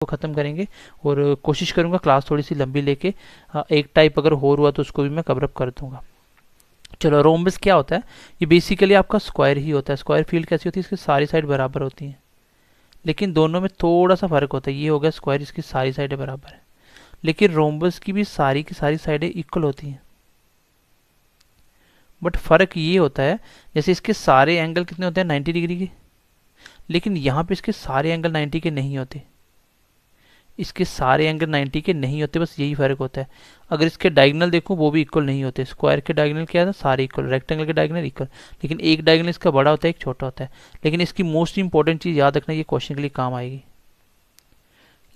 को ख़त्म करेंगे और कोशिश करूँगा क्लास थोड़ी सी लंबी लेके एक टाइप अगर और हुआ तो उसको भी मैं कवर अप कर दूंगा। चलो, रोम्बस क्या होता है? ये बेसिकली आपका स्क्वायर ही होता है। स्क्वायर फील्ड कैसी होती है? इसकी सारी साइड बराबर होती हैं, लेकिन दोनों में थोड़ा सा फर्क होता है। ये हो गया स्क्वायर, इसकी सारी साइडें बराबर है, लेकिन रोम्बस की सारी साइडें इक्वल होती हैं। बट फर्क ये होता है, जैसे इसके सारे एंगल कितने होते हैं? 90 डिग्री के, लेकिन यहाँ पे इसके सारे एंगल 90 के नहीं होते। इसके सारे एंगल 90 के नहीं होते, बस यही फर्क होता है। अगर इसके डायगोनल देखो वो भी इक्वल नहीं होते। स्क्वायर के डायगोनल क्या है? सारे इक्वल। रेक्टेंगल के डायगोनल इक्वल, लेकिन एक डायगोनल इसका बड़ा होता है, एक छोटा होता है। लेकिन इसकी मोस्ट इंपॉर्टेंट चीज़ याद रखना, ये क्वेश्चन के लिए काम आएगी।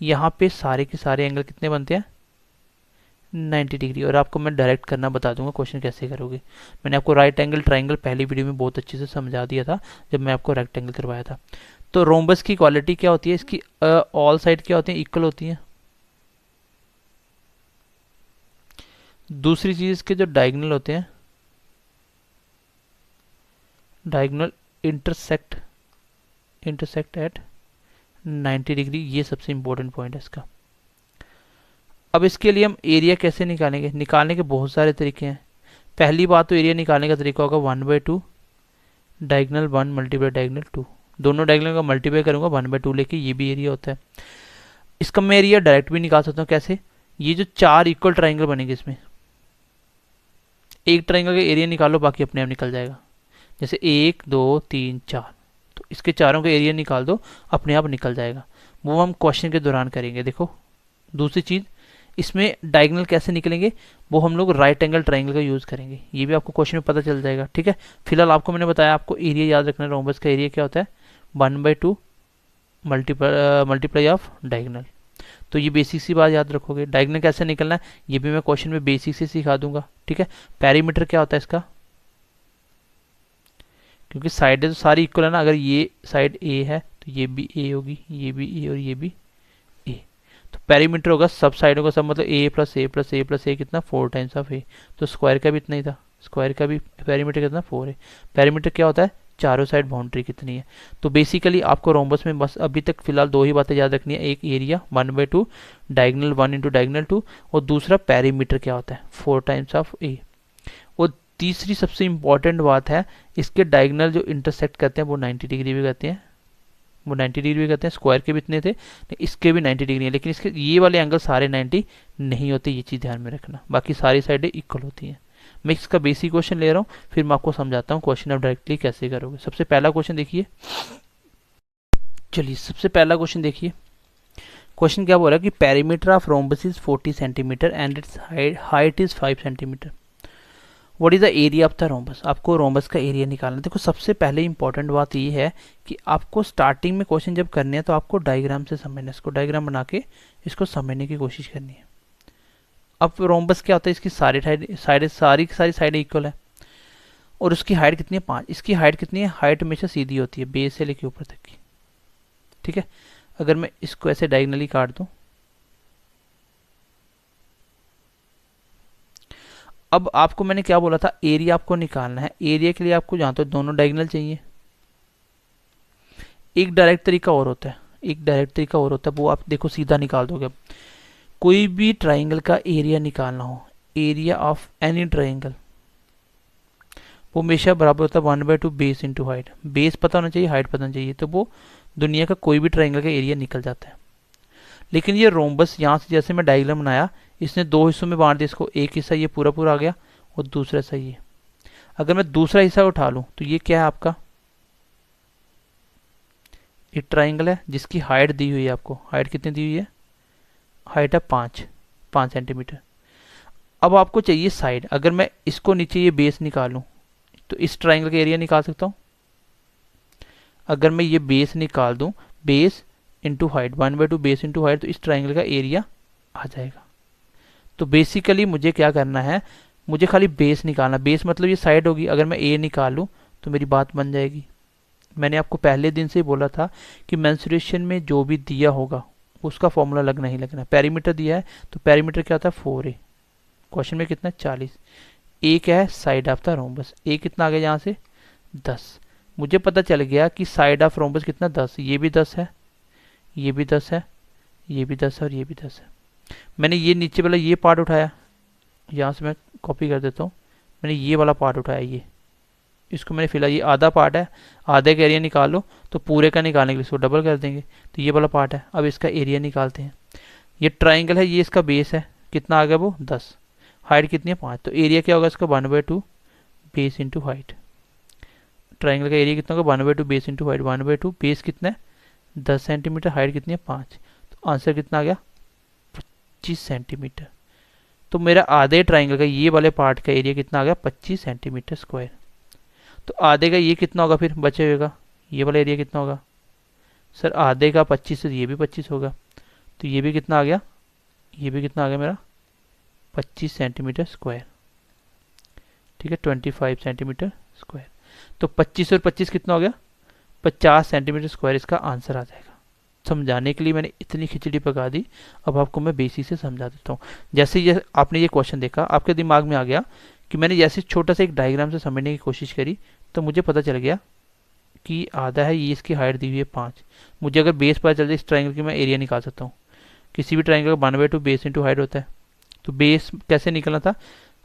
यहाँ पे सारे के सारे एंगल कितने बनते हैं? 90 डिग्री। और आपको मैं डायरेक्ट करना बता दूंगा क्वेश्चन कैसे करोगे। मैंने आपको राइट एंगल ट्राइंगल पहली वीडियो में बहुत अच्छे से समझा दिया था जब मैं आपको रेक्टेंगल करवाया था। तो रोम्बस की क्वालिटी क्या होती है? इसकी ऑल साइड क्या होती है? इक्वल होती हैं। दूसरी चीज, इसके जो डायगोनल होते हैं, diagonal intersect intersect at 90 degree. ये सबसे इंपॉर्टेंट पॉइंट है इसका। अब इसके लिए हम एरिया कैसे निकालेंगे? निकालने के बहुत सारे तरीके हैं। पहली बात तो एरिया निकालने का तरीका होगा 1/2 डायगोनल 1 मल्टीप्लाई डायगोनल 2। दोनों डायगोनल का मल्टीप्लाई करूंगा 1/2 लेके, ये भी एरिया होता है। इसका मैं एरिया डायरेक्ट भी निकाल सकता हूँ। कैसे? ये जो चार इक्वल ट्राइंगल बनेंगे, इसमें एक ट्राइंगल का एरिया निकालो, बाकी अपने आप निकल जाएगा। जैसे 1 2 3 4, तो इसके चारों का एरिया निकाल दो, अपने आप निकल जाएगा। वो हम क्वेश्चन के दौरान करेंगे। देखो, दूसरी चीज़, इसमें डायगोनल कैसे निकलेंगे? वो हम लोग राइट एंगल ट्राइंगल का यूज़ करेंगे। ये भी आपको क्वेश्चन में पता चल जाएगा। ठीक है, फिलहाल आपको मैंने बताया, आपको एरिया याद रखना है। रोम्बस का एरिया क्या होता है? 1/2 मल्टीप्लाई ऑफ डायगोनल। तो ये बेसिक सी बात याद रखोगे। डायगोनल कैसे निकलना है ये भी मैं क्वेश्चन में बेसिक से सिखा दूंगा। ठीक है, पेरीमीटर क्या होता है इसका? क्योंकि साइडें तो सारी इक्वल है ना। अगर ये साइड ए है तो ये भी ए होगी, ये भी ए और ये भी ए। तो पेरीमीटर होगा सब साइडों का सब, मतलब ए प्लस ए प्लस ए प्लस ए कितना? 4 टाइम्स ऑफ ए। तो स्क्वायर का भी इतना ही था। स्क्वायर का भी पेरीमीटर कितना? 4 है। पेरीमीटर क्या होता है? चारों साइड बाउंड्री कितनी है। तो बेसिकली आपको रोम्बस में बस अभी तक फिलहाल दो ही बातें याद रखनी है। एक एरिया 1/2 डायगोनल 1 इंटू डायगोनल 2, और दूसरा पेरीमीटर क्या होता है? 4 टाइम्स ऑफ ए। और तीसरी सबसे इंपॉर्टेंट बात है, इसके डायगोनल जो इंटरसेक्ट करते हैं वो 90 डिग्री भी करते हैं। वो 90 डिग्री भी करते हैं। स्क्वायर के भी इतने थे, इसके भी 90 डिग्री है, लेकिन इसके ये वाले एंगल सारे 90 नहीं होते। ये चीज़ ध्यान में रखना। बाकी सारी साइडें इक्वल होती हैं। मैं इसका बेसिक क्वेश्चन ले रहा हूँ, फिर मैं आपको समझाता हूँ क्वेश्चन आप डायरेक्टली कैसे करोगे। सबसे पहला क्वेश्चन देखिए। चलिए, सबसे पहला क्वेश्चन देखिए। क्वेश्चन क्या बोल रहा है कि perimeter of rhombus is 40 centimetre and it's height is 5 centimetre. What is the area of the rhombus? आपको रोम्बस का एरिया निकालना है। देखो, सबसे पहले इंपॉर्टेंट बात ये है कि आपको स्टार्टिंग में क्वेश्चन जब करने हैं तो आपको डायग्राम से समझना है। इसको डायग्राम बना के इसको समझने की कोशिश करनी है। अब रोम्बस क्या होता है? इसकी सारी सारी की सारी साइडें इक्वल है, और उसकी हाइट कितनी है? 5। इसकी हाइट कितनी है? हाइट हमेशा सीधी होती है, बेस से लेके ऊपर तक की। ठीक है, अगर मैं इसको ऐसे डायगनली काट दूं, अब आपको मैंने क्या बोला था? एरिया आपको निकालना है। एरिया के लिए आपको जहां तो दोनों डायगोनल चाहिए। एक डायरेक्ट तरीका और होता है, एक डायरेक्ट तरीका और होता है, वो आप देखो सीधा निकाल दोगे। अब कोई भी ट्राइंगल का एरिया निकालना हो, एरिया ऑफ एनी ट्राइंगल, वो हमेशा बराबर होता है 1/2 बेस इंटू हाइट। बेस पता होना चाहिए, हाइट पता होना चाहिए, तो वो दुनिया का कोई भी ट्राइंगल का एरिया निकल जाता है। लेकिन ये रोम्बस यहाँ से जैसे मैं डायग्राम बनाया, इसने दो हिस्सों में बांट दिया इसको। एक हिस्सा ये पूरा पूरा आ गया, और दूसरा हिस्सा ये। अगर मैं दूसरा हिस्सा उठा लूं तो ये क्या है आपका? एक ट्राइंगल है जिसकी हाइट दी हुई है आपको। हाइट कितनी दी हुई है? हाइट है 5 सेंटीमीटर। अब आपको चाहिए साइड। अगर मैं इसको नीचे ये बेस निकालूं तो इस ट्राइंगल का एरिया निकाल सकता हूँ। अगर मैं ये बेस निकाल दूं, base into height, 1/2 base into height, तो इस ट्राइंगल का एरिया आ जाएगा। तो बेसिकली मुझे क्या करना है? मुझे खाली बेस निकालना। बेस मतलब ये साइड होगी। अगर मैं ए निकाल लूँ तो मेरी बात बन जाएगी। मैंने आपको पहले दिन से ही बोला था कि मेंसुरेशन में जो भी दिया होगा उसका फॉर्मूला लगना ही लगना है। पेरीमीटर दिया है तो पेरीमीटर क्या होता है? 4a। क्वेश्चन में कितना? 40। ए क्या है? Side of the rhombus. A कितना आ गया यहाँ से? 10। मुझे पता चल गया कि साइड ऑफ रोम्बस कितना? 10। ये भी 10 है, ये भी 10 है, ये भी 10 है और ये भी 10 है। मैंने ये नीचे वाला ये पार्ट उठाया, यहाँ से मैं कॉपी कर देता हूँ, मैंने ये वाला पार्ट उठाया, ये इसको मैंने फिलहाल, ये आधा पार्ट है, आधे का एरिया निकालो तो पूरे का निकालने के लिए इसको डबल कर देंगे, तो ये वाला पार्ट है। अब इसका एरिया निकालते हैं। ये ट्राइंगल है, ये इसका बेस है, कितना आ गया वो 10, हाइट कितनी है 5, तो एरिया क्या होगा इसका 1/2 बेस इंटू हाइट। ट्राइंगल का एरिया कितना होगा 1/2 बेस इंटू हाइट, 1/2 बेस कितना है 10 सेंटीमीटर, हाइट कितनी है 5, तो आंसर कितना आ गया 25 सेंटीमीटर। तो मेरा आधे ट्राइंगल का ये वाले पार्ट का एरिया कितना आ गया 25 सेंटीमीटर स्क्वायर। तो आधे का ये कितना होगा फिर बचे हुए का, ये वाला एरिया कितना होगा सर, आधे का 25 तो ये भी 25 होगा, तो ये भी कितना आ गया, ये भी कितना आ गया मेरा 25 सेंटीमीटर स्क्वायर। ठीक है, 25 सेंटीमीटर स्क्वायर। तो 25 और 25 कितना हो गया 50 सेंटीमीटर स्क्वायर इसका आंसर आ जाएगा। समझाने के लिए मैंने इतनी खिचड़ी पका दी, अब आपको मैं बेसिक से समझा देता हूँ। जैसे ये आपने ये क्वेश्चन देखा, आपके दिमाग में आ गया कि मैंने जैसे छोटा सा एक डायग्राम से समझने की कोशिश करी, तो मुझे पता चल गया कि आधा है, ये इसकी हाइट दी हुई है 5। मुझे अगर बेस पता चल जाए इस ट्राइंगल की, मैं एरिया निकाल सकता हूँ। किसी भी ट्राइंगल का 1/2 बेस इंटू हाइट होता है। तो बेस कैसे निकलना था,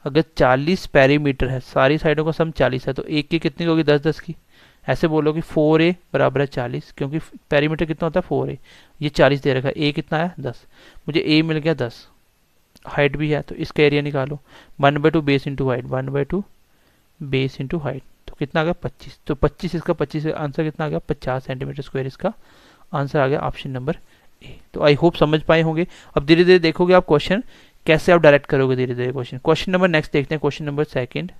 अगर 40 पेरीमीटर है, सारी साइडों का सम 40 है, तो एक की कितनी होगी 10-10 की। ऐसे बोलो कि 4a बराबर है 40, क्योंकि पेरीमीटर कितना होता है 4a, ये 40 दे रखा है, a कितना है 10, मुझे a मिल गया 10, हाइट भी है, तो इसका एरिया निकालो 1/2 base into height, 1/2 base into height, तो कितना आ गया 25। तो 25 इसका 25 आंसर कितना आ गया 50 सेंटीमीटर स्क्वायर इसका आंसर आ गया, ऑप्शन नंबर ए। तो आई होप समझ पाए होंगे। अब धीरे धीरे देखोगे आप क्वेश्चन कैसे आप डायरेक्ट करोगे धीरे धीरे क्वेश्चन। क्वेश्चन नंबर नेक्स्ट देखते हैं, क्वेश्चन नंबर सेकंड।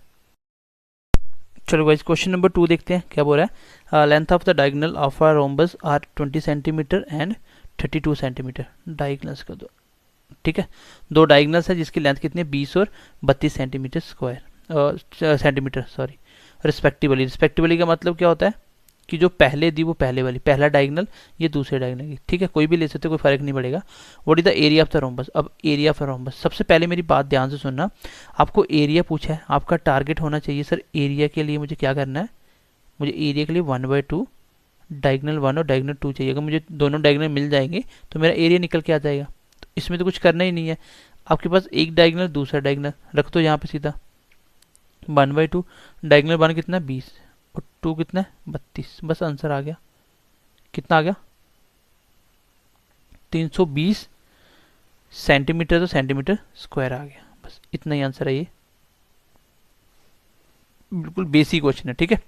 चलो गाइस क्वेश्चन नंबर 2 देखते हैं क्या बोल रहा है। Length of the diagonal of a rhombus are 20 centimetre and 32 centimetre. Diagonals का दो, ठीक है, दो डायगोनल्स है जिसकी लेंथ कितनी है 20 और 32 centimetre square centimetre sorry respectively. Respectively का मतलब क्या होता है कि जो पहले दी वो पहले वाली, पहला डायगोनल ये दूसरे डायगोनल की, ठीक है, कोई भी ले सकते हो, कोई फर्क नहीं पड़ेगा। What is the area of the rhombus. अब एरिया ऑफ रोम्बस, सबसे पहले मेरी बात ध्यान से सुनना, आपको एरिया पूछा है, आपका टारगेट होना चाहिए सर एरिया के लिए मुझे क्या करना है, मुझे एरिया के लिए 1/2 डायगोनल 1 और डायगोनल 2 चाहिए। अगर मुझे दोनों डायगोनल मिल जाएंगे तो मेरा एरिया निकल के आ जाएगा। तो इसमें तो कुछ करना ही नहीं है, आपके पास एक डायगोनल दूसरा डायगोनल रख दो यहाँ पे सीधा, 1/2 डायगोनल 1 कितना 20 और 2 कितना है 32, बस आंसर आ गया। कितना आ गया 320 सेंटीमीटर, तो सेंटीमीटर स्क्वायर आ गया, बस इतना ही आंसर है। ये बिल्कुल बेसिक क्वेश्चन है, ठीक है,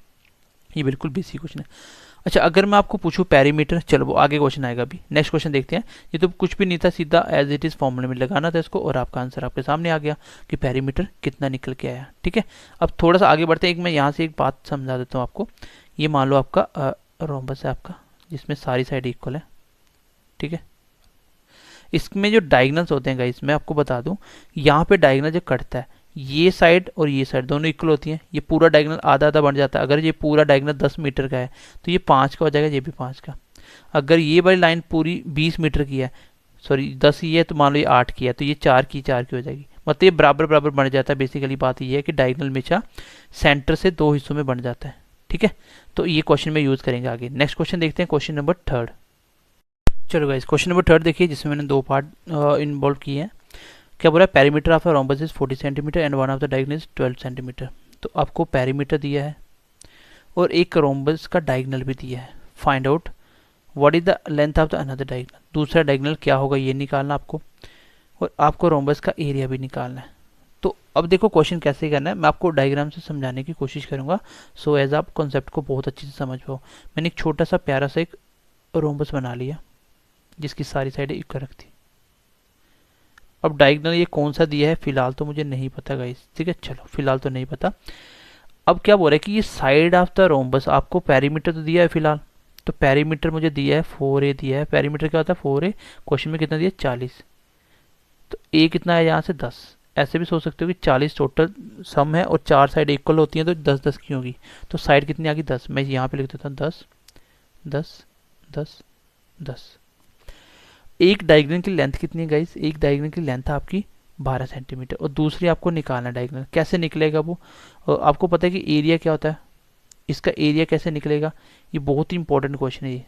ये बिल्कुल बेसिक क्वेश्चन है। अच्छा अगर मैं आपको पूछूं पेरीमीटर, चलो वो आगे क्वेश्चन आएगा। अभी नेक्स्ट क्वेश्चन देखते हैं। ये तो कुछ भी नहीं था, सीधा एज इट इज फॉर्मूले में लगाना था इसको और आपका आंसर आपके सामने आ गया कि पेरीमीटर कितना निकल के आया, ठीक है। अब थोड़ा सा आगे बढ़ते हैं, एक मैं यहाँ से एक बात समझा देता हूँ आपको। ये मान लो आपका रोम्बस है आपका, जिसमें सारी साइड इक्वल है, ठीक है। इसमें जो डायगोनल्स होते हैं गाइस, मैं आपको बता दूं, यहाँ पे डायगोनल जो कटता है, ये साइड और ये साइड दोनों इक्वल होती हैं। ये पूरा डायगोनल आधा आधा बन जाता है। अगर ये पूरा डायगोनल 10 मीटर का है तो ये 5 का हो जाएगा, ये भी 5 का। अगर ये वाली लाइन पूरी 20 मीटर की है, सॉरी 10 ही है, तो मान लो ये 8 की है, तो ये 4 की हो जाएगी। मतलब ये बराबर बराबर बन जाता है। बेसिकली बात ये है कि डायगोनल हमेशा सेंटर से दो हिस्सों में बन जाता है, ठीक है। तो ये क्वेश्चन में यूज करेंगे आगे। नेक्स्ट क्वेश्चन देखते हैं, क्वेश्चन नंबर 3। चलो गाइस क्वेश्चन नंबर 3 देखिए, जिसमें मैंने दो पार्ट इन्वॉल्व किए हैं। क्या बोला है, perimeter of a rhombus is 40 centimetre and one of the diagonal is 12 centimetre. तो आपको पेरीमीटर दिया है और एक रोम्बस का डायगोनल भी दिया है। Find out what is the length of the another diagonal. दूसरा डायगोनल क्या होगा ये निकालना आपको, और आपको रोम्बस का एरिया भी निकालना है। तो अब देखो क्वेश्चन कैसे करना है, मैं आपको डायग्राम से समझाने की कोशिश करूंगा, सो एज आप कॉन्सेप्ट को बहुत अच्छे से समझ पाओ। मैंने एक छोटा सा प्यारा सा एक रोम्बस बना लिया जिसकी सारी साइडें इक्वल रखती। अब डायगोनल ये कौन सा दिया है फिलहाल तो मुझे नहीं पता गाइस, ठीक है, चलो फिलहाल तो नहीं पता। अब क्या बोल रहा है कि ये साइड ऑफ द रोम्बस, आपको पेरीमीटर तो दिया है फिलहाल, तो पेरीमीटर मुझे दिया है 4a दिया है। पेरीमीटर क्या होता है 4a, क्वेश्चन में कितना दिया 40, तो a कितना है यहाँ से 10। ऐसे भी सोच सकते हो कि 40 टोटल सम है और चार साइड इक्वल होती हैं तो 10-10 की होगी, तो साइड कितनी आ गई 10। मैं यहाँ पे लिख देता हूँ 10 10 10 10। एक डायगोनल की लेंथ कितनी है गाइस, एक डायगोनल की लेंथ है आपकी 12 सेंटीमीटर और दूसरी आपको निकालना डायगोनल। कैसे निकलेगा वो, आपको पता है कि एरिया क्या होता है, इसका एरिया कैसे निकलेगा, ये बहुत ही इंपॉर्टेंट क्वेश्चन है ये।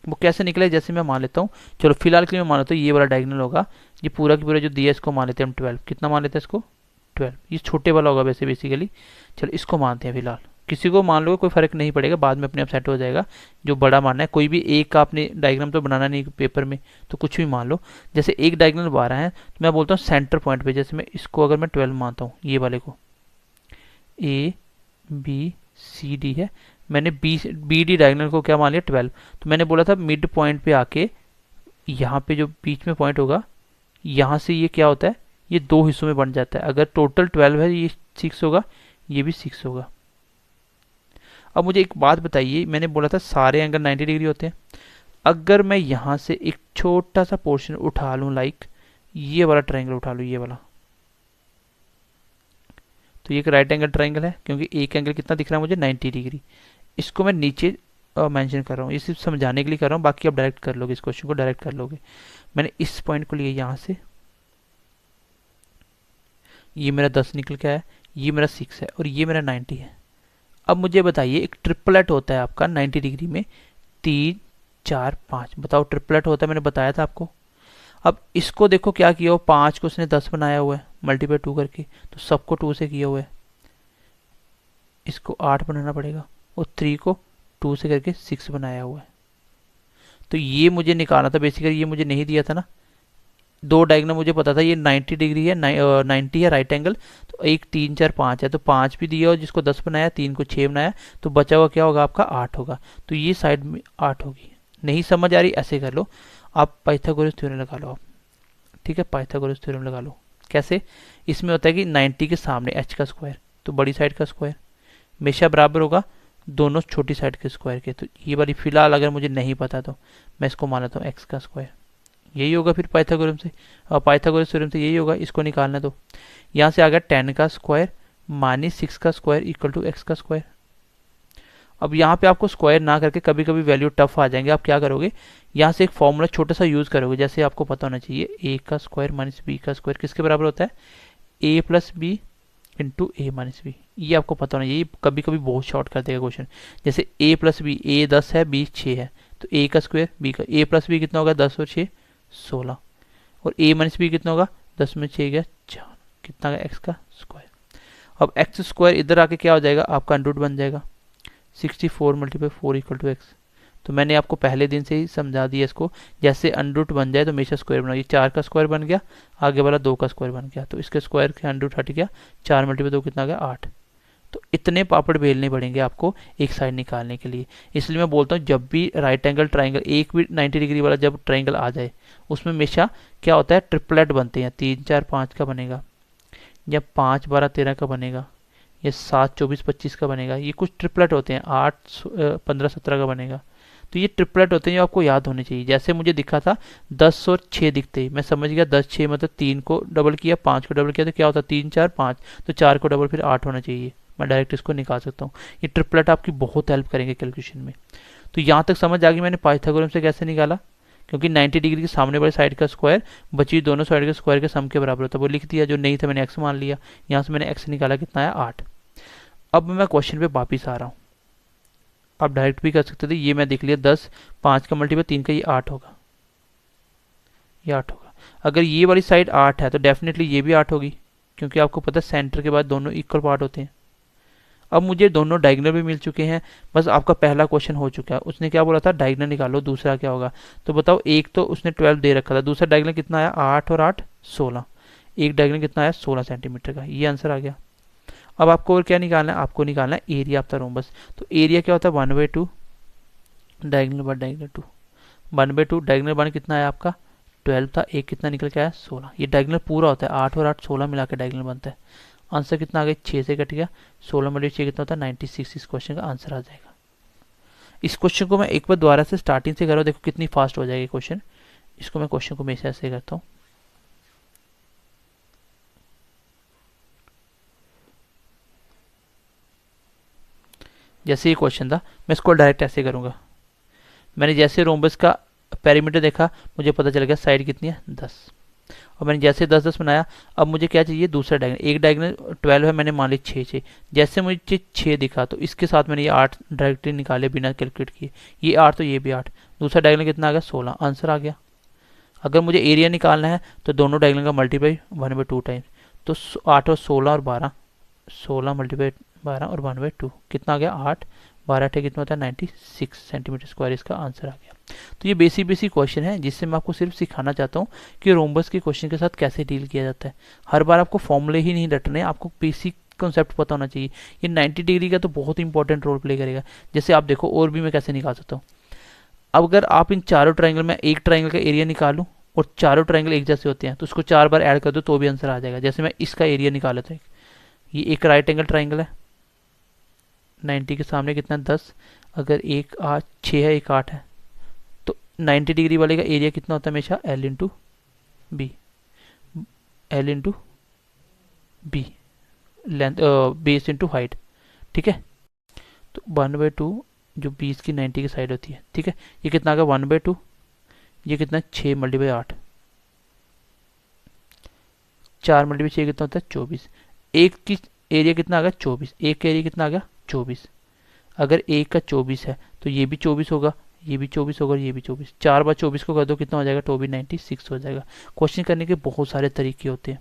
वो कैसे निकले, जैसे मैं मान लेता हूँ, चलो फिलहाल के लिए मैं मान लेता हूँ ये वाला डायगोनल होगा, ये पूरा की पूरा जो दिया है इसको मान लेते हैं हम 12, कितना मान लेते हैं इसको 12, ये छोटे वाला होगा वैसे बेसिकली। चलो इसको मानते हैं फिलहाल, किसी को मान लो कोई फर्क नहीं पड़ेगा, बाद में अपने आप सेट हो जाएगा। जो बड़ा मानना है, कोई भी एक का आपने डायग्राम तो बनाना नहीं पेपर में, तो कुछ भी मान लो। जैसे एक डायग्राम 12 है तो मैं बोलता हूँ सेंटर पॉइंट पे, जैसे मैं इसको अगर मैं 12 मानता हूँ, ये वाले को ए बी सी डी है, मैंने बी डी डायगोनल को क्या मान लिया 12, तो मैंने बोला था मिड पॉइंट पे आके यहाँ पे जो बीच में पॉइंट होगा, यहाँ से ये क्या होता है, ये दो हिस्सों में बन जाता है। अगर टोटल 12 है, ये 6 होगा, ये भी 6 होगा। अब मुझे एक बात बताइए, मैंने बोला था सारे एंगल 90 डिग्री होते हैं, अगर मैं यहाँ से एक छोटा सा पोर्शन उठा लूँ, लाइक ये वाला ट्रायंगल उठा लूँ, ये वाला, तो ये एक राइट एंगल ट्रायंगल है, क्योंकि एक एंगल कितना दिख रहा है मुझे 90 डिग्री। इसको मैं नीचे मेंशन कर रहा हूँ, ये सिर्फ समझाने के लिए कर रहा हूँ, बाकी आप डायरेक्ट कर लोगे, इस क्वेश्चन को डायरेक्ट कर लोगे। मैंने इस पॉइंट को लिया यहाँ से, ये मेरा 10 निकल के आया, ये मेरा 6 है और ये मेरा 90 है। अब मुझे बताइए, एक ट्रिपलेट होता है आपका 90 डिग्री में 3 4 5, बताओ ट्रिपलेट होता है, मैंने बताया था आपको। अब इसको देखो क्या किया हो, 5 को उसने 10 बनाया हुआ है मल्टीप्लाई 2 करके, तो सबको 2 से किया हुआ है, इसको 8 बनाना पड़ेगा, और 3 को 2 से करके 6 बनाया हुआ है। तो ये मुझे निकालना था बेसिकली, ये मुझे नहीं दिया था ना, दो डायगोनल मुझे पता था, ये 90 डिग्री है, 90 है राइट एंगल, तो एक 3 4 5 है, तो 5 भी दिया और जिसको 10 बनाया, 3 को 6 बनाया, तो बचा हुआ क्या होगा आपका 8 होगा, तो ये साइड में 8 होगी। नहीं समझ आ रही, ऐसे कर लो आप, पाइथागोरस थ्योरम लगा लो आप, ठीक है, पाइथागोरस थ्योरम लगा लो। कैसे, इसमें होता है कि 90 के सामने h का स्क्वायर, तो बड़ी साइड का स्क्वायर हमेशा बराबर होगा दोनों छोटी साइड के स्क्वायर के। तो ये वाली फिलहाल अगर मुझे नहीं पता तो मैं इसको मान लेता हूँ x का स्क्वायर, यही होगा फिर पाइथागोरम से, पाइथागोरस थ्योरम से यही होगा, इसको निकालना। तो यहाँ से आ गया 10 का स्क्वायर माइनस 6 का स्क्वायर इक्वल टू x का स्क्वायर। अब यहाँ पे आपको स्क्वायर ना करके, कभी कभी वैल्यू टफ आ जाएंगे, आप क्या करोगे, यहाँ से एक फॉर्मूला छोटा सा यूज करोगे, जैसे आपको पता होना चाहिए a का स्क्वायर माइनस b का स्क्वायर किसके बराबर होता है, a plus B into A minus B, ये आपको पता होना चाहिए, कभी कभी बहुत शॉर्ट कर देगा क्वेश्चन। जैसे a प्लस बी, a 10 है b 6 है, तो a का स्क्वायर b का, a प्लस बी कितना होगा 10 और 6 16, और a माइनस बी कितना होगा 10 में 6 गया 4, कितना होगा x का स्क्वायर। अब x स्क्वायर इधर आके क्या हो जाएगा आपका अंडर रूट बन जाएगा, 64 मल्टीप्लाई 4 इक्वल टू एक्स। तो मैंने आपको पहले दिन से ही समझा दिया इसको, जैसे अंडर रूट बन जाए तो हमेशा स्क्वायर बनाओ, ये 4 का स्क्वायर बन गया, आगे वाला 2 का स्क्वायर बन गया, तो इसके स्क्वायर के अंडर रूट हट गया, 4 मल्टीप्लाई 2 कितना आ गया 8। तो इतने पापड़ बेलने पड़ेंगे आपको एक साइड निकालने के लिए। इसलिए मैं बोलता हूँ जब भी राइट एंगल ट्राइंगल, एक भी 90 डिग्री वाला जब ट्राइंगल आ जाए, उसमें हमेशा क्या होता है, ट्रिपलेट बनते हैं, 3 4 5 का बनेगा, या 5 12 13 का बनेगा, या 7 24 25 का बनेगा, ये कुछ ट्रिपलेट होते हैं, 8 15 17 का बनेगा। तो ये ट्रिपलेट होते हैं जो आपको याद होने चाहिए। जैसे मुझे दिखा था 10 और 6 दिखते ही मैं समझ गया 10 6 मतलब 3 को डबल किया 5 को डबल किया तो क्या होता है 3 4 5, तो 4 को डबल फिर 8 होना चाहिए, मैं डायरेक्ट इसको निकाल सकता हूँ। ये ट्रिपलेट आपकी बहुत हेल्प करेंगे कैलकुलेशन में। तो यहाँ तक समझ आ गई मैंने पाइथागोरम से कैसे निकाला, क्योंकि 90 डिग्री के सामने वाली साइड का स्क्वायर बची दोनों साइड के स्क्वायर के सम के बराबर होता है, वो लिख दिया, जो नहीं था मैंने x मान लिया, यहाँ से मैंने x निकाला कितना आया 8। अब मैं क्वेश्चन पे वापिस आ रहा हूँ, आप डायरेक्ट भी कर सकते थे, ये मैं देख लिया 10 5 का मल्टीप्लाई 3 का, ये 8 होगा, ये 8 होगा। अगर ये वाली साइड 8 है तो डेफिनेटली ये भी 8 होगी, क्योंकि आपको पता है सेंटर के बाद दोनों इक्वल पार्ट होते हैं। अब मुझे दोनों डायगोनल भी मिल चुके हैं, बस आपका पहला क्वेश्चन हो चुका है। उसने क्या बोला था डायगोनल निकालो, दूसरा क्या होगा, तो बताओ एक तो उसने 12 दे रखा था, दूसरा डायगोनल कितना आया 8 और 8 16, एक डायगोनल कितना आया 16 सेंटीमीटर का, ये आंसर आ गया। अब आपको और क्या निकालना है, आपको निकालना है एरिया ऑफ द रोम्बस। तो एरिया क्या होता है 1/2 डायगोनल बाय डायगोनल 2, 1/2 डायगोनल 1 कितना है आपका 12 था, एक कितना निकल के आया 16, ये डायगोनल पूरा होता है, 8 और 8 16 मिला के डायगोनल बनता है। आंसर कितना आ गया 6 से कट गया, 16 मल्टीप्लाई 6 कितना होता है 96, इस क्वेश्चन का आंसर आ जाएगा। इस क्वेश्चन को मैं एक बार दोबारा से स्टार्टिंग से करो, देखो कितनी फास्ट हो जाएगी क्वेश्चन। इसको मैं क्वेश्चन को हमेशा ऐसे करता हूँ, जैसे ये क्वेश्चन था मैं इसको डायरेक्ट ऐसे करूँगा। मैंने जैसे रोम्बस का पेरीमीटर देखा मुझे पता चल गया साइड कितनी है 10, और मैंने जैसे 10 10 बनाया, अब मुझे क्या चाहिए, दूसरा डायगोनल। एक डायगोनल 12 है, मैंने मान ली 6 6, जैसे मुझे 6 दिखा तो इसके साथ मैंने ये 8 डायरेक्टली निकाले बिना कैलकुलेट किए, ये 8 तो ये भी 8, दूसरा डायगोनल कितना आ गया, 16, आंसर आ गया। अगर मुझे एरिया निकालना है तो दोनों डायगोनल का मल्टीप्लाई 1/2 टाइम्स, तो 8 और 16 और 12, 16 मल्टीप्लाई 12 और 1/2 कितना आ गया, 8, 12 8 कितना होता है, 96 सेंटीमीटर स्क्वायर, इसका आंसर आ गया। तो ये बेसिक बेसिक क्वेश्चन है जिससे मैं आपको सिर्फ सिखाना चाहता हूँ कि रोम्बस के क्वेश्चन के साथ कैसे डील किया जाता है। हर बार आपको फॉर्मूले ही नहीं रटने, आपको बेसिक कॉन्सेप्ट पता होना चाहिए। ये 90 डिग्री का तो बहुत इंपॉर्टेंट रोल प्ले करेगा। जैसे आप देखो और भी मैं कैसे निकाल सकता हूँ। अब अगर आप इन चारों ट्राइंगल में एक ट्राइंगल का एरिया निकालूं और चारों ट्राइंगल एक जैसे होते हैं तो उसको 4 बार ऐड कर दो तो भी आंसर आ जाएगा। जैसे मैं इसका एरिया निकाल लेता हूँ, ये एक राइट एंगल ट्राइंगल है, 90 के सामने कितना 10, अगर एक 8 6 है, एक 8 है, तो 90 डिग्री वाले का एरिया कितना होता है हमेशा, L into B, L into B, length base into height, ठीक है। तो 1/2 जो 20 की 90 की साइड होती है, ठीक है, ये कितना आ गया 1/2, ये कितना 6 मल्टीप्लाई 8, 4 मल्टीप्लाई 6 कितना होता है 24, एक की एरिया कितना आ गया 24, एक का एरिया कितना आ गया 24, अगर एक का 24 है तो ये भी 24 होगा, ये भी 24 होगा और ये भी 24, 4 बार 24 को कर दो कितना हो जाएगा, तो भी 96 हो जाएगा। क्वेश्चन करने के बहुत सारे तरीके होते हैं,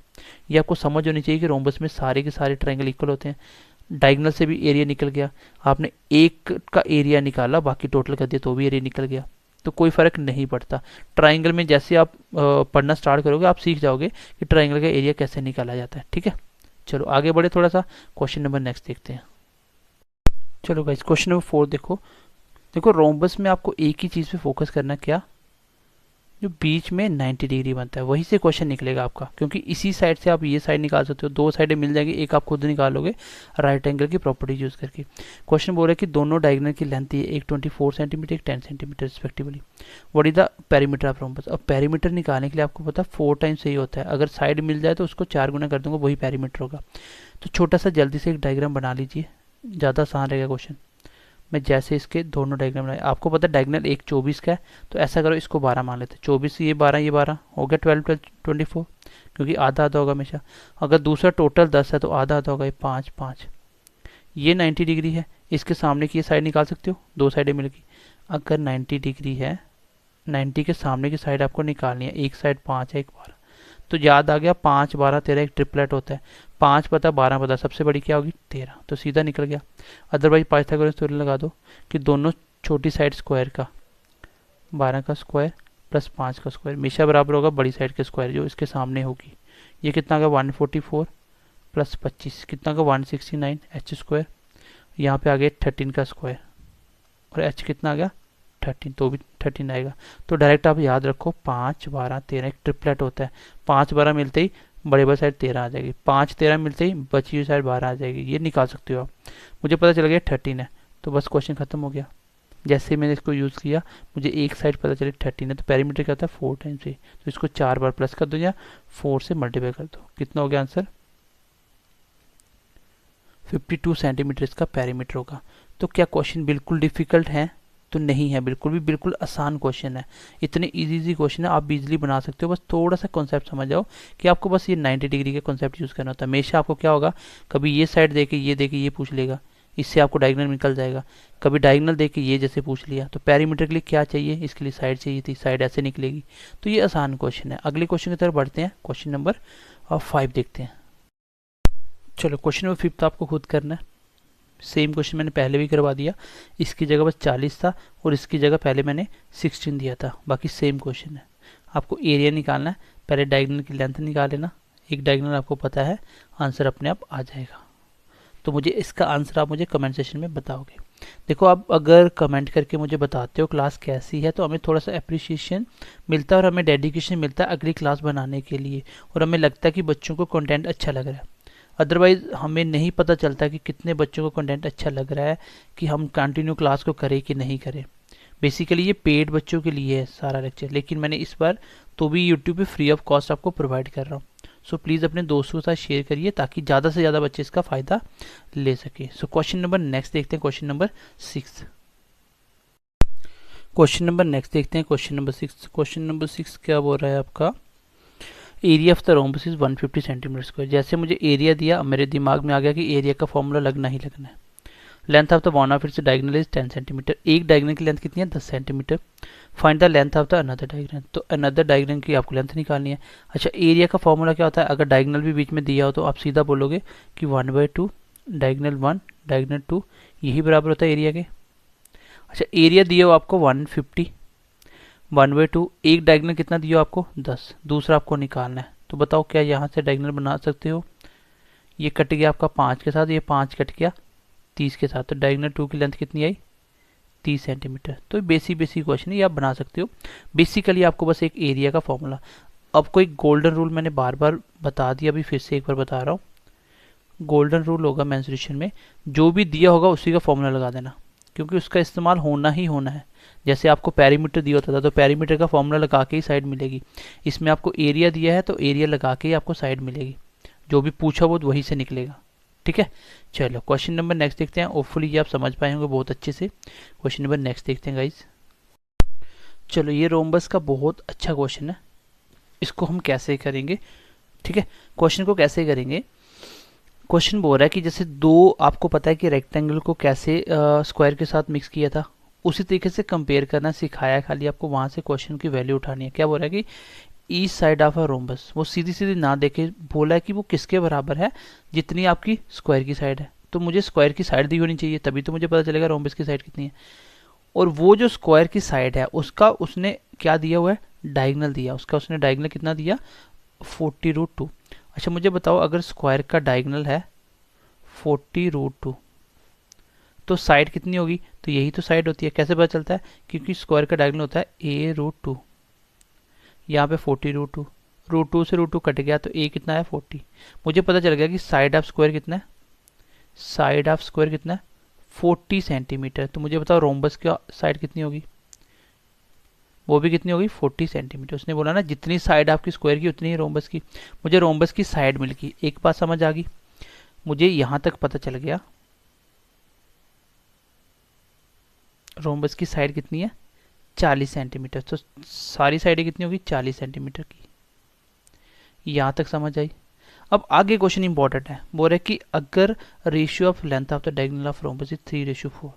ये आपको समझ होनी चाहिए कि रोम्बस में सारे के सारे ट्रायंगल इक्वल होते हैं। डायगोनल से भी एरिया निकल गया, आपने एक का एरिया निकाला बाकी टोटल कर दिया तो भी एरिया निकल गया, तो कोई फर्क नहीं पड़ता। ट्राइंगल में जैसे आप पढ़ना स्टार्ट करोगे आप सीख जाओगे कि ट्राइंगल का एरिया कैसे निकाला जाता है, ठीक है। चलो आगे बढ़े थोड़ा सा, क्वेश्चन नंबर नेक्स्ट देखते हैं। चलो गाइस क्वेश्चन नंबर 4 देखो। देखो रोम्बस में आपको एक ही चीज़ पे फोकस करना, क्या, जो बीच में 90 डिग्री बनता है वहीं से क्वेश्चन निकलेगा आपका, क्योंकि इसी साइड से आप ये साइड निकाल सकते हो, दो साइडें मिल जाएगी, एक आप खुद निकालोगे राइट एंगल की प्रॉपर्टी यूज करके। क्वेश्चन बोल रहा है कि दोनों डायगोनल की लेंथ है, एक 24 सेंटीमीटर एक 10 centimetre respectively, what is the perimeter of rhombus. अब पेरीमीटर निकालने के लिए आपको पता है 4 टाइम्स सही होता है, अगर साइड मिल जाए तो उसको 4 गुना कर दूंगा वही पेरीमीटर होगा। तो छोटा सा जल्दी से एक डायग्राम बना लीजिए, ज़्यादा आसान रहेगा क्वेश्चन। मैं जैसे इसके दोनों डायग्राम बनाए, आपको पता है डायगोनल एक 24 का है, तो ऐसा करो इसको 12 मान लेते हैं, 24 ये 12 ये 12 हो गया 12 12 24, क्योंकि आधा आधा होगा हमेशा। अगर दूसरा टोटल 10 है तो आधा आधा होगा, ये 5 5, ये 90 डिग्री है, इसके सामने की ये साइड निकाल सकते हो, दो साइडें मिलगी। अगर 90 डिग्री है, 90 के सामने की साइड आपको निकालनी है, एक साइड 5 है एक 12, तो याद आ गया 5 12 13 एक ट्रिपलेट होता है, 5 पता 12 पता, सबसे बड़ी क्या होगी 13, तो सीधा निकल गया। अदरवाइज पाइथागोरस थ्योरम लगा दो कि दोनों छोटी साइड स्क्वायर का 12 का स्क्वायर प्लस 5 का स्क्वायर हमेशा बराबर होगा बड़ी साइड के स्क्वायर जो इसके सामने होगी। ये कितना का 144 प्लस 25 कितना का 169 एच स्क्वायर, यहाँ पे आ गया 13 का स्क्वायर और एच कितना आ गया 13, तो भी 13 आएगा। तो डायरेक्ट आप याद रखो 5 12 13 एक ट्रिपलेट होता है, 5 12 मिलते ही बड़े बड़े साइड 13 आ जाएगी, 5 13 मिलते ही बची हुई साइड 12 आ जाएगी, ये निकाल सकते हो आप। मुझे पता चल गया 13 है तो बस क्वेश्चन खत्म हो गया। जैसे मैंने इसको यूज़ किया मुझे एक साइड पता चली 13 है, तो पेरीमीटर क्या होता है 4 टाइम्स से, तो इसको 4 बार प्लस कर दो या 4 से मल्टीप्लाई कर दो, कितना हो गया आंसर 52 सेंटीमीटर इसका पेरीमीटर होगा। तो क्या क्वेश्चन बिल्कुल डिफिकल्ट है, तो नहीं है बिल्कुल भी, बिल्कुल आसान क्वेश्चन है, इतने इजी क्वेश्चन है आप इजीली बना सकते हो। बस थोड़ा सा कॉन्सेप्ट समझ जाओ कि आपको बस ये 90 डिग्री का कॉन्सेप्ट यूज़ करना होता है। हमेशा आपको क्या होगा, कभी ये साइड देके ये पूछ लेगा, इससे आपको डायगोनल निकल जाएगा, कभी डायगोनल देके ये जैसे पूछ लिया, तो पेरीमीटर के लिए क्या चाहिए, इसके लिए साइड चाहिए थी, साइड ऐसे निकलेगी। तो ये आसान क्वेश्चन है। अगले क्वेश्चन की तरफ बढ़ते हैं, क्वेश्चन नंबर 5 देखते हैं। चलो क्वेश्चन नंबर 5 आपको खुद करना है, सेम क्वेश्चन मैंने पहले भी करवा दिया, इसकी जगह बस 40 था और इसकी जगह पहले मैंने 16 दिया था, बाकी सेम क्वेश्चन है। आपको एरिया निकालना है, पहले डायगोनल की लेंथ निकाल लेना, एक डायगोनल आपको पता है, आंसर अपने आप आ जाएगा। तो मुझे इसका आंसर आप मुझे कमेंट सेक्शन में बताओगे। देखो आप अगर कमेंट करके मुझे बताते हो क्लास कैसी है तो हमें थोड़ा सा अप्रिसिएशन मिलता है और हमें डेडिकेशन मिलता है अगली क्लास बनाने के लिए, और हमें लगता है कि बच्चों को कंटेंट अच्छा लग रहा है। अदरवाइज़ हमें नहीं पता चलता कि कितने बच्चों को कंटेंट अच्छा लग रहा है कि हम कंटिन्यू क्लास को करें कि नहीं करें। बेसिकली ये पेड बच्चों के लिए है सारा लेक्चर, लेकिन मैंने इस बार तो भी यूट्यूब पे फ्री ऑफ कॉस्ट आपको प्रोवाइड कर रहा हूँ। सो प्लीज़ अपने दोस्तों के साथ शेयर करिए ताकि ज़्यादा से ज़्यादा बच्चे इसका फ़ायदा ले सके। सो क्वेश्चन नंबर नेक्स्ट देखते हैं, question number 6। Question number next देखते हैं, क्वेश्चन नंबर 6। क्वेश्चन नंबर 6 क्या बोल रहा है आपका, area of the rhombus is 150 centimetre square. जैसे मुझे एरिया दिया, अब मेरे दिमाग में आ गया कि एरिया का फॉर्मूला लगना ही लगना है। Length of the one of its diagonal is 10 centimetre. एक डायगोनल की लेंथ कितनी है? 10 centimetre. Find the length of the another diagonal. तो अनदर डायगोनल की आपको लेंथ निकालनी है। अच्छा, एरिया का फॉर्मूला क्या होता है? अगर डायगोनल भी बीच में दिया हो तो आप सीधा बोलोगे कि 1/2 डायगोनल 1 डायगोनल 2, यही बराबर होता है एरिया के। अच्छा, एरिया दिया हो आपको 150, 1/2, एक डायगोनल कितना दिया हो आपको? 10, दूसरा आपको निकालना है। तो बताओ क्या यहाँ से डायगोनल बना सकते हो? ये कट गया आपका 5 के साथ, ये 5 कट गया 30 के साथ, तो डायगोनल 2 की लेंथ कितनी आई? 30 सेंटीमीटर। तो बेसिक क्वेश्चन है, ये आप बना सकते हो। बेसिकली आपको बस एक एरिया का फॉर्मूला। अब कोई गोल्डन रूल मैंने बार बार बता दिया, अभी फिर से एक बार बता रहा हूँ। गोल्डन रूल होगा मेंसुरेशन में, जो भी दिया होगा उसी का फॉर्मूला लगा देना, क्योंकि उसका इस्तेमाल होना ही होना है। जैसे आपको पेरीमीटर दिया होता था तो पेरीमीटर का फॉर्मूला लगा के ही साइड मिलेगी। इसमें आपको एरिया दिया है तो एरिया लगा के ही आपको साइड मिलेगी। जो भी पूछा वो वहीं से निकलेगा। ठीक है, चलो क्वेश्चन नंबर नेक्स्ट देखते हैं। होपफुली ये आप समझ पाए होंगे बहुत अच्छे से। क्वेश्चन नंबर नेक्स्ट देखते हैं गाइज। चलो, ये रोम्बस का बहुत अच्छा क्वेश्चन है। इसको हम कैसे करेंगे? ठीक है, क्वेश्चन को कैसे करेंगे? क्वेश्चन बोल रहा है कि जैसे दो, आपको पता है कि रेक्टेंगल को कैसे स्क्वायर के साथ मिक्स किया था, उसी तरीके से कंपेयर करना सिखाया। खाली आपको वहां से क्वेश्चन की वैल्यू उठानी है। क्या बोल रहा है कि each side of a rhombus, वो सीधी सीधी ना देखे, बोला है कि वो किसके बराबर है? जितनी आपकी स्क्वायर की साइड है। तो मुझे स्क्वायर की साइड दी होनी चाहिए, तभी तो मुझे पता चलेगा रोम्बस की साइड कितनी है। और वो जो स्क्वायर की साइड है उसका उसने क्या दिया हुआ है? डायगोनल दिया। उसका उसने डायगोनल कितना दिया? 40√2। अच्छा, मुझे बताओ, अगर स्क्वायर का डायगोनल है 40√2 तो साइड कितनी होगी? तो यही तो साइड होती है। कैसे पता चलता है? क्योंकि स्क्वायर का डायगोनल होता है a√2। यहाँ पे 40√2, √2 से √2 कट गया तो a कितना है? 40। मुझे पता चल गया कि साइड ऑफ स्क्वायर कितना है? साइड ऑफ स्क्वायर कितना है? 40 सेंटीमीटर। तो मुझे बताओ रोम्बस की साइड कितनी होगी? वो भी कितनी होगी? 40 सेंटीमीटर। उसने बोला ना जितनी साइड आपकी स्क्वायर की उतनी ही रोम्बस की। मुझे रोम्बस की साइड मिल गई। एक बात समझ आ गई, मुझे यहाँ तक पता चल गया रोम्बस की साइड कितनी है? 40 सेंटीमीटर। तो सारी साइडें कितनी होगी? 40 सेंटीमीटर की। यहाँ तक समझ आई? अब आगे क्वेश्चन इंपॉर्टेंट है। बोल रहे कि अगर ratio of length of the diagonal of rhombus is 3:4,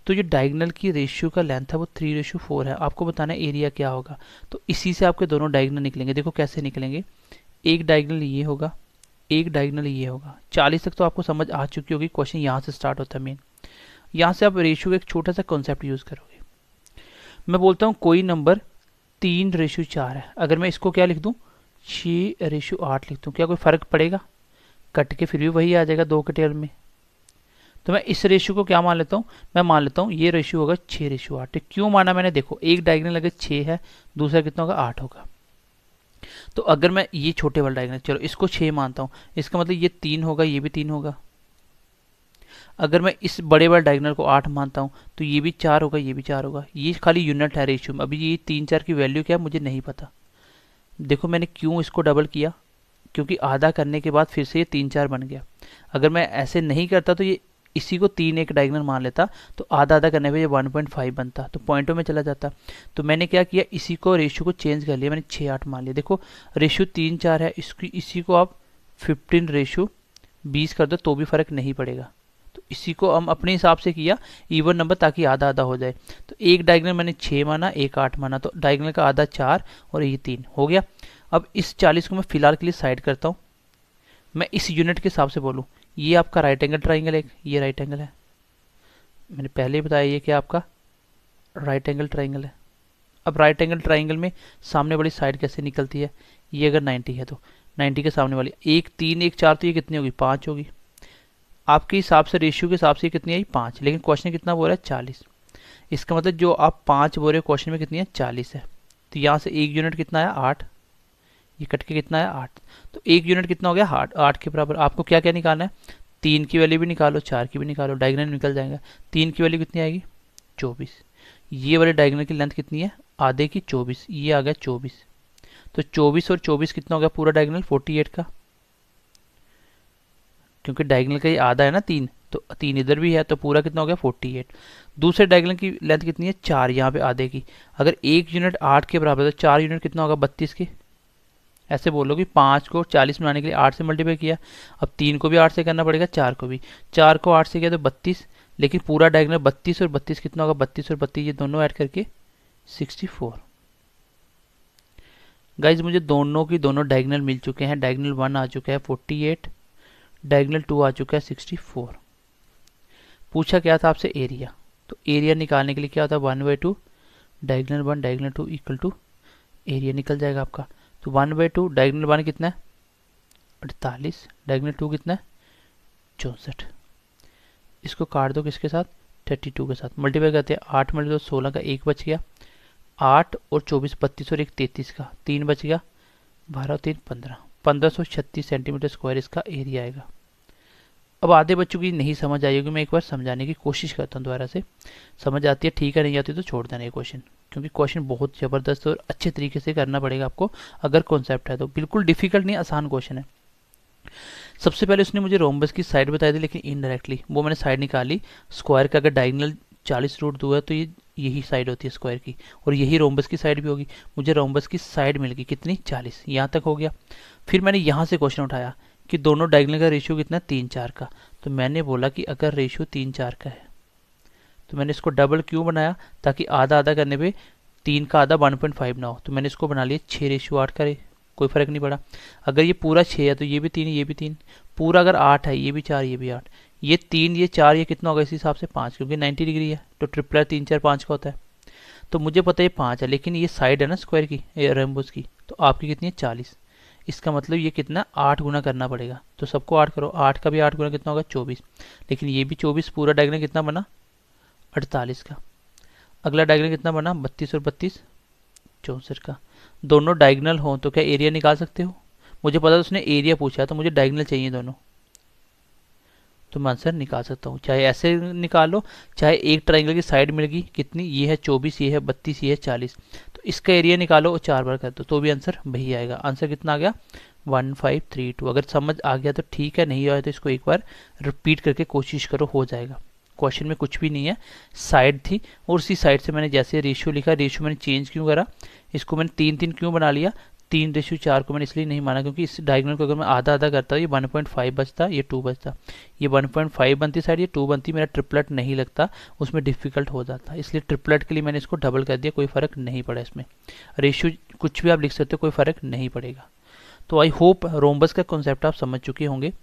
तो जो डायगोनल की रेशियो का लेंथ है वो 3:4 है। आपको बताना है एरिया क्या होगा। तो इसी से आपके दोनों डायगोनल निकलेंगे। देखो कैसे निकलेंगे। एक डायगोनल ये होगा, एक डायगोनल ये होगा। 40 तक तो आपको समझ आ चुकी होगी। क्वेश्चन यहाँ से स्टार्ट होता है मेन। यहाँ से आप रेशियो का एक छोटा सा कॉन्सेप्ट यूज करोगे। मैं बोलता हूँ कोई नंबर 3:4 है। अगर मैं इसको क्या लिख दूँ? 6:8 लिख दूँ, क्या कोई फर्क पड़ेगा? कट के फिर भी वही आ जाएगा 2 के टेबल में। तो मैं इस रेशियो को क्या मान लेता हूँ? मैं मान लेता हूँ ये रेशियो होगा 6:8। क्यों माना मैंने? देखो, एक डायगोनल अगर 6 है, दूसरा कितना होगा? 8 होगा। तो अगर मैं ये छोटे वाला डायगोनल, चलो इसको 6 मानता हूँ, इसका मतलब ये 3 होगा, ये भी 3 होगा। अगर मैं इस बड़े वाले डायगोनल को 8 मानता हूँ तो ये भी 4 होगा, ये भी 4 होगा। ये खाली यूनिट है रेशियो में। अभी ये 3-4 की वैल्यू क्या है मुझे नहीं पता। देखो मैंने क्यों इसको डबल किया, क्योंकि आधा करने के बाद फिर से ये 3-4 बन गया। अगर मैं ऐसे नहीं करता तो ये इसी को 3 एक डायगोनल मान लेता तो आधा आधा करने पे ये 1.5 बनता, तो पॉइंटों में चला जाता। तो मैंने क्या किया, इसी को रेशियो को चेंज कर लिया, मैंने 6-8 मान लिया। देखो रेशियो 3-4 है, इसी को आप 15:20 कर दो तो भी फर्क नहीं पड़ेगा। तो इसी को हम अपने हिसाब से किया इवन नंबर, ताकि आधा आधा हो जाए। तो एक डायगोनल मैंने 6 माना, एक 8 माना, तो डायगोनल का आधा 4 और ये 3 हो गया। अब इस 40 को मैं फिलहाल के लिए साइड करता हूँ। मैं इस यूनिट के हिसाब से बोलूँ, ये आपका राइट एंगल ट्राइंगल है, ये राइट एंगल है। मैंने पहले ही बताया ये क्या आपका राइट एंगल ट्राइंगल है। अब राइट एंगल ट्राइंगल में सामने वाली साइड कैसे निकलती है? ये अगर 90 है तो 90 के सामने वाली 1 3 1 4, तो ये कितनी होगी? 5 होगी। आपके हिसाब से रेशियो के हिसाब से कितनी आई? 5। लेकिन क्वेश्चन कितना बोल रहा है? 40। इसका मतलब जो आप 5 बोल रहे हो क्वेश्चन में कितनी है? 40 है। तो यहाँ से एक यूनिट कितना है? 8। ये कट के कितना है? 8। तो एक यूनिट कितना हो गया? 8 के बराबर। आपको क्या क्या निकालना है? 3 की वैल्यू भी निकालो, 4 की भी निकालो, डायगोनल निकल जाएगा। 3 की वैल्यू कितनी आएगी? 24। ये वाले डायगोनल की लेंथ कितनी है? आधे की 24, ये आ गया 24। तो 24 और 24 कितना हो गया पूरा डायगोनल? 48 का। क्योंकि डायगोनल का ये आधा है ना 3, तो 3 इधर भी है, तो पूरा कितना हो गया? 48। दूसरे डायगोनल की लेंथ कितनी है? 4, यहाँ पे आधे की। अगर एक यूनिट 8 के बराबर है तो 4 यूनिट कितना होगा? 32 के। ऐसे बोलो कि 5 को 40 बनाने के लिए 8 से मल्टीप्लाई किया, अब 3 को भी 8 से करना पड़ेगा, 4 को भी, 4 को 8 से किया तो 32, लेकिन पूरा डायगोनल 32 और 32 कितना होगा, 32 और 32 ये दोनों ऐड करके 64। गाइज मुझे दोनों की दोनों डायगोनल मिल चुके हैं। डायगोनल 1 आ चुका है 48, डायगोनल 2 आ चुका है 64। पूछा क्या था आपसे, एरिया। तो एरिया निकालने के लिए क्या होता है, 1/2 diagonal 1 diagonal 2 equal to area निकल जाएगा आपका। तो 1/2 डायगोनल 1 कितना है 48, डायगोनल 2 कितना है 64। इसको काट दो किसके साथ, 32 के साथ। मल्टीप्लाई करते हैं, 8 मल्टीप्लाई 16 का 1 बच गया, 8 और 24 32 और 1 33 का 3 बच गया, 12 और 3 15, 1536 सेंटीमीटर स्क्वायर इसका एरिया आएगा। अब आधे बच्चों की नहीं समझ आई होगी, मैं एक बार समझाने की कोशिश करता हूँ दोबारा से। समझ आती है ठीक है, नहीं आती तो छोड़ देना ये क्वेश्चन, क्योंकि क्वेश्चन बहुत ज़बरदस्त और अच्छे तरीके से करना पड़ेगा आपको अगर कॉन्सेप्ट है तो। बिल्कुल डिफिकल्ट नहीं, आसान क्वेश्चन है। सबसे पहले उसने मुझे रोम्बस की साइड बताई थी, लेकिन इनडायरेक्टली वो मैंने साइड निकाली। स्क्वायर का अगर डायगोनल 40√2 है तो ये यही साइड होती है स्क्वायर की, और यही रोम्बस की साइड भी होगी। मुझे रोम्बस की साइड मिल गई कितनी, 40। यहाँ तक हो गया। फिर मैंने यहाँ से क्वेश्चन उठाया कि दोनों डायगोनल का रेशियो कितना है, 3:4 का। तो मैंने बोला कि अगर रेशियो 3:4 का है तो मैंने इसको डबल क्यों बनाया, ताकि आधा आधा करने पे 3 का आधा 1.5 ना हो। तो मैंने इसको बना लिया 6:8 का, कोई फर्क नहीं पड़ा। अगर ये पूरा 6 है तो ये भी 3 ये भी 3, पूरा अगर 8 है ये भी 4 ये भी 8, ये 3 ये 4 ये कितना होगा इस हिसाब से 5, क्योंकि 90 डिग्री है तो ट्रिपलर 3 4 5 का होता है। तो मुझे पता है ये 5 है, लेकिन ये साइड है ना स्क्वायर की रेम्बोस की, तो आपकी कितनी है 40। इसका मतलब ये कितना 8 गुना करना पड़ेगा। तो सबको 8 करो, 8 का भी 8 गुना कितना होगा 24, लेकिन ये भी 24। पूरा डायगोनल कितना बना 48 का। अगला डायगोनल कितना बना 32 और 32 64 का। दोनों डायगोनल हो तो क्या एरिया निकाल सकते हो। मुझे पता था उसने एरिया पूछा, तो मुझे डायगोनल चाहिए दोनों, तो मैं आंसर निकाल सकता हूँ। चाहे ऐसे निकालो, चाहे एक ट्राइंगल की साइड मिल गई कितनी, ये है 24 ये है 32 ये है 40, तो इसका एरिया निकालो और 4 बार कर दो तो भी आंसर वही आएगा। आंसर कितना आ गया 1532। अगर समझ आ गया तो ठीक है, नहीं आया तो इसको एक बार रिपीट करके कोशिश करो, हो जाएगा। क्वेश्चन में कुछ भी नहीं है, साइड थी और उसी साइड से मैंने जैसे रेशियो लिखा, रेशियो मैंने चेंज क्यों करा, इसको मैंने 3 क्यों बना लिया, 3:4 को मैंने इसलिए नहीं माना क्योंकि इस डायगोनल को अगर मैं आधा आधा करता ये 1.5 बचता, ये 2 बचता, ये 1.5 बनती साइड, ये 2 बनती, मेरा ट्रिपलेट नहीं लगता, उसमें डिफिकल्ट हो जाता। इसलिए ट्रिपलेट के लिए मैंने इसको डबल कर दिया, कोई फर्क नहीं पड़ा इसमें। रेशियो कुछ भी आप लिख सकते हो, कोई फर्क नहीं पड़ेगा। तो आई होप रोम्बस का कॉन्सेप्ट आप समझ चुके होंगे,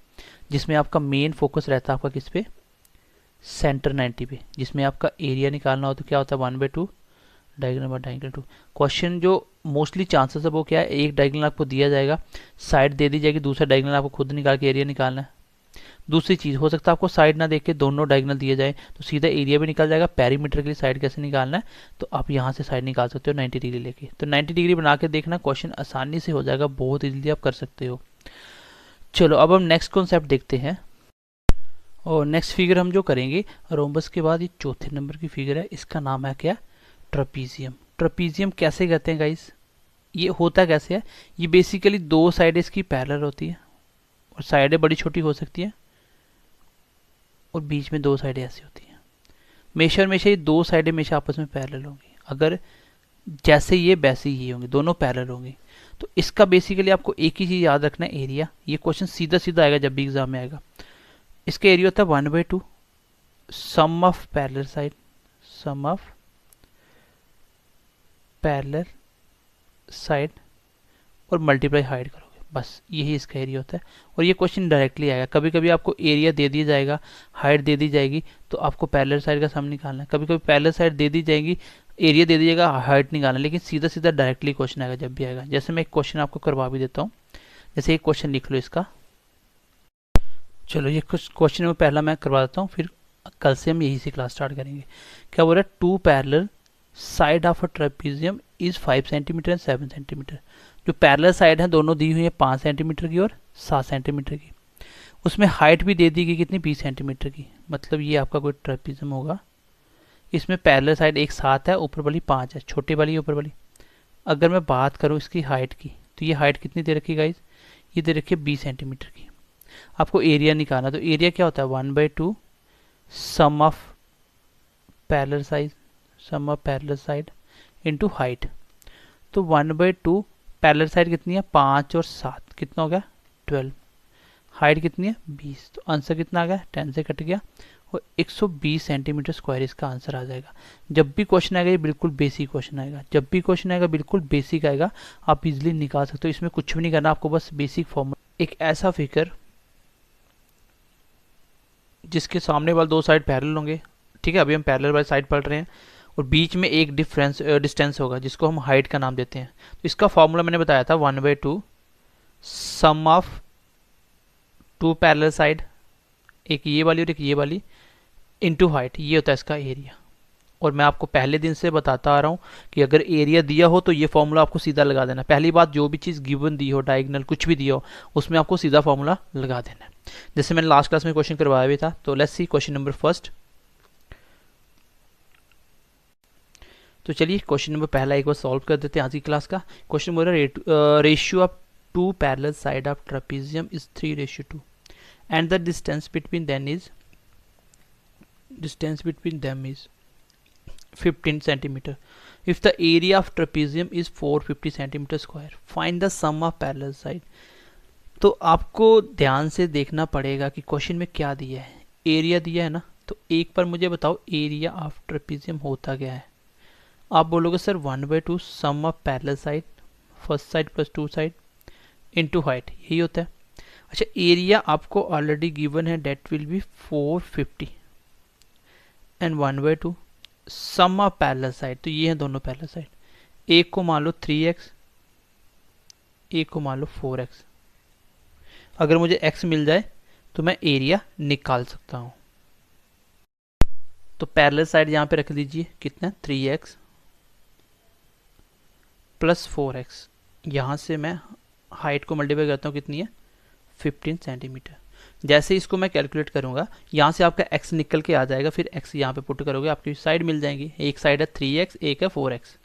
जिसमें आपका मेन फोकस रहता है आपका किस पे, सेंटर 90 पे, जिसमें आपका एरिया निकालना हो तो क्या होता है 1/2 डायगोनल 1 डायगोनल 2। क्वेश्चन जो मोस्टली चांसेस है वो क्या है, एक डायगोनल आपको दिया जाएगा, साइड दे दी जाएगी, दूसरा डायगोनल आपको खुद निकाल के एरिया निकालना है। दूसरी चीज़ हो सकता है आपको साइड ना देख के दोनों डायगोनल दिए जाए तो सीधा एरिया भी निकल जाएगा। पेरीमीटर के लिए साइड कैसे निकालना है, तो आप यहाँ से साइड निकाल सकते हो 90 डिग्री लेके। तो 90 डिग्री बना के देखना, क्वेश्चन आसानी से हो जाएगा, बहुत इजीली आप कर सकते हो। चलो अब हम नेक्स्ट कॉन्सेप्ट देखते हैं, और नेक्स्ट फिगर हम जो करेंगे रोम्बस के बाद ये चौथे नंबर की फिगर है, इसका नाम है क्या, ट्रपीजियम। ट्रपीजियम कैसे कहते हैं गाइस, ये होता कैसे है, ये बेसिकली दो साइड इसकी पैरेलल होती है, और साइडें बड़ी छोटी हो सकती है, और बीच में दो साइडें ऐसी होती हैं। हमेशा ये दो साइडें हमेशा आपस में पैरेलल होंगी, अगर जैसे ये वैसे ही होंगे, दोनों पैरेलल होंगे। तो इसका बेसिकली आपको एक ही चीज़ याद रखना है, एरिया। ये क्वेश्चन सीधा सीधा आएगा जब भी एग्जाम में आएगा। इसका एरिया होता है 1/2 sum of parallel side, sum of parallel side और मल्टीप्लाई हाइट करोगे, बस यही इसका एरिया होता है। और ये क्वेश्चन डायरेक्टली आएगा। कभी कभी आपको एरिया दे दिया जाएगा, हाइट दे दी जाएगी, तो आपको पैरेलल साइड का सम निकालना है। कभी कभी पैरेलल साइड दे दी जाएगी, एरिया दे दीजिएगा, हाइट निकालना है, लेकिन सीधा सीधा डायरेक्टली क्वेश्चन आएगा जब भी आएगा। जैसे मैं एक क्वेश्चन आपको करवा भी देता हूँ, जैसे एक क्वेश्चन लिख लो इसका। चलो ये कुछ क्वेश्चन में पहला मैं करवा देता हूँ, फिर कल से हम यही से क्लास स्टार्ट करेंगे। क्या बोल रहा है, 2 parallel side of a trapezium is 5 centimetre and 7 centimetre. जो पैरेलल साइड है दोनों दी हुई है 5 सेंटीमीटर की और 7 सेंटीमीटर की। उसमें हाइट भी दे दी गई कितनी, 20 सेंटीमीटर की। मतलब ये आपका कोई ट्रेपीजियम होगा, इसमें पैरेलल साइड एक 7 है, ऊपर वाली 5 है, छोटी वाली ऊपर वाली। अगर मैं बात करूँ इसकी हाइट की, तो ये हाइट कितनी दे रखी है गाइज, ये दे रखी है 20 सेंटीमीटर की। आपको एरिया निकालना, तो एरिया क्या होता है 1/2 sum of parallel side into height. तो 1/2 पैरेलल साइड कितनी है 5 और 7 कितना हो गया 12। हाइट कितनी है 20, तो आंसर कितना आ गया 10 से कट गया और 120 सेंटीमीटर स्क्वायर इसका आंसर आ जाएगा। जब भी क्वेश्चन आएगा ये बिल्कुल बेसिक क्वेश्चन आएगा, जब भी क्वेश्चन आएगा बिल्कुल बेसिक आएगा, आप इजीली निकाल सकते हो। इसमें कुछ भी नहीं करना आपको, बस बेसिक फॉर्मूला। एक ऐसा फिगर जिसके सामने वाले दो साइड पैरेलल होंगे, ठीक है, अभी हम पैरेलल वाली साइड पढ़ रहे हैं, और बीच में एक डिस्टेंस होगा जिसको हम हाइट का नाम देते हैं। तो इसका फॉर्मूला मैंने बताया था 1/2 sum of two parallel side, एक ये वाली और एक ये वाली, इनटू हाइट, ये होता है इसका एरिया। और मैं आपको पहले दिन से बताता आ रहा हूँ कि अगर एरिया दिया हो तो ये फॉर्मूला आपको सीधा लगा देना। पहली बात, जो भी चीज़ गिवन दी हो, डायगोनल कुछ भी दिया हो, उसमें आपको सीधा फॉर्मूला लगा देना है, जैसे मैंने लास्ट क्लास में क्वेश्चन करवाया भी था। तो let's see question number first. तो चलिए क्वेश्चन नंबर पहला एक बार सॉल्व कर देते हैं आज की क्लास का। क्वेश्चन बोल रहा है ratio of two parallel side of trapezium is 3:2 and the distance between them is 15 centimeter. If the area of trapezium is 450 centimeter square, find the sum of parallel side. तो आपको ध्यान से देखना पड़ेगा कि क्वेश्चन में क्या दिया है। एरिया दिया है ना, तो एक बार मुझे बताओ एरिया ऑफ ट्रेपेजियम होता क्या है। आप बोलोगे sir 1/2 sum of parallel side, first side plus two side into height, यही होता है। अच्छा, एरिया आपको ऑलरेडी गिवन है, that will be 450 and 1/2 sum of parallel side, तो ये है दोनों पैरेलल साइड। एक को मान लो 3x, एक को मान लो 4x। अगर मुझे x मिल जाए तो मैं एरिया निकाल सकता हूं। तो पैरेलल साइड यहां पे रख दीजिए, कितना 3x प्लस 4x। यहां से मैं हाइट को मल्टीप्लाई करता हूं, कितनी है 15 सेंटीमीटर। जैसे इसको मैं कैलकुलेट करूंगा, यहाँ से आपका x निकल के आ जाएगा, फिर x यहाँ पे पुट करोगे, आपकी साइड मिल जाएंगी। एक साइड है 3x, एक है 4x,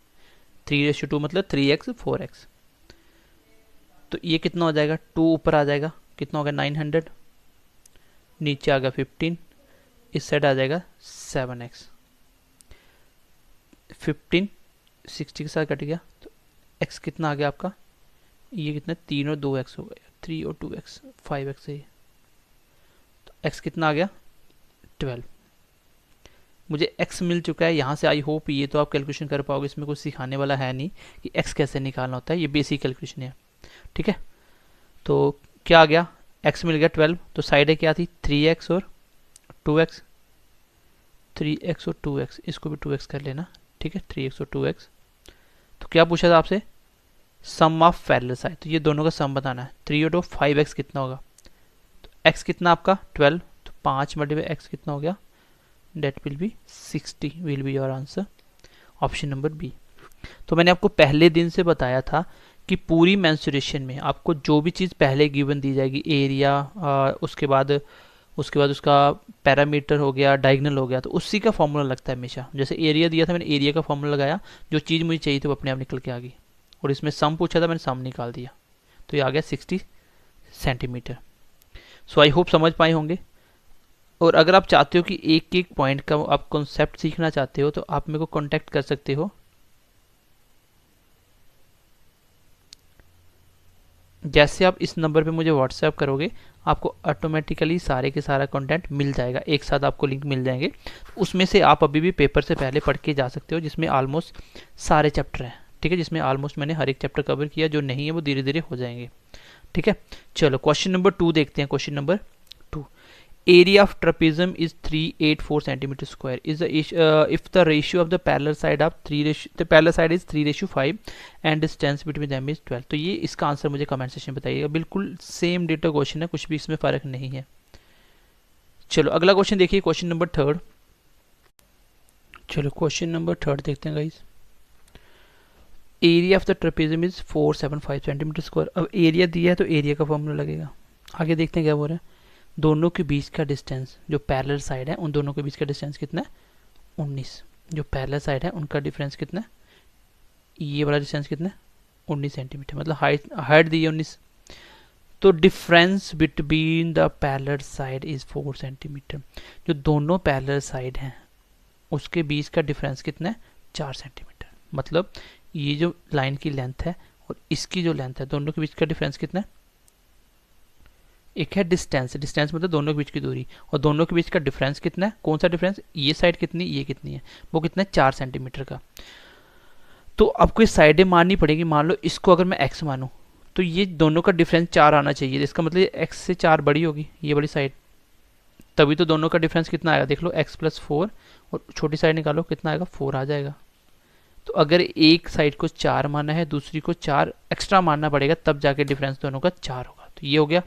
3:2 मतलब 3x 4x। तो ये कितना हो जाएगा, 2 ऊपर आ जाएगा, कितना होगा 900, नीचे आ गया 15, इस साइड आ जाएगा 7x। 15 60 के साथ कट गया, तो x कितना आ गया आपका, ये कितना 3 और 2x हो गया, 3 और 2x 5x है। x कितना आ गया 12। मुझे x मिल चुका है यहाँ से। आई होप ये तो आप कैलकुलेशन कर पाओगे, इसमें कुछ सिखाने वाला है नहीं कि x कैसे निकालना होता है, ये बेसिक कैलकुलेशन है, ठीक है। तो क्या आ गया, x मिल गया 12, तो साइड क्या थी 3x और 2x, 3x और 2x, इसको भी 2x कर लेना, ठीक है, 3x और 2x। तो क्या पूछा था आपसे, सम ऑफ पैरेलल साइड, तो ये दोनों का सम बताना है। 3 और 2 5x कितना होगा, x कितना आपका 12, तो 5 मल्टीप्लाई x कितना हो गया, that will be 60, will be your answer, option number B. तो मैंने आपको पहले दिन से बताया था कि पूरी मेंसुरेशन में आपको जो भी चीज़ पहले गिवन दी जाएगी, एरिया, उसके बाद उसका पैरामीटर हो गया, डायगोनल हो गया, तो उसी का फॉर्मूला लगता है हमेशा। जैसे एरिया दिया था, मैंने एरिया का फॉर्मूला लगाया, जो चीज़ मुझे चाहिए थी वो अपने आप निकल के आ गई। और इसमें सम पूछा था, मैंने सम निकाल दिया, तो ये आ गया 60 सेंटीमीटर। सो आई होप समझ पाए होंगे। और अगर आप चाहते हो कि एक एक पॉइंट का आप कॉन्सेप्ट सीखना चाहते हो, तो आप मेरे को कांटेक्ट कर सकते हो। जैसे आप इस नंबर पे मुझे व्हाट्सएप करोगे, आपको ऑटोमेटिकली सारे के सारा कंटेंट मिल जाएगा, एक साथ आपको लिंक मिल जाएंगे। उसमें से आप अभी भी पेपर से पहले पढ़ के जा सकते हो, जिसमें ऑलमोस्ट सारे चैप्टर हैं, ठीक है, जिसमें ऑलमोस्ट मैंने हर एक चैप्टर कवर किया, जो नहीं है वो धीरे धीरे हो जाएंगे, ठीक है। चलो क्वेश्चन नंबर 2 देखते हैं। Question number 2, area of trapezium is 384 centimetre square is if the ratio of the parallel side of the parallel side is 3:5 and distance between them is 12। तो ये इसका आंसर मुझे कमेंट सेक्शन में बताइएगा। बिल्कुल same data question है, कुछ भी इसमें फर्क नहीं है। चलो अगला क्वेश्चन देखिए, क्वेश्चन नंबर 3। चलो क्वेश्चन नंबर 3 देखते हैं guys. Area of the trapezium is 475 centimetre square. अब एरिया दिया है तो एरिया का फॉर्मूला लगेगा। आगे देखते हैं क्या बोल रहा है। दोनों के बीच का डिस्टेंस, जो पैरेलल साइड है उन दोनों के बीच का डिस्टेंस कितना है 19। जो पैरेलल साइड है उनका डिफरेंस कितना है, ये वाला डिस्टेंस कितना है 19 सेंटीमीटर, मतलब हाइट दी है 19। तो difference between the parallel side is 4 centimetre. जो दोनों पैरेलल साइड हैं उसके बीच का डिफरेंस कितना है 4 सेंटीमीटर। मतलब ये जो लाइन की लेंथ है और इसकी जो लेंथ है, दोनों के बीच का डिफरेंस कितना है? एक है डिस्टेंस, डिस्टेंस मतलब दोनों के बीच की दूरी, और दोनों के बीच का डिफरेंस कितना है? कौन सा डिफरेंस? ये साइड कितनी, ये कितनी है, वो कितना है? 4 सेंटीमीटर का। तो आपको ये साइडें माननी पड़ेगी। मान लो इसको अगर मैं x मानूं तो ये दोनों का डिफरेंस 4 आना चाहिए। इसका मतलब ये x से 4 बड़ी होगी ये वाली साइड, तभी तो दोनों का डिफरेंस कितना आएगा? देख लो, x+4 और छोटी साइड निकालो, कितना आएगा? 4 आ जाएगा। तो अगर एक साइड को 4 मानना है, दूसरी को 4 एक्स्ट्रा मानना पड़ेगा, तब जाके डिफरेंस दोनों का 4 होगा। तो ये हो गया।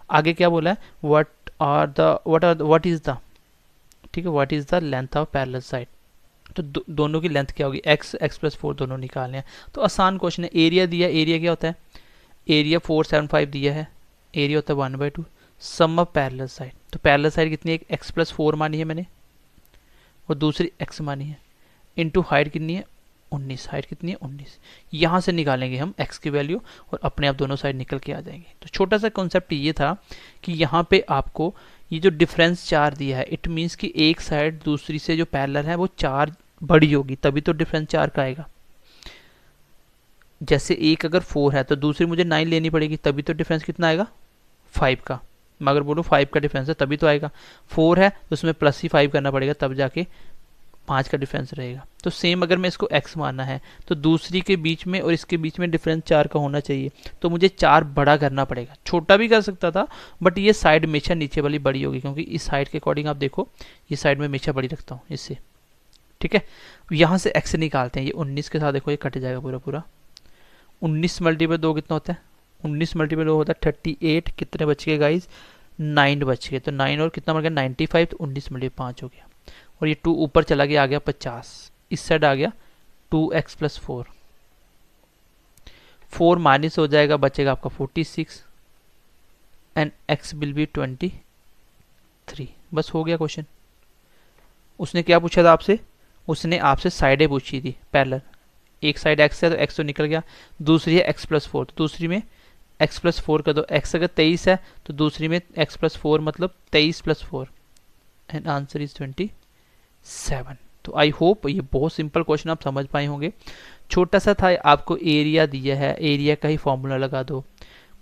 आगे क्या बोला है? व्हाट इज द, ठीक है, what is the length of parallel side. तो दोनों की लेंथ क्या होगी? x+4 दोनों निकालने हैं। तो आसान क्वेश्चन है। एरिया दिया, एरिया क्या होता है? एरिया 475 दिया है, एरिया होता है 1/2 सम ऑफ पैरेलल साइड। तो पैरेलल साइड कितनी है? एक x+4 मानी है मैंने और दूसरी x मानी है, इनटू हाइट कितनी है? 19। हाइट कितनी है? 19। यहाँ से निकालेंगे हम x की वैल्यू और अपने आप दोनों साइड निकल के आ जाएंगे। तो छोटा सा कॉन्सेप्ट ये था कि यहाँ पे आपको ये जो डिफरेंस 4 दिया है, इट मीन्स कि एक साइड दूसरी से जो पैरेलल है वो 4 बड़ी होगी, तभी तो डिफरेंस 4 का आएगा। जैसे एक अगर 4 है तो दूसरी मुझे 9 लेनी पड़ेगी, तभी तो डिफरेंस कितना आएगा? 5 का। मैं अगर बोलूँ 5 का डिफरेंस है तभी तो आएगा। 4 है तो उसमें प्लस ही 5 करना पड़ेगा, तब जाके 5 का डिफरेंस रहेगा। तो सेम अगर मैं इसको x मानना है तो दूसरी के बीच में और इसके बीच में डिफरेंस 4 का होना चाहिए, तो मुझे 4 बड़ा करना पड़ेगा। छोटा भी कर सकता था बट ये साइड हमेशा नीचे वाली बड़ी होगी, क्योंकि इस साइड के अकॉर्डिंग आप देखो ये साइड में हमेशा बड़ी रखता हूँ इससे। ठीक है, यहाँ से x निकालते हैं। ये 19 के साथ देखो ये कट जाएगा पूरा पूरा। 19 मल्टीपल 2 कितना होता है? 19 मल्टीपल 2 होता है 38। कितने बच गए गाइज? 9 बच गए। तो 9 और कितना बन गया? 95। तो 19 मल्टीपल 5 हो गया, और ये 2 ऊपर चला गया, आ गया 50। इस साइड आ गया 2x+4। 4 माइनस हो जाएगा, बचेगा आपका 46 एंड x विल बी 23। बस हो गया क्वेश्चन। उसने क्या पूछा था आपसे? उसने आपसे साइडें पूछी थी पैरेलल। एक साइड x है तो x तो निकल गया, दूसरी है x+4 तो दूसरी में x+4 कर दो। x अगर 23 है तो दूसरी में x+4 मतलब 23+4 एंड आंसर इज 27। तो आई होप ये बहुत सिंपल क्वेश्चन आप समझ पाए होंगे। छोटा सा था, आपको एरिया दिया है, एरिया का ही फॉर्मूला लगा दो।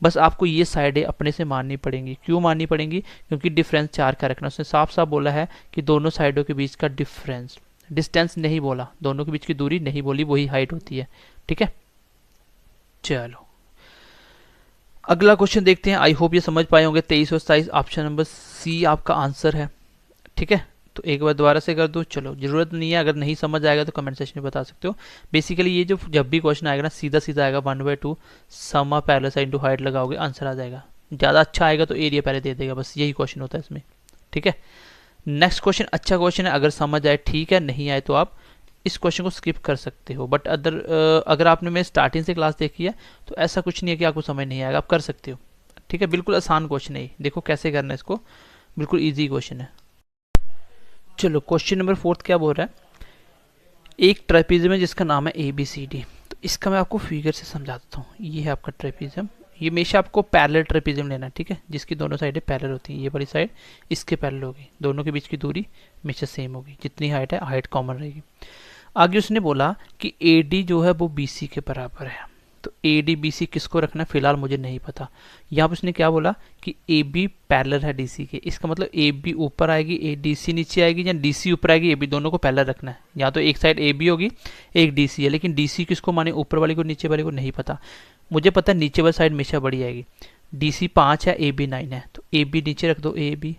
बस आपको ये साइडें अपने से माननी पड़ेंगी। क्यों माननी पड़ेंगी? क्योंकि डिफरेंस 4 का रखना। उसने साफ साफ बोला है कि दोनों साइडों के बीच का डिफरेंस, डिस्टेंस नहीं बोला, दोनों के बीच की दूरी नहीं बोली, वही हाइट होती है। ठीक है, चलो अगला क्वेश्चन देखते हैं। आई होप ये समझ पाए होंगे। 23 और 27 ऑप्शन नंबर सी आपका आंसर है। ठीक है, तो एक बार दोबारा से कर दो। चलो जरूरत नहीं है, अगर नहीं समझ आएगा तो कमेंट सेक्शन में बता सकते हो। बेसिकली ये जो जब भी क्वेश्चन आएगा ना, सीधा सीधा आएगा 1/2 sum of parallel side into height लगाओगे, आंसर आ जाएगा। ज़्यादा अच्छा आएगा तो एरिया पहले दे देगा, बस यही क्वेश्चन होता है इसमें। ठीक है, नेक्स्ट क्वेश्चन अच्छा क्वेश्चन है, अगर समझ आए ठीक है, नहीं आए तो आप इस क्वेश्चन को स्किप कर सकते हो। बट अगर आपने मेरे स्टार्टिंग से क्लास देखी है तो ऐसा कुछ नहीं है कि आपको समझ नहीं आएगा, आप कर सकते हो। ठीक है, बिल्कुल आसान क्वेश्चन है। देखो कैसे करना है इसको, बिल्कुल ईजी क्वेश्चन है। चलो क्वेश्चन नंबर 4 क्या बोल रहा है? एक ट्रेपीजियम है जिसका नाम है ABCD। तो इसका मैं आपको फिगर से समझा देता हूँ। ये है आपका ट्रेपीजियम, ये हमेशा आपको पैरेलल ट्रेपीजियम लेना है। ठीक है, जिसकी दोनों साइडें पैरेलल होती हैं। ये वाली साइड इसके पैरेलल होगी, दोनों के बीच की दूरी हमेशा सेम होगी, जितनी हाइट है हाइट कॉमन रहेगी। आगे उसने बोला कि AD जो है वो BC के बराबर है। तो AD BC किसको रखना है फिलहाल मुझे नहीं पता। यहाँ पर उसने क्या बोला कि AB पैरेलल है DC के। इसका मतलब AB ऊपर आएगी, DC नीचे आएगी, या DC ऊपर आएगी, AB दोनों को पैरेलल रखना है। या तो एक साइड AB होगी, एक DC है, लेकिन DC किसको माने, ऊपर वाले को निचे वाले को नहीं पता। मुझे पता है नीचे वाली साइड हमेशा बड़ी आएगी। DC 5 है, AB 9 है, तो AB नीचे रख दो AB,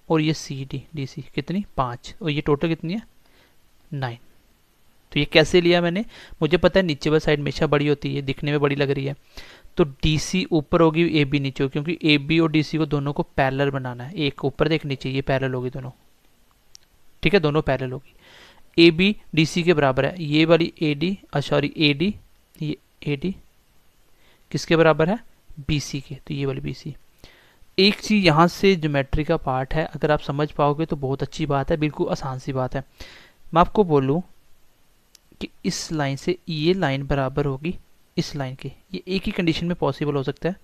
और ये CD DC कितनी 5, और ये टोटल कितनी है 9। तो ये कैसे लिया मैंने, मुझे पता है नीचे वाली साइड हमेशा बड़ी होती है, दिखने में बड़ी लग रही है। तो DC ऊपर होगी, AB नीचे होगी, क्योंकि AB और DC को दोनों को पैरेलल बनाना है। एक ऊपर एक नीचे, ये पैरेलल होगी दोनों। ठीक है, दोनों पैरेलल होगी। AB DC के बराबर है। ये वाली AD, ये AD किसके बराबर है, BC के। तो ये वाली BC। एक चीज़ यहाँ से ज्योमेट्री का पार्ट है, अगर आप समझ पाओगे तो बहुत अच्छी बात है, बिल्कुल आसान सी बात है। मैं आपको बोलूँ कि इस लाइन से ये लाइन बराबर होगी इस लाइन के, ये एक ही कंडीशन में पॉसिबल हो सकता है,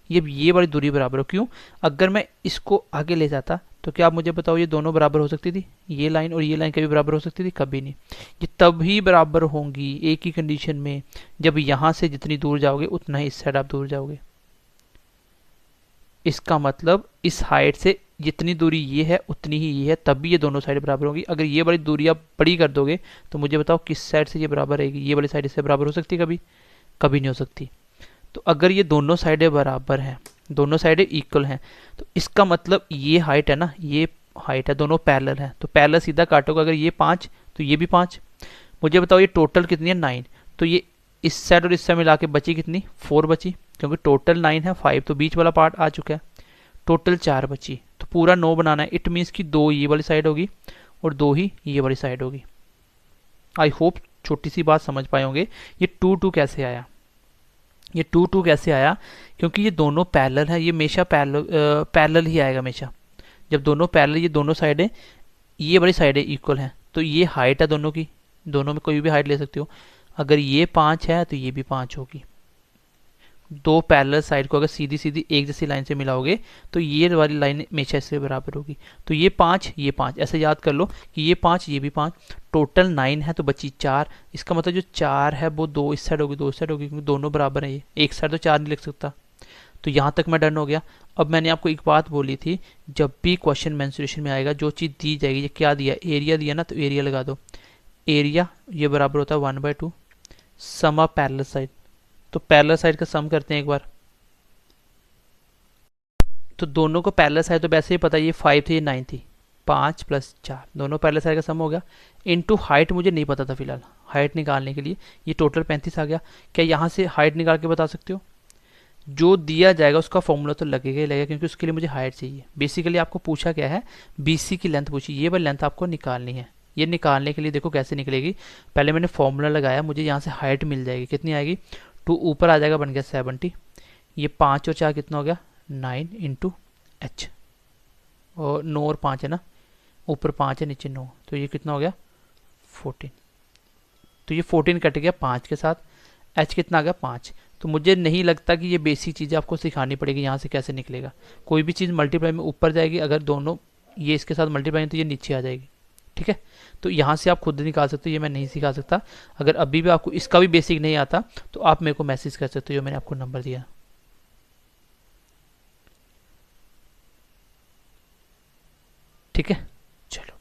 ये वाली दूरी बराबर हो। क्यों? अगर मैं इसको आगे ले जाता तो क्या आप मुझे बताओ ये दोनों बराबर हो सकती थी? ये लाइन और ये लाइन कभी बराबर हो सकती थी? कभी नहीं। ये तभी बराबर होंगी एक ही कंडीशन में, जब यहाँ से जितनी दूर जाओगे उतना ही इस साइड आप दूर जाओगे। इसका मतलब इस हाइट से जितनी दूरी ये है उतनी ही ये है, तभी ये दोनों साइड बराबर होंगी। अगर ये वाली दूरी आप बड़ी कर दोगे तो मुझे बताओ किस साइड से ये बराबर रहेगी? ये वाली साइड इससे बराबर हो सकती है? कभी कभी नहीं हो सकती। तो अगर ये दोनों साइडें बराबर हैं, दोनों साइडें इक्वल हैं, तो इसका मतलब ये हाइट है ना, ये हाइट है, दोनों पैरेलल हैं, तो पैरेलल सीधा काटोगे। अगर ये 5 तो ये भी 5। मुझे बताओ ये टोटल कितनी है? 9। तो ये इस साइड और इस साइड मिला के बची कितनी? 4 बची, क्योंकि टोटल 9 है, 5 तो बीच वाला पार्ट आ चुका है, टोटल 4 बची। तो पूरा 9 बनाना है। इट मीन्स कि 2 ये वाली साइड होगी और 2 ही ये वाली साइड होगी। आई होप छोटी सी बात समझ पाए होंगे। ये 2 2 कैसे आया? ये 2 2 कैसे आया? क्योंकि ये दोनों पैरेलल है, ये हमेशा पैरेलल ही आएगा हमेशा। जब दोनों पैरेलल, ये दोनों साइडें, ये वाली साइडें इक्वल हैं, तो ये हाइट है दोनों की, दोनों में कोई भी हाइट ले सकते हो। अगर ये 5 है तो ये भी 5 होगी। दो पैरेलल साइड को अगर सीधी सीधी एक जैसी लाइन से मिलाओगे तो ये वाली लाइन हमेशा इससे बराबर होगी। तो ये 5 ये 5, ऐसे याद कर लो कि ये 5 ये भी 5, टोटल 9 है तो बची 4। इसका मतलब जो 4 है वो 2 इस साइड होगी 2 इस साइड होगी, क्योंकि दोनों बराबर हैं। ये एक साइड तो 4 नहीं लिख सकता। तो यहाँ तक मैं डन हो गया। अब मैंने आपको एक बात बोली थी, जब भी क्वेश्चन मेंसुरेशन में आएगा जो चीज़ दी जाएगी, ये क्या दिया? एरिया दिया ना, तो एरिया लगा दो। एरिया ये बराबर होता है 1/2 सम ऑफ पैरेलल साइड। तो पैरेलल साइड का सम करते हैं एक बार। तो दोनों को पैरेलल साइड तो वैसे ही पता है, ये 5 थी ये 9 थी, 5 + 4 दोनों पैरेलल साइड का सम हो गया। इनटू हाइट मुझे नहीं पता था फिलहाल, हाइट निकालने के लिए ये टोटल 35 आ गया। क्या यहाँ से हाइट निकाल के बता सकते हो? जो दिया जाएगा उसका फॉर्मूला तो लगेगा ही लगेगा, क्योंकि उसके लिए मुझे हाइट चाहिए। बेसिकली आपको पूछा क्या है? बीसी की लेंथ पूछी, ये वाली लेंथ आपको निकालनी है। ये निकालने के लिए देखो कैसे निकलेगी। पहले मैंने फॉर्मूला लगाया, मुझे यहाँ से हाइट मिल जाएगी। कितनी आएगी? 2 ऊपर आ जाएगा, बन गया 70। ये 5 और 4 कितना हो गया? 9 × h, और 9 और 5 है ना, ऊपर 5 है नीचे 9, तो ये कितना हो गया? 14। तो ये 14 कट गया 5 के साथ, h कितना आ गया? 5। तो मुझे नहीं लगता कि ये बेसिक चीज़ें आपको सिखानी पड़ेगी यहाँ से कैसे निकलेगा। कोई भी चीज़ मल्टीप्लाई में ऊपर जाएगी, अगर दोनों ये इसके साथ मल्टीप्लाई तो ये नीचे आ जाएगी। ठीक है, तो यहाँ से आप खुद निकाल सकते हो, ये मैं नहीं सिखा सकता। अगर अभी भी आपको इसका भी बेसिक नहीं आता तो आप मेरे को मैसेज कर सकते हो, मैंने आपको नंबर दिया। ठीक है, चलो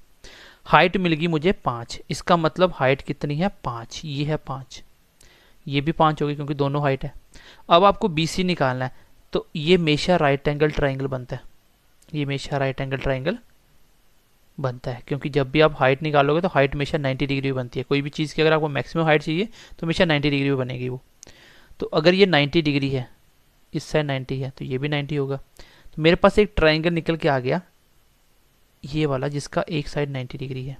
हाइट मिल गई मुझे 5। इसका मतलब हाइट कितनी है? 5। ये है 5, ये भी 5 होगी क्योंकि दोनों हाइट है। अब आपको BC निकालना है, तो ये हमेशा राइट एंगल ट्राइंगल बनता है। ये हमेशा राइट एंगल ट्राइंगल बनता है, क्योंकि जब भी आप हाइट निकालोगे तो हाइट हमेशा 90 डिग्री बनती है। कोई भी चीज़ की अगर आपको मैक्सिमम हाइट चाहिए तो हमेशा 90 डिग्री में बनेगी वो। तो अगर ये 90 डिग्री है, इस साइड 90 है, तो ये भी 90 होगा। तो मेरे पास एक ट्राइंगल निकल के आ गया, ये वाला, जिसका एक साइड 90 डिग्री है।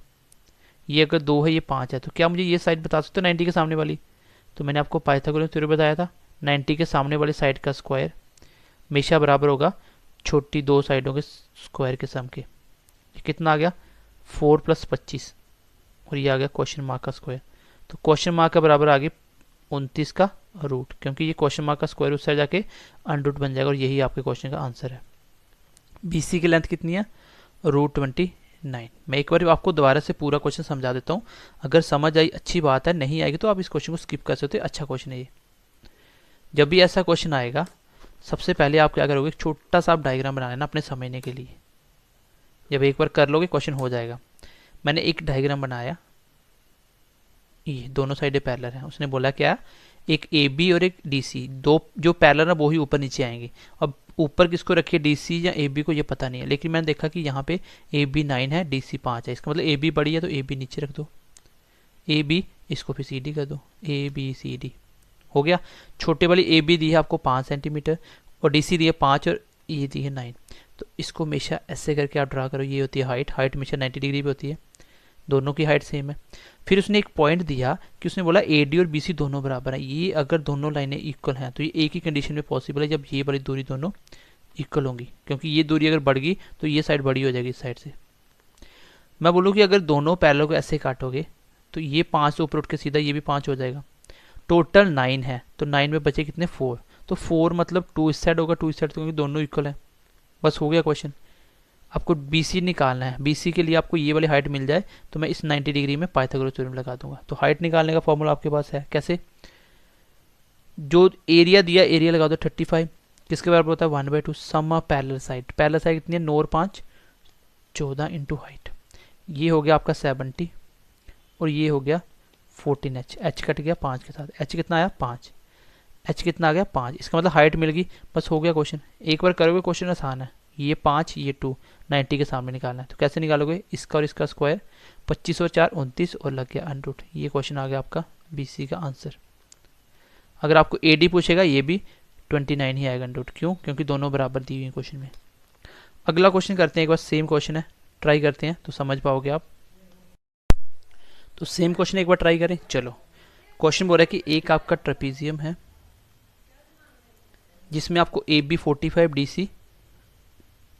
ये अगर 2 है, ये 5 है, तो क्या मुझे ये साइड बता सकते हो 90 के सामने वाली? तो मैंने आपको पाइथागोरस थ्योरम बताया था, 90 के सामने वाली साइड का स्क्वायर हमेशा बराबर होगा छोटी दो साइडों के स्क्वायर के सम के। ये कितना आ गया? 4 + 25, और ये आ गया क्वेश्चन मार्क का स्क्वायर। तो क्वेश्चन मार्क का बराबर आ गया 29 का रूट, क्योंकि ये क्वेश्चन मार्क का स्क्वायर उस साइड जाके अंडर बन जाएगा, और यही आपके क्वेश्चन का आंसर है। BC की लेंथ कितनी है? √29। मैं एक बार आपको दोबारा से पूरा क्वेश्चन समझा देता हूँ, अगर समझ आई अच्छी बात है, नहीं आएगी तो आप इस क्वेश्चन को स्किप कर सकते हो। अच्छा क्वेश्चन है ये। जब भी ऐसा क्वेश्चन आएगा, सबसे पहले आप क्या करोगे? छोटा सा आप डायग्राम बना लेना अपने समझने के लिए। जब एक बार कर लोगे क्वेश्चन हो जाएगा। मैंने एक डायग्राम बनाया, ये दोनों साइडें पैरेलल हैं। उसने बोला क्या? एक AB और एक DC, दो जो पैरेलल है वो ही ऊपर नीचे आएंगे। अब ऊपर किसको रखिए, DC या AB को, ये पता नहीं है, लेकिन मैंने देखा कि यहाँ पे AB 9 है, DC 5 है। इसका मतलब AB बड़ी है तो AB नीचे रख दो, AB इसको फिर CD कर दो, ABCD हो गया। छोटे वाली AB दी है आपको 5 सेंटीमीटर, और DC दी है 5, और ये दी है 9। तो इसको हमेशा ऐसे करके आप ड्रा करो। ये होती है हाइट, हाइट हमेशा 90 डिग्री पे होती है, दोनों की हाइट सेम है। फिर उसने एक पॉइंट दिया कि उसने बोला AD और BC दोनों बराबर हैं। ये अगर दोनों लाइनें इक्वल हैं तो ये एक ही कंडीशन में पॉसिबल है, जब ये वाली दूरी दोनों इक्वल होंगी, क्योंकि ये दूरी अगर बढ़ गई तो ये साइड बड़ी हो जाएगी इस साइड से। मैं बोलूँ कि अगर दोनों पैरेलल को ऐसे काटोगे तो ये 5 ऊपर उठ के सीधा ये भी 5 हो जाएगा। टोटल 9 है, तो 9 में बचे कितने? 4। तो 4 मतलब 2 इस साइड होगा 2 इस साइड, क्योंकि दोनों इक्वल है। बस हो गया क्वेश्चन। आपको BC निकालना है। BC के लिए आपको ये वाली हाइट मिल जाए तो मैं इस 90 डिग्री में पाइथागोरस थ्योरम लगा दूंगा। तो हाइट निकालने का फॉर्मूला आपके पास है, कैसे? जो एरिया दिया, एरिया लगा दो 35, किसके बराबर होता है 1/2 sum of parallel side. Parallel side कितनी है 9 और 5 14 इंटू हाइट। ये हो गया आपका 70 और ये हो गया 14H। H कट गया 5 के साथ, H कितना आया 5, H कितना आ गया 5। इसका मतलब हाइट मिल गई, बस हो गया क्वेश्चन। एक बार करोगे क्वेश्चन आसान है। ये 5 ये 2 90 के सामने निकालना है। तो कैसे निकालोगे, इसका और इसका स्क्वायर, 25 और 4 29 और लग गया अंडरूट। ये क्वेश्चन आ गया आपका BC का आंसर। अगर आपको AD पूछेगा ये भी 29 ही आएगा अंडरूट। क्यों? क्योंकि दोनों बराबर दी हुई है क्वेश्चन में। अगला क्वेश्चन करते हैं, एक बार सेम क्वेश्चन है, ट्राई करते हैं तो समझ पाओगे आप। तो सेम क्वेश्चन एक बार ट्राई करें। चलो, क्वेश्चन बोल रहा है कि एक आपका ट्रेपीजियम है जिसमें आपको AB 45 DC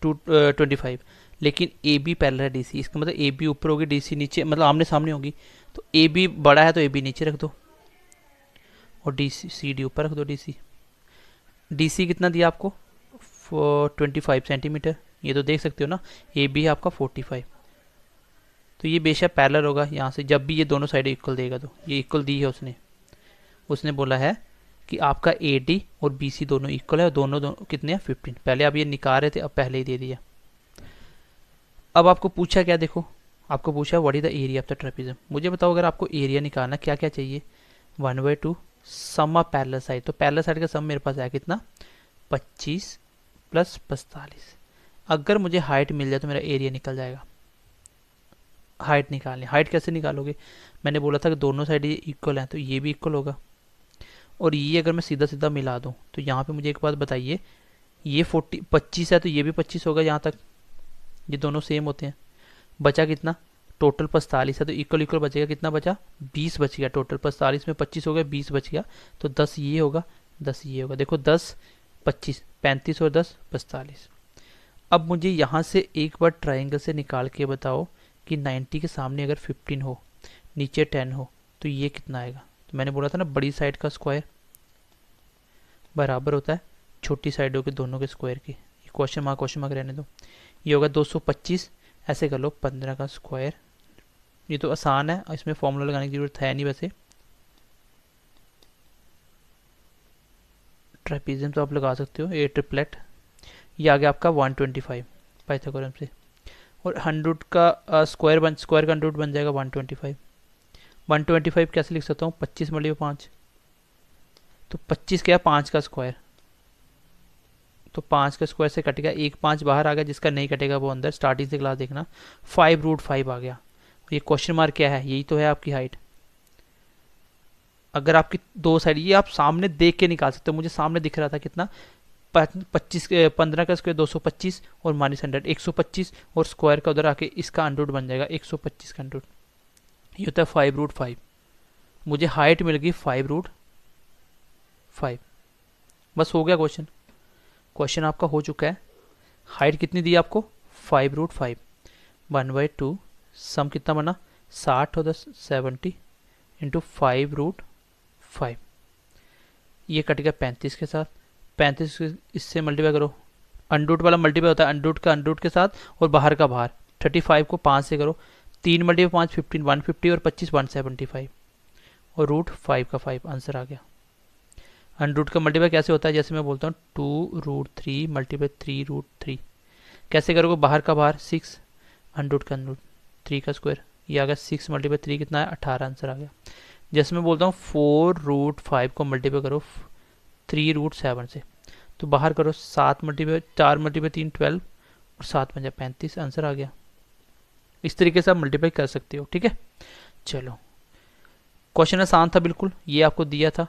25, लेकिन AB पैरेलल है DC। इसका मतलब AB ऊपर होगी DC नीचे, मतलब आमने सामने होगी। तो AB बड़ा है तो AB नीचे रख दो और CD ऊपर रख दो। DC कितना दिया आपको 25 सेंटीमीटर, ये तो देख सकते हो ना। AB है आपका 45, तो ये बेशक पैरेलल होगा यहाँ से। जब भी ये दोनों साइड इक्वल देगा तो ये इक्वल दी है उसने बोला है कि आपका AD और BC दोनों इक्वल है और दोनों कितने हैं 15। पहले आप ये निकाल रहे थे, अब पहले ही दे दिया। अब आपको पूछा क्या, देखो आपको पूछा what is the area of the trapezium. मुझे बताओ अगर आपको एरिया निकालना क्या क्या चाहिए, 1/2 सम ऑफ पैरेलल साइड। तो पैरेलल साइड का सम मेरे पास है कितना 25 प्लस 45। अगर मुझे हाइट मिल जाए तो मेरा एरिया निकल जाएगा। हाइट निकालनी, हाइट कैसे निकालोगे, मैंने बोला था कि दोनों साइड ये इक्वल हैं तो ये भी इक्वल होगा। और ये अगर मैं सीधा सीधा मिला दूं तो यहाँ पे मुझे एक बात बताइए, ये 25 है तो ये भी 25 होगा यहाँ तक, ये दोनों सेम होते हैं। बचा कितना, टोटल 45 है तो इक्वल इक्वल बचेगा, कितना बचा 20 बच गया। टोटल 45 में 25 हो गया, 20 बच गया, तो 10 ये होगा 10 ये होगा। देखो 10 25 35 और 10 45। अब मुझे यहाँ से एक बार ट्राइंगल से निकाल के बताओ कि 90 के सामने अगर 15 हो, नीचे 10 हो, तो ये कितना आएगा। तो मैंने बोला था ना बड़ी साइड का स्क्वायर बराबर होता है छोटी साइडों के दोनों के स्क्वायर की। क्वेश्चन मार्क रहने दो। ये होगा 225, ऐसे कर लो 15 का स्क्वायर। ये तो आसान है, इसमें फॉर्मूला लगाने की जरूरत है नहीं वैसे। ट्रेपीजियम तो आप लगा सकते हो, ये ट्रिपलेट। ये आ गया आपका 125 पाइथागोरम से। और 100 का स्क्वायर का 100 बन जाएगा 125। 125 कैसे लिख सकता हूँ, 25 मल्टीप्लाई 5, तो 25 क्या, 5 का स्क्वायर, तो 5 का स्क्वायर से कटेगा, एक 5 बाहर आ गया, जिसका नहीं कटेगा वो अंदर। स्टार्टिंग से क्लास देखना, 5√5 आ गया। ये क्वेश्चन मार्क क्या है, यही तो है आपकी हाइट। अगर आपकी दो साइड, ये आप सामने देख के निकाल सकते हो। मुझे सामने दिख रहा था कितना 15 का स्क्वायर 225 और -100 125, और स्क्वायर का उधर आके इसका 100 बन जाएगा 125 का 100। ये होता है 5√5। मुझे हाइट मिल गई 5√5। बस हो गया क्वेश्चन। क्वेश्चन आपका हो चुका है। हाइट कितनी दी आपको 5√5, 1/2 सम कितना बना 60 और 10 70 इंटू 5√5। ये कट गया 35 के साथ, 35 इससे मल्टीप्लाई करो। अंडरूट वाला मल्टीप्लाई होता है अंडरूट का अंडरूट के साथ और बाहर का बाहर। 35 को 5 से करो, 3 मल्टीप्लाई 5 15 150 और 25 175 और √5 का 5 आंसर आ गया। अंडरूट का मल्टीप्लाई कैसे होता है, जैसे मैं बोलता हूँ 2√3 मल्टीप्लाई 3√3। कैसे करोगे, बाहर का बाहर 6, अंडरूट का अंडरूट 3 का स्क्वायर। ये आ गया 6 मल्टीप्लाई 3 कितना है 18 आंसर आ गया। जैसे मैं बोलता हूँ 4√5 को मल्टीप्लाई करो 3√7 से, तो बाहर करो 7 मल्टीप्लाई 4 मल्टीप्लाई 3 12 और 7 बन जाए 35 आंसर आ गया। इस तरीके से आप मल्टीप्लाई कर सकते हो। ठीक है, चलो क्वेश्चन आसान था बिल्कुल, ये आपको दिया था।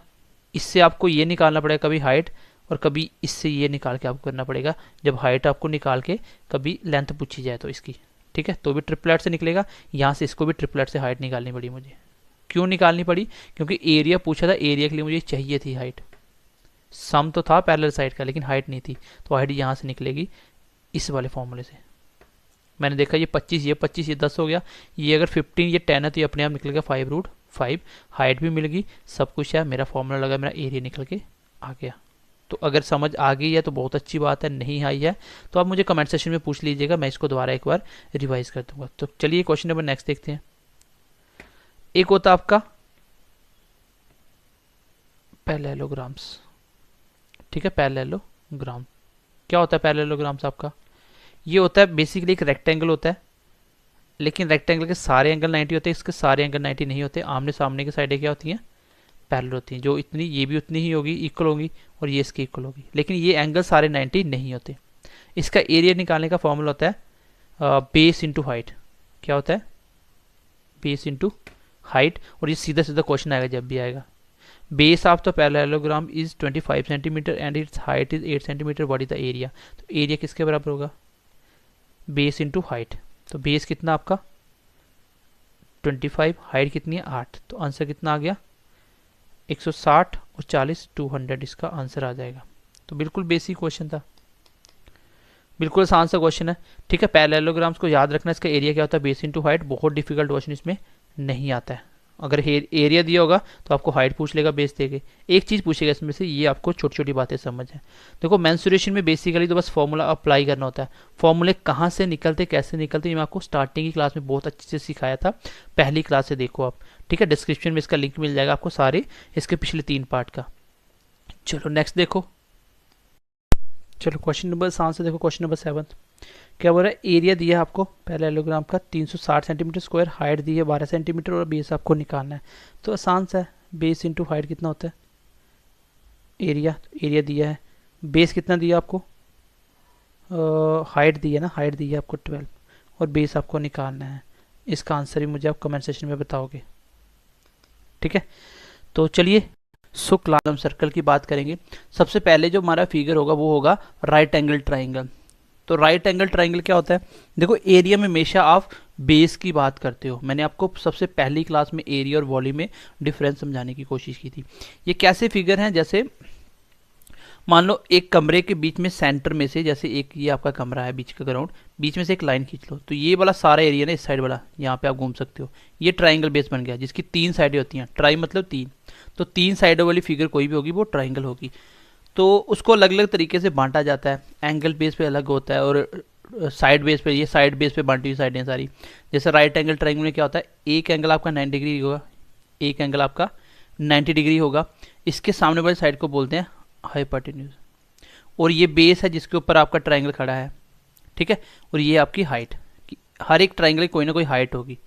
इससे आपको ये निकालना पड़ेगा कभी हाइट, और कभी इससे ये निकाल के आपको करना पड़ेगा जब हाइट आपको निकाल के कभी लेंथ पूछी जाए तो इसकी। ठीक है, तो भी ट्रिपलेट से निकलेगा। यहाँ से इसको भी ट्रिपलेट से हाइट निकालनी पड़ी मुझे। क्यों निकालनी पड़ी, क्योंकि एरिया पूछा था, एरिया के लिए मुझे चाहिए थी हाइट। सम तो था पैरेलल साइड का, लेकिन हाइट नहीं थी, तो हाइट यहाँ से निकलेगी इस वाले फॉर्मूले से। मैंने देखा ये 25 ये 25 ये 10 हो गया, ये अगर 15 ये 10 है तो ये अपने आप निकल गया 5√5। हाइट भी मिल गई, सब कुछ है, मेरा फॉर्मूला लगा, मेरा एरिया निकल के आ गया। तो तो अगर समझ आ गई है तो बहुत अच्छी बात है, नहीं आई है तो आप मुझे कमेंट सेक्शन में पूछ लीजिएगा, मैं इसको दोबारा एक बार रिवाइज कर दूंगा। तो चलिए क्वेश्चन नंबर नेक्स्ट देखते हैं। एक होता है आपका पैरेललोग्राम्स, ठीक है, पैरेललोग्राम। क्या होता है पैरेललोग्राम्स आपका? ये होता है बेसिकली एक रेक्टेंगल होता है, लेकिन रेक्टेंगल के सारे एंगल 90 होते हैं, इसके सारे एंगल 90 नहीं होते। आमने सामने की साइडें क्या होती हैं? पैरेलल होती हैं, जो इतनी ये भी उतनी ही होगी, इक्वल होगी, और ये इसकी इक्वल होगी, लेकिन ये एंगल सारे 90 नहीं होते। इसका एरिया निकालने का फॉर्मूला होता है बेस इंटू हाइट। क्या होता है? Base into height. और ये सीधा सीधा क्वेश्चन आएगा जब भी आएगा। Base of the parallelogram is 25 centimetre and it's height is 8 centimetre, what is the area? तो एरिया किसके बराबर होगा? Base into height. तो बेस कितना आपका 25, हाइट कितनी है 8, तो आंसर कितना आ गया 160 और 40 200 इसका आंसर आ जाएगा। तो बिल्कुल बेसिक क्वेश्चन था, बिल्कुल आसान सा क्वेश्चन है, ठीक है। पैरेललोग्राम्स को याद रखना, इसका एरिया क्या होता है बेस इंटू हाइट। बहुत डिफिकल्ट क्वेश्चन इसमें नहीं आता है। अगर एरिया दिया होगा तो आपको हाइट पूछ लेगा बेस देके, एक चीज़ पूछेगा इसमें से, ये आपको छोटी छोटी बातें समझ है। देखो मेंसुरेशन में बेसिकली तो बस फॉर्मूला अप्लाई करना होता है। फॉर्मूले कहाँ से निकलते कैसे निकलते ये मैं आपको स्टार्टिंग की क्लास में बहुत अच्छे से सिखाया था, पहली क्लास से देखो आप, ठीक है। डिस्क्रिप्शन में इसका लिंक मिल जाएगा आपको सारे इसके पिछले 3 पार्ट का। चलो नेक्स्ट देखो। चलो क्वेश्चन नंबर आंसर देखो, क्वेश्चन नंबर 7 क्या बोल रहा है? एरिया दिया है आपको पैरेललोग्राम का 360 सेंटीमीटर स्क्वायर, हाइट दी है 12 सेंटीमीटर और बेस आपको निकालना है। तो आसान सा है, बेस इंटू हाइट कितना होता है? एरिया, एरिया दिया है, बेस कितना दिया आपको? हाइट दी है ना, हाइट दी है आपको 12 और बेस आपको निकालना है। इसका आंसर भी मुझे आप कमेंट सेक्शन में बताओगे, ठीक है। तो चलिए क्लास सर्कल की बात करेंगे। सबसे पहले जो हमारा फिगर होगा वो होगा राइट एंगल ट्राइंगल। तो राइट एंगल ट्राइंगल क्या होता है? देखो एरिया में हमेशा आप बेस की बात करते हो। मैंने आपको सबसे पहली क्लास में एरिया और वॉल्यूम में डिफरेंस समझाने की कोशिश की थी। ये कैसे फिगर हैं? जैसे मान लो एक कमरे के बीच में सेंटर में से, जैसे एक ये आपका कमरा है बीच का ग्राउंड, बीच में से एक लाइन खींच लो, तो ये वाला सारा एरिया ना इस साइड वाला यहाँ पे आप घूम सकते हो। ये ट्राइंगल बेस बन गया जिसकी 3 साइडें होती हैं। ट्राई मतलब 3, तो 3 साइडों वाली फिगर कोई भी होगी वो ट्राइंगल होगी। तो उसको अलग अलग तरीके से बांटा जाता है, एंगल बेस पे अलग होता है और साइड बेस पे, ये साइड बेस पे बांटी हुई साइडें सारी। जैसे राइट एंगल ट्राइंगल में क्या होता है? एक एंगल आपका 90 डिग्री होगा, एक एंगल आपका 90 डिग्री होगा। इसके सामने वाली साइड को बोलते हैं हाइपोटेन्यूज, और ये बेस है जिसके ऊपर आपका ट्राइंगल खड़ा है, ठीक है। और ये आपकी हाइट, हर एक ट्राइंगल की कोई ना कोई हाइट होगी।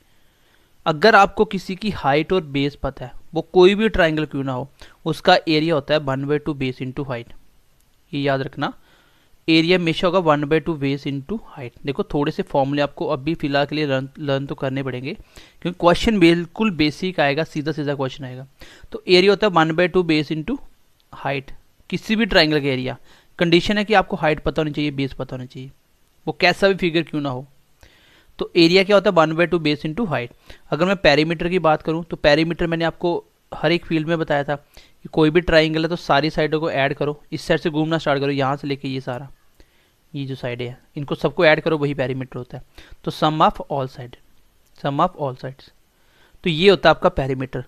अगर आपको किसी की हाइट और बेस पता है, वो कोई भी ट्राइंगल क्यों ना हो, उसका एरिया होता है 1/2 बेस इंटू हाइट। ये याद रखना, एरिया हमेशा होगा 1/2 बेस इंटू हाइट। देखो थोड़े से फॉर्मूले आपको अभी फिलहाल के लिए लर्न तो करने पड़ेंगे, क्योंकि क्वेश्चन बिल्कुल बेसिक आएगा, सीधा सीधा क्वेश्चन आएगा। तो एरिया होता है 1/2 बेस इंटू हाइट, किसी भी ट्राइंगल का एरिया। कंडीशन है कि आपको हाइट पता होनी चाहिए, बेस पता होना चाहिए, वो कैसा भी फिगर क्यों ना हो। तो एरिया क्या होता है 1/2 बेस इंटू हाइट। अगर मैं पेरीमीटर की बात करूं तो पेरीमीटर मैंने आपको हर एक फील्ड में बताया था कि कोई भी ट्राइंगल है तो सारी साइडों को ऐड करो, इस साइड से घूमना स्टार्ट करो, यहाँ से लेके ये सारा, ये जो साइडें हैं इनको सबको ऐड करो, वही पेरीमीटर होता है। तो sum of all side, sum of all sides, तो ये होता है आपका पेरीमीटर।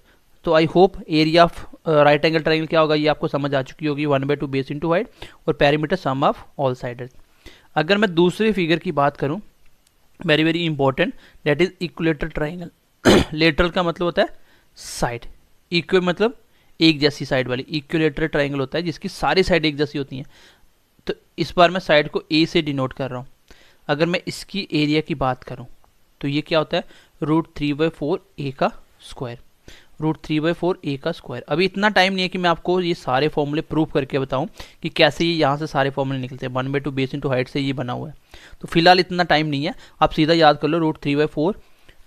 तो I hope area of right angle triangle क्या होगा ये आपको समझ आ चुकी होगी, 1/2 बेस इंटू हाइट और perimeter sum of all side. अगर मैं दूसरे फिगर की बात करूं, very very important, that is equilateral triangle. Lateral का मतलब होता है साइड, इक्व मतलब एक जैसी साइड वाली। इक्विलेटरल ट्राइंगल होता है जिसकी सारी साइड एक जैसी होती हैं। तो इस बार मैं साइड को ए से डिनोट कर रहा हूँ। अगर मैं इसकी एरिया की बात करूँ तो ये क्या होता है √3/4 ए का स्क्वायर, √3/4 ए का स्क्वायर। अभी इतना टाइम नहीं है कि मैं आपको ये सारे फॉर्मूले प्रूव करके बताऊं कि कैसे ये यहाँ से सारे फॉर्मूले निकलते हैं। 1/2 बेस इंटू हाइट से ये बना हुआ है, तो फिलहाल इतना टाइम नहीं है। आप सीधा याद कर लो √3/4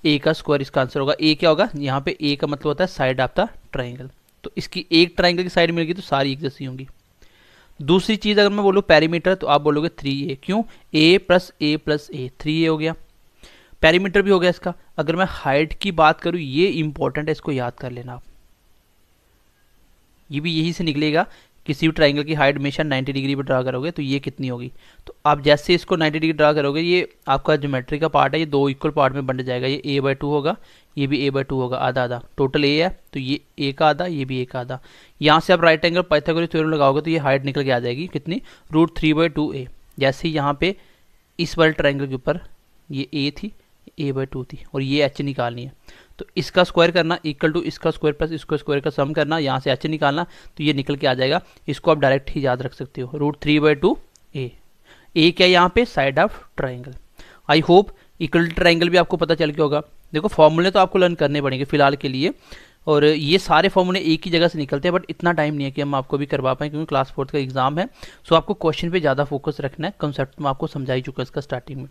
ए का स्क्वायर इसका आंसर होगा। ए क्या होगा? यहाँ पे ए का मतलब होता है साइड ऑफ द ट्राइंगल। तो इसकी एक ट्राइंगल की साइड मिल गई तो सारी एक जैसी होंगी। दूसरी चीज़ अगर मैं बोलूँ पेरीमीटर, तो आप बोलोगे 3a। क्यों? a + a + a 3a हो गया, पेरीमीटर भी हो गया इसका। अगर मैं हाइट की बात करूं, ये इंपॉर्टेंट है, इसको याद कर लेना आप, ये भी यही से निकलेगा किसी भी ट्राइंगल की हाइट हमेशा 90 डिग्री पर ड्रा करोगे तो ये कितनी होगी। तो आप जैसे इसको 90 डिग्री ड्रा करोगे, ये आपका ज्योमेट्री का पार्ट है, ये दो इक्वल पार्ट में बन जाएगा। ये a/2 होगा, ये भी a/2 होगा, आधा आधा। टोटल a है तो ये a का आधा, ये भी a का आधा। यहाँ से आप राइट एंगल पाइथागोरस थ्योरम लगाओगे तो ये हाइट निकल के आ जाएगी कितनी, √3/2a। जैसे ही यहाँ पे इस वाले ट्राइंगल के ऊपर ये a थी, a/2 थी, और ये h निकालनी है, तो इसका स्क्वायर करना इक्वल टू इसका स्क्वायर प्लस इसका स्क्वायर का सम करना, यहाँ से h निकालना, तो ये निकल के आ जाएगा। इसको आप डायरेक्ट ही याद रख सकते हो, √3/2a। a क्या है यहाँ पे, side of triangle. I hope equal triangle भी आपको पता चल गया होगा। देखो फॉर्मूले तो आपको लर्न करने पड़ेंगे फिलहाल के लिए, और ये सारे फॉर्मूले एक ही जगह से निकलते हैं, बट इतना टाइम नहीं है कि हम आपको भी करवा पाएँ, क्योंकि क्लास 4 का एग्जाम है। सो आपको क्वेश्चन पे ज़्यादा फोकस रखना है, कंसेप्ट में आपको समझा ही चुका इसका स्टार्टिंग में।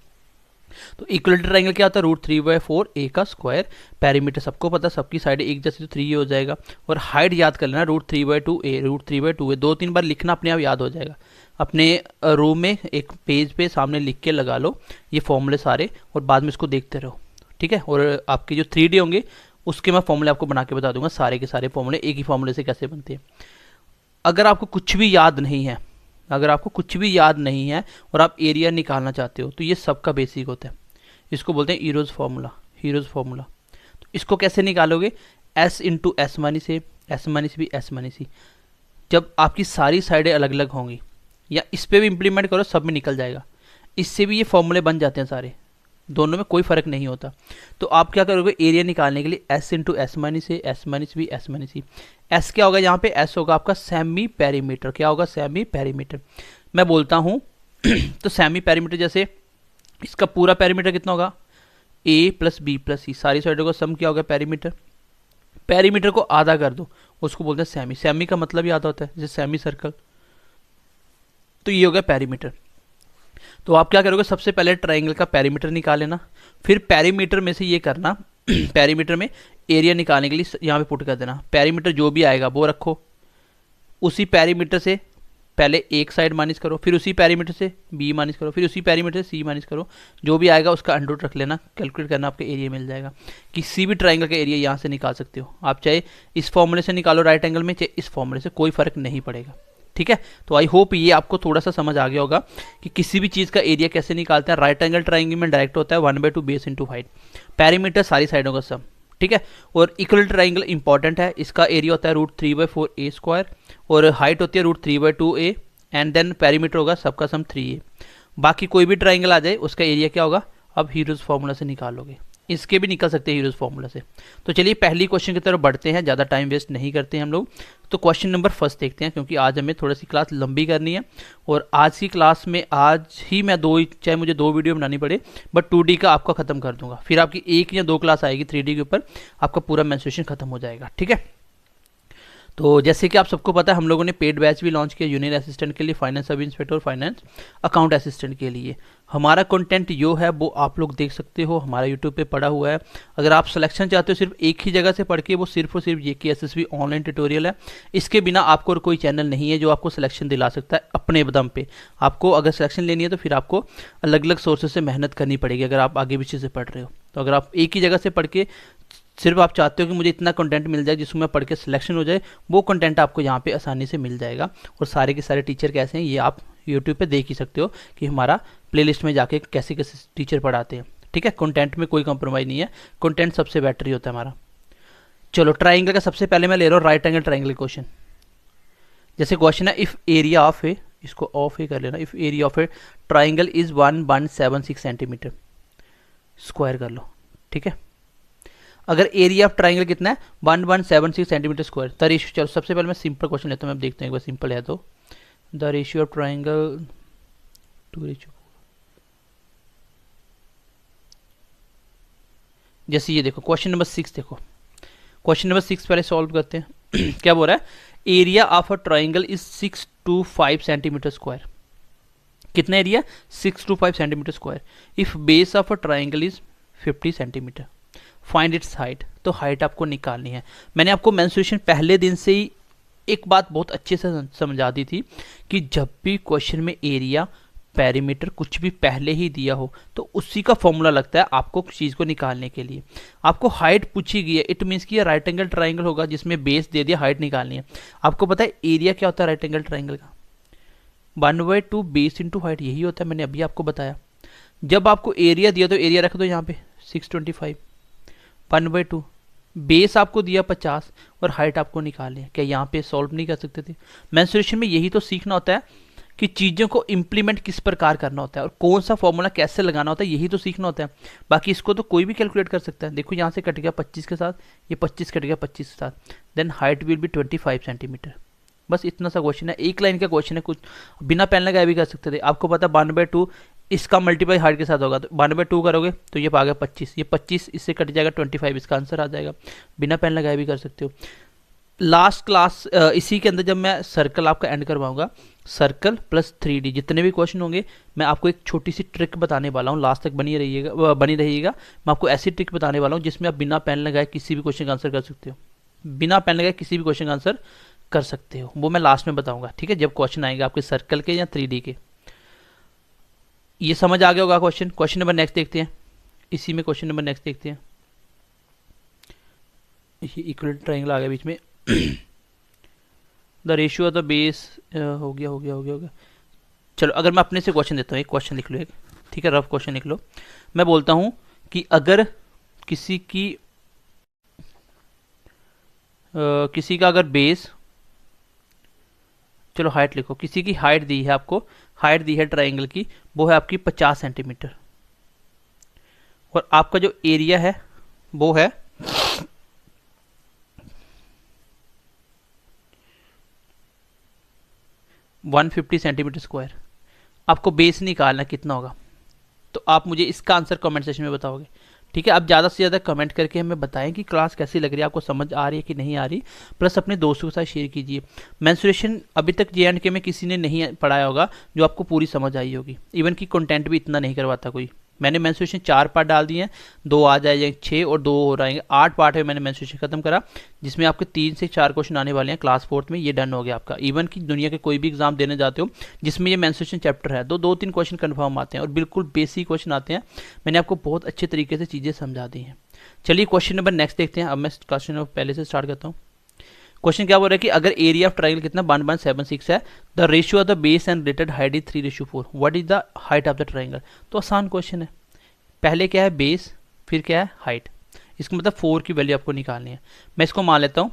तो इक्वल ट्राइंगल क्या होता है, √3/4 a का स्क्वायर। पैरीमीटर सबको पता, सबकी साइड एक जैसे, तो 3 हो जाएगा। और हाइट याद कर लेना, √3/2a, √3/2a 2-3 बार लिखना, अपने आप याद हो जाएगा। अपने रूम में एक पेज पे सामने लिख के लगा लो ये फॉर्मूले सारे, और बाद में इसको देखते रहो, ठीक है। और आपके जो 3D होंगे उसके मैं फॉर्मूले आपको बना के बता दूंगा, सारे के सारे फॉर्मूले एक ही फॉर्मूले से कैसे बनते हैं। अगर आपको कुछ भी याद नहीं है, अगर आपको कुछ भी याद नहीं है और आप एरिया निकालना चाहते हो, तो ये सबका बेसिक होता है। इसको बोलते हैं हीरोज फार्मूला, हीरोज फार्मूला। तो इसको कैसे निकालोगे, s into s minus a, s minus b, s minus c. जब आपकी सारी साइडें अलग अलग होंगी, या इस पर भी इम्प्लीमेंट करो, सब में निकल जाएगा। इससे भी ये फॉर्मूले बन जाते हैं सारे, दोनों में कोई फर्क नहीं होता। तो आप क्या करोगे, एरिया निकालने के लिए s into s minus a, s minus b, s minus c. S क्या होगा यहाँ पे, एस होगा आपका सेमी पेरीमीटर। क्या होगा, सेमी पेरीमीटर। मैं बोलता हूँ तो सेमी पेरीमीटर, जैसे इसका पूरा पेरीमीटर कितना होगा, a प्लस बी प्लस सी, सारी साइडों का सम क्या होगा, पेरीमीटर। पेरीमीटर को आधा कर दो, उसको बोलते हैं सेमी। सेमी का मतलब ही आधा होता है, जैसे सेमी सर्कल। तो ये हो गया पेरीमीटर। तो आप क्या करोगे, सबसे पहले ट्राइंगल का पेरीमीटर निकाल लेना, फिर पेरीमीटर में से ये करना पेरीमीटर में एरिया निकालने के लिए यहाँ पे पुट कर देना। पेरीमीटर जो भी आएगा वो रखो, उसी पेरीमीटर से पहले एक साइड माइनस करो, फिर उसी पेरीमीटर से बी माइनस करो, फिर उसी पेरीमीटर से सी माइनस करो। जो भी आएगा उसका अंडर रख लेना, कैलकुलेट करना, आपका एरिया मिल जाएगा। किसी भी ट्राइंगल का एरिया यहाँ से निकाल सकते हो आप, चाहे इस फॉर्मूले से निकालो राइट एंगल में, चाहे इस फॉर्मूले से, कोई फर्क नहीं पड़ेगा, ठीक है। तो आई होप ये आपको थोड़ा सा समझ आ गया होगा कि किसी भी चीज़ का एरिया कैसे निकालते हैं। राइट एंगल ट्राइंगल में डायरेक्ट होता है 1/2 बेस इंटू हाइट, पेरीमीटर सारी साइडों का सम, ठीक है। और इक्वल ट्राइंगल इंपॉर्टेंट है, इसका एरिया होता है √3/4a स्क्वायर, और हाइट होती है √3/2a, एंड देन पेरीमीटर होगा सबका सम 3a। बाकी कोई भी ट्राइंगल आ जाए उसका एरिया क्या होगा, अब हीरोज फार्मूला से निकालोगे। इसके भी निकल सकते हैं हीरोज फार्मूला से। तो चलिए पहली क्वेश्चन की तरफ बढ़ते हैं, ज़्यादा टाइम वेस्ट नहीं करते हैं हम लोग। तो क्वेश्चन नंबर फर्स्ट देखते हैं, क्योंकि आज हमें थोड़ी सी क्लास लंबी करनी है, और आज की क्लास में आज ही मैं चाहे मुझे 2 वीडियो बनानी पड़े, बट 2D का आपका ख़त्म कर दूंगा। फिर आपकी 1 या 2 क्लास आएगी 3D के ऊपर, आपका पूरा मेंस्ट्रुएशन खत्म हो जाएगा, ठीक है। तो जैसे कि आप सबको पता है, हम लोगों ने पेड बैच भी लॉन्च किया जूनियर असिस्टेंट के लिए, फाइनेंस सब इंस्पेक्टर और फाइनेंस अकाउंट असिस्टेंट के लिए। हमारा कंटेंट जो है वो आप लोग देख सकते हो, हमारा यूट्यूब पे पड़ा हुआ है। अगर आप सिलेक्शन चाहते हो सिर्फ एक ही जगह से पढ़ के, वो सिर्फ और सिर्फ JK SSB ऑनलाइन ट्यूटोरियल है। इसके बिना आपको और कोई चैनल नहीं है जो आपको सिलेक्शन दिला सकता है अपने दम पे। आपको अगर सिलेक्शन लेनी है तो फिर आपको अलग अलग सोर्सेज से मेहनत करनी पड़ेगी, अगर आप आगे पीछे से पढ़ रहे हो। तो अगर आप एक ही जगह से पढ़ के सिर्फ आप चाहते हो कि मुझे इतना कंटेंट मिल जाए जिसको मैं पढ़ के सिलेक्शन हो जाए, वो कंटेंट आपको यहाँ पे आसानी से मिल जाएगा। और सारे के सारे टीचर कैसे हैं ये आप यूट्यूब पे देख ही सकते हो कि हमारा प्लेलिस्ट में जाके कैसे कैसे टीचर पढ़ाते हैं, ठीक है। कंटेंट में कोई कंप्रोमाइज़ नहीं है, कंटेंट सबसे बेटर ही होता है हमारा। चलो ट्राइंगल का सबसे पहले मैं ले रहा हूँ राइट एंगल ट्राइंगल क्वेश्चन। जैसे क्वेश्चन है, इफ़ एरिया ऑफ ए, इसको ऑफ ए कर लेना, if area of A triangle is 1176 centimetre, square कर लो, ठीक है। अगर एरिया ऑफ ट्राइंगल कितना है, 1176 सेंटीमीटर स्क्वायर। द रेशियो, चलो सबसे पहले मैं सिंपल क्वेश्चन लेता हूँ, मैं देखते हैं एक बार सिंपल है तो। The ratio of triangle to ratio, जैसे ये देखो क्वेश्चन नंबर 6 देखो, क्वेश्चन नंबर 6 पहले सॉल्व करते हैं। क्या बोल रहा है, area of a triangle is 625 centimetre square. कितना area, 625 centimetre square. If base of a triangle is 50 centimetre, find its height. तो हाइट आपको निकालनी है। मैंने आपको मेंस्ट्रुएशन पहले दिन से ही एक बात बहुत अच्छे से समझा दी थी कि जब भी क्वेश्चन में एरिया पेरीमीटर कुछ भी पहले ही दिया हो तो उसी का फॉर्मूला लगता है आपको चीज़ को निकालने के लिए। आपको हाइट पूछी गई है, इट मीन्स कि ये राइट एंगल ट्राइंगल होगा जिसमें बेस दे दिया, हाइट निकालनी है। आपको पता है एरिया क्या होता है राइट एंगल ट्राइंगल का? 1/2 बेस इंटू हाइट, यही होता है, मैंने अभी आपको बताया। जब आपको एरिया दिया तो एरिया रख दो यहाँ पे 625, 1/2 बेस आपको दिया 50 और हाइट आपको निकालनी है। क्या यहाँ पे सॉल्व नहीं कर सकते थे? मेंसुरेशन में यही तो सीखना होता है कि चीज़ों को इंप्लीमेंट किस प्रकार करना होता है और कौन सा फॉर्मूला कैसे लगाना होता है, यही तो सीखना होता है। बाकी इसको तो कोई भी कैलकुलेट कर सकता है। देखो यहाँ से कट गया 25 के साथ, ये 25 कट गया 25 के साथ, then height will be 25 centimetre. बस इतना सा क्वेश्चन है, एक लाइन का क्वेश्चन है, कुछ बिना पेन लगाए भी कर सकते थे। आपको पता 1/2 इसका मल्टीप्लाई हाइट के साथ होगा, तो 1/2 करोगे तो ये आ गया 25, ये 25 इससे कट जाएगा 25, इसका आंसर आ जाएगा। बिना पेन लगाए भी कर सकते हो। लास्ट क्लास इसी के अंदर जब मैं सर्कल आपका एंड करवाऊंगा, सर्कल प्लस 3D जितने भी क्वेश्चन होंगे मैं आपको एक छोटी सी ट्रिक बताने वाला हूँ, लास्ट तक बनी रहिएगा। मैं आपको ऐसी ट्रिक बताने वाला हूँ जिसमें आप बिना पेन लगाए किसी भी क्वेश्चन का आंसर कर सकते हो, बिना पेन लगाए किसी भी क्वेश्चन का आंसर कर सकते हो। वो मैं लास्ट में बताऊंगा, ठीक है, जब क्वेश्चन आएंगे आपके सर्कल के या 3D के। ये समझ आ गया होगा क्वेश्चन। क्वेश्चन नंबर नेक्स्ट देखते हैं, इसी में क्वेश्चन नंबर नेक्स्ट देखते हैं। ये इक्वल ट्रायंगल आ गया बीच में। The ratio of the base हो गया। चलो अगर मैं अपने से क्वेश्चन देता हूँ, एक क्वेश्चन लिख लो एक, ठीक है, रफ क्वेश्चन लिख लो। मैं बोलता हूँ कि अगर किसी का अगर बेस, चलो हाइट लिखो, किसी की हाइट दी है आपको, हाइट दी है ट्राइंगल की, वो है आपकी 50 सेंटीमीटर और आपका जो एरिया है वो है 150 सेंटीमीटर स्क्वायर। आपको बेस निकालना कितना होगा, तो आप मुझे इसका आंसर कमेंट सेक्शन में बताओगे, ठीक है। आप ज़्यादा से ज़्यादा कमेंट करके हमें बताएं कि क्लास कैसी लग रही है, आपको समझ आ रही है कि नहीं आ रही, प्लस अपने दोस्तों के साथ शेयर कीजिए। मेंसुरेशन अभी तक JNK में किसी ने नहीं पढ़ाया होगा जो आपको पूरी समझ आई होगी, इवन की कंटेंट भी इतना नहीं करवाता कोई। मैंने मेंसुरेशन 4 पार्ट डाल दिए हैं, 2 आ जाएंगे 6 और 2 हो रहेंगे 8 पार्ट है। मैंने मेंसुरेशन खत्म करा, जिसमें आपके 3 से 4 क्वेश्चन आने वाले हैं क्लास 4th में, ये डन हो गया आपका। इवन की दुनिया के कोई भी एग्जाम देने जाते हो जिसमें ये मेंसुरेशन चैप्टर है, 2-3 क्वेश्चन कन्फर्म आते हैं और बिल्कुल बेसिक क्वेश्चन आते हैं। मैंने आपको बहुत अच्छे तरीके से चीज़ें समझा दी हैं। चलिए क्वेश्चन नंबर नेक्स्ट देखते हैं। अब मैं क्वेश्चन नंबर पहले से स्टार्ट करता हूँ। क्वेश्चन क्या बोल रहा है कि अगर एरिया ऑफ ट्रायंगल कितना 1/76 है, the ratio of the base and related height is 3:4, what is the height of the triangle. तो आसान क्वेश्चन है, पहले क्या है बेस, फिर क्या है हाइट, इसका मतलब 4 की वैल्यू आपको निकालनी है। मैं इसको मान लेता हूँ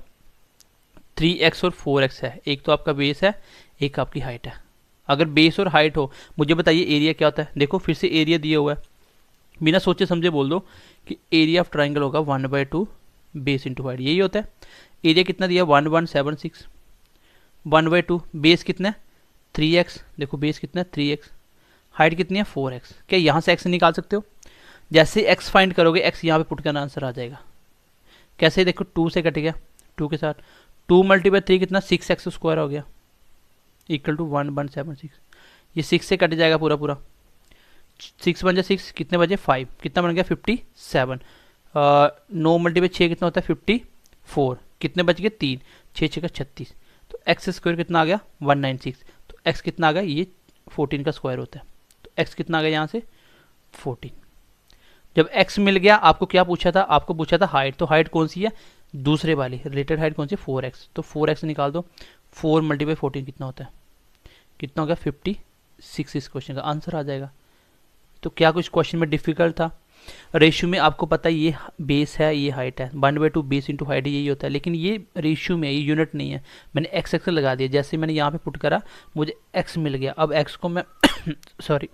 3x और 4x है, एक तो आपका बेस है, एक आपकी हाइट है। अगर बेस और हाइट हो, मुझे बताइए एरिया क्या होता है। देखो फिर से एरिया दिया हुआ है, बिना सोचे समझे बोल दो कि एरिया ऑफ ट्राइंगल होगा 1/2 बेस इंटू हाइट, यही होता है। एरिया कितना दिया 1176, 1/2 बेस कितना है 3x, देखो बेस कितना है 3x, हाइट कितनी है 4x। क्या यहाँ से x निकाल सकते हो? जैसे x फाइंड करोगे x यहाँ पे पुट करना आंसर आ जाएगा। कैसे? देखो 2 से कट गया, 2 के साथ 2 × 3 कितना 6x स्क्वायर हो गया इक्वल टू 1/76। ये 6 से कट जाएगा पूरा 6 बन जाए 6, कितने बजे 5, कितना बन गया 57। 9 × 6 कितना होता है 54, कितने बच गए 3, 6 6 का 36। तो x स्क्वायर कितना आ गया 196। तो x कितना आ गया, ये 14 का स्क्वायर होता है। तो x कितना आ गया यहाँ से 14। जब x मिल गया, आपको क्या पूछा था, आपको पूछा था हाइट। तो हाइट कौन सी है, दूसरे वाली रिलेटेड हाइट कौन सी 4x। तो 4x निकाल दो, 4 × 14 कितना होता है, कितना हो गया 56। इस क्वेश्चन का आंसर आ जाएगा। तो क्या कुछ क्वेश्चन में डिफिकल्ट था? रेशियो में आपको पता है ये बेस है, ये हाइट है, 1/2 बेस इंटू हाइट यही होता है, लेकिन ये रेशियो में, ये यूनिट नहीं है। मैंने एक्स एक्स लगा दिया, जैसे मैंने यहाँ पे पुट करा मुझे x मिल गया। अब x को मैं सॉरी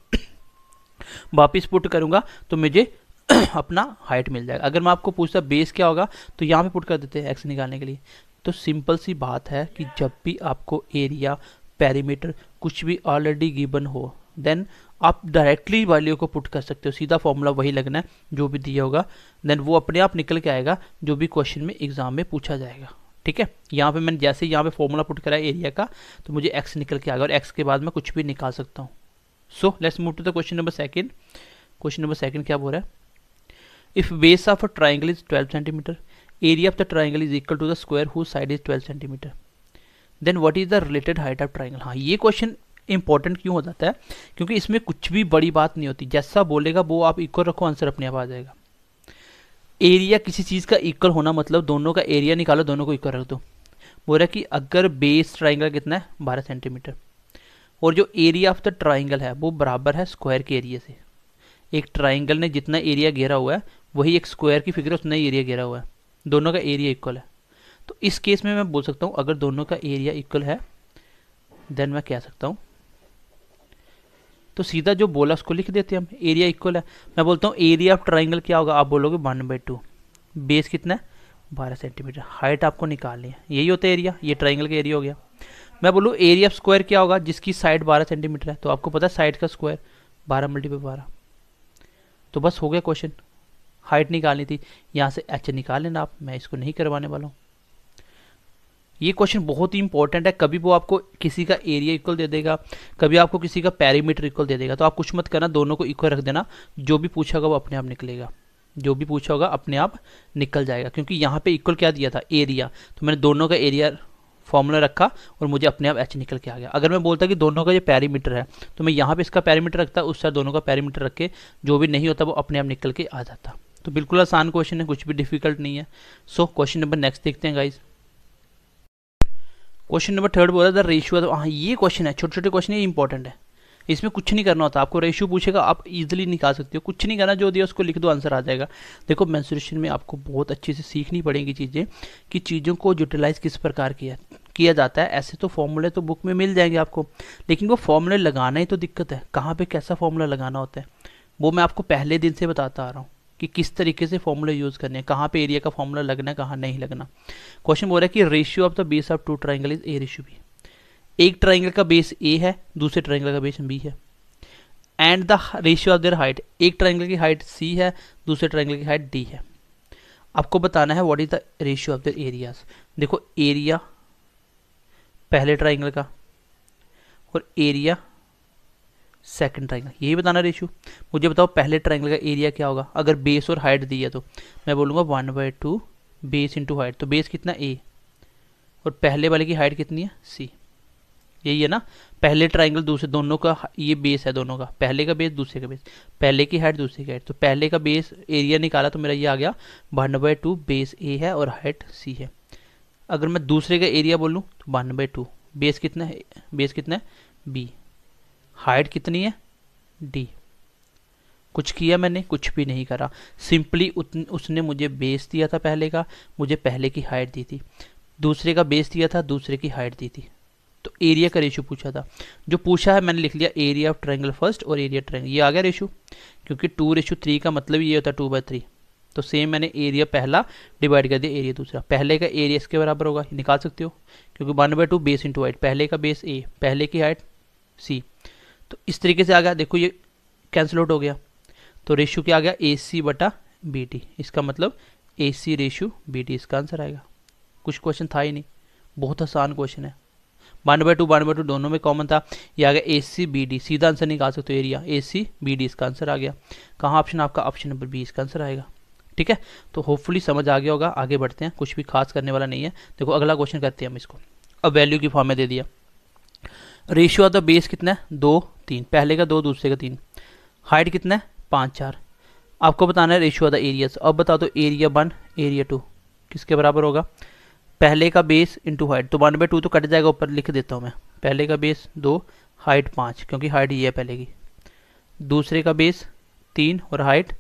वापिस पुट करूँगा तो मुझे अपना हाइट मिल जाएगा। अगर मैं आपको पूछता बेस क्या होगा तो यहाँ पे पुट कर देते हैं x निकालने के लिए। तो सिंपल सी बात है कि जब भी आपको एरिया, पेरीमीटर कुछ भी ऑलरेडी गिवन हो, देन आप डायरेक्टली वैल्यू को पुट कर सकते हो, सीधा फॉर्मूला वही लगना है जो भी दिया होगा, देन वो अपने आप निकल के आएगा जो भी क्वेश्चन में एग्जाम में पूछा जाएगा। ठीक है, यहाँ पे मैंने जैसे यहाँ पे फॉर्मूला पुट करा एरिया का तो मुझे x निकल के आएगा और x के बाद मैं कुछ भी निकाल सकता हूँ। So let's move to the question number second. Question number second क्या बोल रहा है, if base of a triangle is 12 centimetre, area of the triangle is equal to the square whose side is 12 centimetre, then what is the related height of triangle. हाँ, ये question important क्यों हो जाता है? क्योंकि इसमें कुछ भी बड़ी बात नहीं होती, जैसा बोलेगा वो आप इक्वल रखो, आंसर अपने आप आ जाएगा। एरिया किसी चीज़ का इक्वल होना मतलब दोनों का एरिया निकालो, दोनों को इक्वल रख दो। बोल रहा है कि अगर बेस ट्राइंगल कितना है 12 सेंटीमीटर और जो एरिया ऑफ द ट्राइंगल है वो बराबर है स्क्वायर के एरिया से। एक ट्राइंगल ने जितना एरिया घेरा हुआ है वही एक स्क्वायर की फिगर उतना ही एरिया घेरा हुआ है, दोनों का एरिया इक्वल है। तो इस केस में मैं बोल सकता हूँ अगर दोनों का एरिया इक्वल है देन मैं कह सकता हूँ, तो सीधा जो बोला उसको लिख देते हैं हम, एरिया इक्वल है। मैं बोलता हूँ एरिया ऑफ ट्राइंगल क्या होगा, आप बोलोगे 1/2। बेस कितना है 12 सेंटीमीटर, हाइट आपको निकालनी है, यही होता है एरिया, ये ट्राइंगल का एरिया हो गया। मैं बोलूँ एरिया ऑफ स्क्वायर क्या होगा, जिसकी साइड 12 सेंटीमीटर है, तो आपको पता है साइड का स्क्वायर 12 × 12, तो बस हो गया क्वेश्चन। हाइट निकालनी थी, यहाँ से एच निकाल लेना आप, मैं इसको नहीं करवाने वाला हूँ। ये क्वेश्चन बहुत ही इंपॉर्टेंट है, कभी वो आपको किसी का एरिया इक्वल दे देगा, कभी आपको किसी का पेरीमीटर इक्वल दे देगा, तो आप कुछ मत करना, दोनों को इक्वल रख देना, जो भी पूछा होगा वो अपने आप निकलेगा, जो भी पूछा होगा अपने आप निकल जाएगा। क्योंकि यहाँ पे इक्वल क्या दिया था, एरिया, तो मैंने दोनों का एरिया फॉर्मूला रखा और मुझे अपने आप एच निकल के आ गया। अगर मैं बोलता कि दोनों का ये पेरीमीटर है तो मैं यहाँ पे इसका पेरीमीटर रखता, उस साइड दोनों का पेरीमीटर रख के जो भी नहीं होता वो अपने आप निकल के आ जाता। तो बिल्कुल आसान क्वेश्चन है, कुछ भी डिफिकल्ट नहीं है। सो क्वेश्चन नंबर नेक्स्ट देखते हैं गाइज। क्वेश्चन नंबर 3 बोला द रेशियो, हाँ ये क्वेश्चन है, छोटे छोटे क्वेश्चन, ये इंपॉर्टेंट है, इसमें कुछ नहीं करना होता, आपको रेशियो पूछेगा आप इजीली निकाल सकते हो, कुछ नहीं करना, जो दिया उसको लिख दो, आंसर आ जाएगा। देखो मेंसुरेशन में आपको बहुत अच्छे से सीखनी पड़ेंगी चीज़ें, कि चीज़ों को यूटिलाइज किस प्रकार किया जाता है। ऐसे तो फॉर्मूले तो बुक में मिल जाएंगे आपको, लेकिन वो फॉर्मूले लगाना ही तो दिक्कत है, कहाँ पे कैसा फॉर्मूला लगाना होता है वो मैं आपको पहले दिन से बताता आ रहा हूँ कि किस तरीके से फॉर्मूला यूज़ करने हैं, कहाँ पे एरिया का फॉर्मूला लगना है, कहाँ नहीं लगना। क्वेश्चन बोल रहा है कि ratio of the base of 2 triangle is A/B। एक ट्राइंगल का बेस ए है, दूसरे ट्राइंगल का बेस बी है, and the ratio of their height, एक ट्राइंगल की हाइट सी है, दूसरे ट्राइंगल की हाइट डी है। आपको बताना है what is the ratio of their areas. देखो एरिया पहले ट्राइंगल का और एरिया सेकंड ट्राइंगल, यही बताना रेशियो। मुझे बताओ पहले ट्राइंगल का एरिया क्या होगा, अगर बेस और हाइट दी है तो मैं बोलूँगा 1/2 बेस इंटू हाइट, तो बेस कितना ए और पहले वाले की हाइट कितनी है सी, यही है ना। पहले ट्राइंगल दूसरे, दोनों का ये बेस है, दोनों का, पहले का बेस दूसरे का बेस, पहले की हाइट दूसरे की हाइट, तो पहले का बेस एरिया निकाला तो मेरा ये आ गया 1/2 बेस ए है और हाइट सी है। अगर मैं दूसरे का एरिया बोलूँ तो 1/2 बेस कितना है, बेस कितना है बी, हाइट कितनी है डी। कुछ किया मैंने, कुछ भी नहीं करा, सिंपली उसने मुझे बेस दिया था पहले का, मुझे पहले की हाइट दी थी, दूसरे का बेस दिया था, दूसरे की हाइट दी थी, तो एरिया का रेशियो पूछा था। जो पूछा है मैंने लिख लिया एरिया ऑफ ट्रायंगल फर्स्ट और एरिया ट्रायंगल, ये आ गया रेशियो, क्योंकि 2:3 का मतलब ये होता है 2/3। तो सेम मैंने एरिया पहला डिवाइड कर दिया एरिया दूसरा, पहले का एरिया इसके बराबर होगा, निकाल सकते हो, क्योंकि 1/2 बेस इंटू हाइट, पहले का बेस ए, पहले की हाइट सी, तो इस तरीके से आ गया। देखो ये कैंसिल आउट हो गया, तो रेशियो क्या आ गया AC/BD, इसका मतलब AC रेशियो BD, इसका आंसर आएगा। कुछ क्वेश्चन था ही नहीं, बहुत आसान क्वेश्चन है। 1/2 दोनों में कॉमन था, ये आ गया AC/BD, सीधा आंसर निकाल सकते हो एरिया AC/BD, इसका आंसर आ गया। कहाँ ऑप्शन आपका, ऑप्शन नंबर बी इसका आंसर आएगा। ठीक है, तो होपफुली समझ आ गया होगा। आगे बढ़ते हैं, कुछ भी खास करने वाला नहीं है। देखो अगला क्वेश्चन करते हैं हम इसको। अब वैल्यू की फॉर्म में दे दिया, रेशियो ऑफ द बेस कितना है 2, 3, पहले का 2 दूसरे का 3, हाइट कितना है 5, 4। आपको बताना है रेशियो ऑफ द एरियाज। अब बता दो एरिया 1 एरिया 2 किसके बराबर होगा, पहले का बेस इंटू हाइट, तो 1/2 तो कट जाएगा, ऊपर लिख देता हूँ मैं, पहले का बेस 2 हाइट 5, क्योंकि हाइट ये है पहले की, दूसरे का बेस 3 और हाइट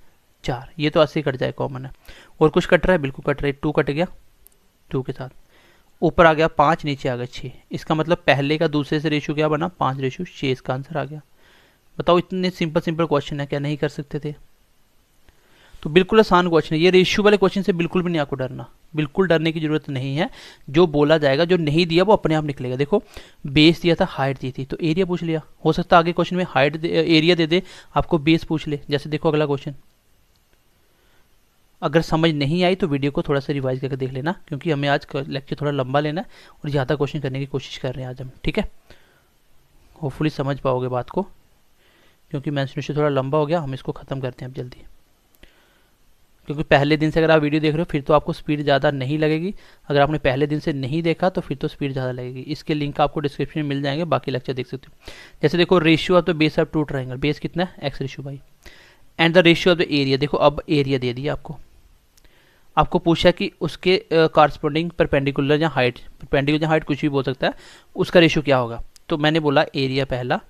4, ये तो ऐसे ही कट जाए, कॉमन है। और कुछ कट रहा है, बिल्कुल कट रहा है, 2 कट गया 2 के साथ, ऊपर आ गया 5, नीचे आ गया 6, इसका मतलब पहले का दूसरे से रेशियो क्या बना 5/6, इसका आंसर आ गया। बताओ इतने सिंपल सिंपल क्वेश्चन है, क्या नहीं कर सकते थे? तो बिल्कुल आसान क्वेश्चन है ये। रेशियो वाले क्वेश्चन से बिल्कुल भी नहीं आपको डरना, बिल्कुल डरने की जरूरत नहीं है। जो बोला जाएगा, जो नहीं दिया वो अपने आप निकलेगा। देखो बेस दिया था, हाइट दी थी, तो एरिया पूछ लिया। हो सकता है आगे क्वेश्चन में हाइट एरिया दे दे, आपको बेस पूछ ले। जैसे देखो अगला क्वेश्चन, अगर समझ नहीं आई तो वीडियो को थोड़ा सा रिवाइज करके देख लेना, क्योंकि हमें आज लेक्चर थोड़ा लंबा लेना है और ज़्यादा क्वेश्चन करने की कोशिश कर रहे हैं आज हम। ठीक है, होपफुली समझ पाओगे बात को, क्योंकि मेंशुरेशन थोड़ा लंबा हो गया, हम इसको ख़त्म करते हैं अब जल्दी। क्योंकि पहले दिन से अगर आप वीडियो देख रहे हो फिर तो आपको स्पीड ज़्यादा नहीं लगेगी, अगर आपने पहले दिन से नहीं देखा तो फिर तो स्पीड ज़्यादा लगेगी। इसके लिंक आपको डिस्क्रिप्शन में मिल जाएंगे, बाकी लेक्चर देख सकते हो। जैसे देखो ratio of the base of two triangle, base कितना है x ratio by, and the ratio of the area. देखो अब एरिया दे दिया आपको पूछा कि उसके कॉरस्पॉन्डिंग परपेंडिकुलर या हाइट, परपेंडिकुलर या हाइट कुछ भी बोल सकता है, उसका रेशियो क्या होगा। तो मैंने बोला एरिया पहला,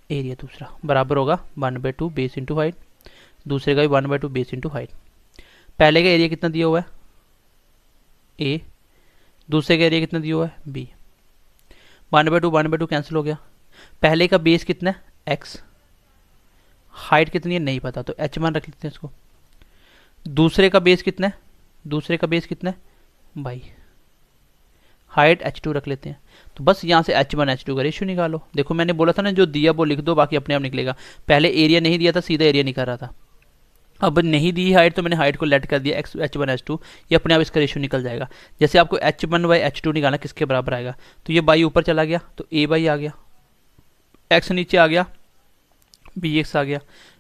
एरिया दूसरा बराबर होगा 1/2 बेस इंटू हाइट, दूसरे का भी 1/2 बेस इंटू हाइट। पहले का एरिया कितना दिया हुआ है ए, दूसरे का एरिया कितना दिया हुआ है बी, 1/2 कैंसिल हो गया। पहले का बेस कितना है एक्स, हाइट कितनी है नहीं पता तो h1 रख लेते हैं इसको। दूसरे का बेस कितना है, दूसरे का बेस कितना है बाई, हाइट h2 रख लेते हैं। तो बस यहाँ से h1 h2 का रेशियो निकालो। देखो मैंने बोला था ना जो दिया वो लिख दो, बाकी अपने आप निकलेगा। पहले एरिया नहीं दिया था, सीधा एरिया निकल रहा था। अब नहीं दी हाइट तो मैंने हाइट को लेट कर दिया एक्स h1 h2, ये अपने आप इसका रेशियो निकल जाएगा। जैसे आपको h1 बाई h2 निकालना किसके बराबर आएगा, तो ये बाई ऊपर चला गया तो a बाई आ गया, x नीचे आ गया bx आ गया,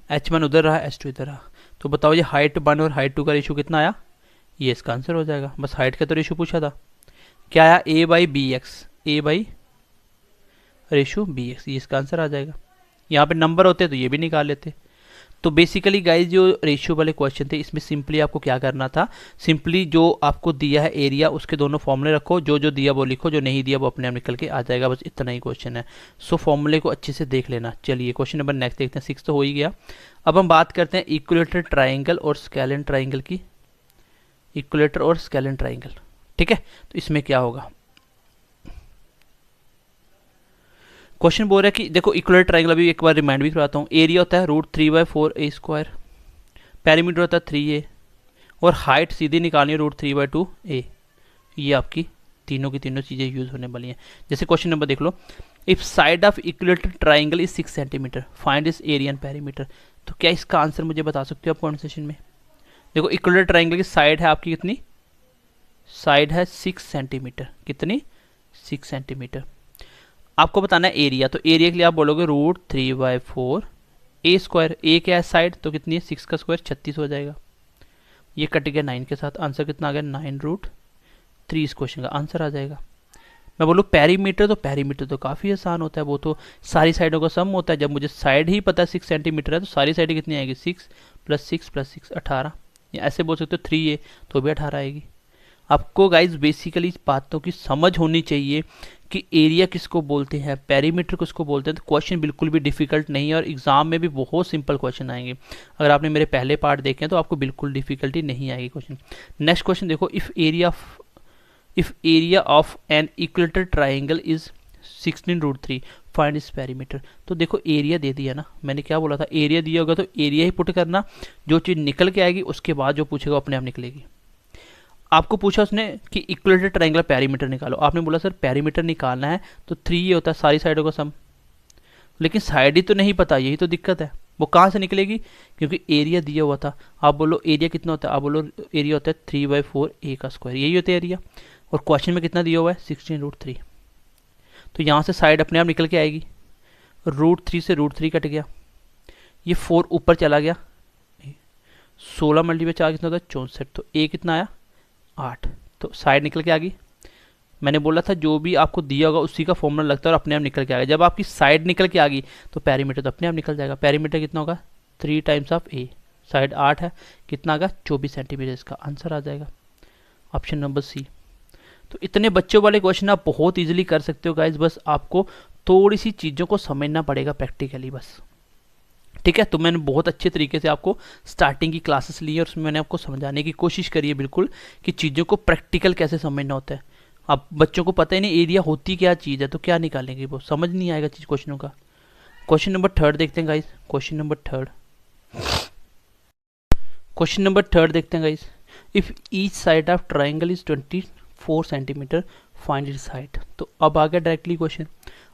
h1 उधर रहा h2 इधर रहा। तो बताओ ये हाइट 1 और हाइट 2 का रेशियो कितना आया, ये इसका आंसर हो जाएगा। बस हाइट का तो रेशियो पूछा था, क्या आया a by B x, A by ratio B x, ये इसका आंसर आ जाएगा। यहाँ पे नंबर होते तो ये भी निकाल लेते। तो बेसिकली गाइज जो रेशियो वाले क्वेश्चन थे इसमें सिंपली आपको क्या करना था, सिंपली जो आपको दिया है एरिया उसके दोनों फॉर्मूले रखो, जो जो दिया वो लिखो, जो नहीं दिया वो अपने आप निकल के आ जाएगा। बस इतना ही क्वेश्चन है, सो फॉर्मूले को अच्छे से देख लेना। चलिए क्वेश्चन नंबर नेक्स्ट देखते हैं, 6 तो हो ही गया। अब हम बात करते हैं इक्विलेटरल ट्राइंगल और स्केलन ट्राइंगल की, इक्विलेटर और स्केलन ट्राइंगल। ठीक है, तो इसमें क्या होगा, क्वेश्चन बोल रहा है कि देखो इक्विलेटरल ट्राइंगल, अभी एक बार रिमाइंड भी कराता हूँ। एरिया होता है √3/4a², पेरीमीटर होता है 3a, और हाइट सीधी निकालनी है √3/2a। ये आपकी तीनों की तीनों चीज़ें यूज होने वाली हैं। जैसे क्वेश्चन नंबर देख लो, if side of equilateral triangle is 6 centimetre find its area and perimeter. तो क्या इसका आंसर मुझे बता सकते हो आप कमेंट सेशन में। देखो इक्विलेटरल ट्राइंगल की साइड है आपकी कितनी, साइड है 6 सेंटीमीटर, कितनी 6 सेंटीमीटर। आपको बताना है एरिया, तो एरिया के लिए आप बोलोगे √3/4a², ए क्या है साइड, तो कितनी है 6 का स्क्वायर 36 हो जाएगा। ये कट गया 9 के साथ, आंसर कितना आ गया 9√3। इस क्वेश्चन का आंसर आ जाएगा। मैं बोलूँ पेरीमीटर, तो पेरीमीटर तो काफ़ी आसान होता है, वो तो सारी साइडों का सम होता है। जब मुझे साइड ही पता है 6 सेंटीमीटर है तो सारी साइड कितनी आएगी 6 + 6 + 6 18, या ऐसे बोल सकते हो 3a तो भी 18 आएगी। आपको गाइज बेसिकली इस बातों की समझ होनी चाहिए कि एरिया किसको बोलते हैं, पेरीमीटर किसको बोलते हैं। तो क्वेश्चन बिल्कुल भी डिफिकल्ट नहीं है और एग्जाम में भी बहुत सिंपल क्वेश्चन आएंगे। अगर आपने मेरे पहले पार्ट देखे हैं तो आपको बिल्कुल डिफिकल्टी नहीं आएगी क्वेश्चन। नेक्स्ट क्वेश्चन देखो, if area of an equilateral triangle is 16√3 find इस पेरीमीटर। तो देखो एरिया दे दिया ना, मैंने क्या बोला था, एरिया दिया होगा तो एरिया ही पुट करना, जो चीज़ निकल के आएगी उसके बाद जो पूछेगा अपने आप निकलेगी। आपको पूछा उसने कि इक्विलेटरल ट्राइंगल पेरीमीटर निकालो, आपने बोला सर पेरीमीटर निकालना है तो 3 ये होता है सारी साइडों का सम, लेकिन साइड ही तो नहीं पता, यही तो दिक्कत है। वो कहाँ से निकलेगी, क्योंकि एरिया दिया हुआ था। आप बोलो एरिया कितना होता है, आप बोलो एरिया होता है 3/4a², यही होता है एरिया, और क्वेश्चन में कितना दिया हुआ है 16√3। तो यहाँ से साइड अपने आप निकल के आएगी, √3 से √3 कट गया, ये 4 ऊपर चला गया, 16 × 4 कितना होता है 64, तो a कितना आया 8, तो साइड निकल के आ गई। मैंने बोला था जो भी आपको दिया होगा उसी का फॉर्मूला लगता है और अपने आप निकल के आएगा। जब आपकी साइड निकल के आ गई तो पेरीमीटर तो अपने आप निकल जाएगा। पेरीमीटर कितना होगा 3 टाइम्स ऑफ a, साइड 8 है, कितना आएगा 24 सेंटीमीटर, इसका आंसर आ जाएगा ऑप्शन नंबर सी। तो इतने बच्चों वाले क्वेश्चन आप बहुत ईजिली कर सकते हो गाइज, बस आपको थोड़ी सी चीज़ों को समझना पड़ेगा प्रैक्टिकली बस। ठीक है, तो मैंने बहुत अच्छे तरीके से आपको स्टार्टिंग की क्लासेस ली है और उसमें मैंने आपको समझाने की कोशिश करी है बिल्कुल कि चीज़ों को प्रैक्टिकल कैसे समझना होता है। अब बच्चों को पता ही नहीं एरिया होती क्या चीज़ है तो क्या निकालेंगे, वो समझ नहीं आएगा चीज़ क्वेश्चनों का। क्वेश्चन नंबर 3 देखते हैं गाइज, क्वेश्चन नंबर 3 देखते हैं guys. If each side of triangle is 24 centimetre find its height. तो अब आ गया डायरेक्टली क्वेश्चन,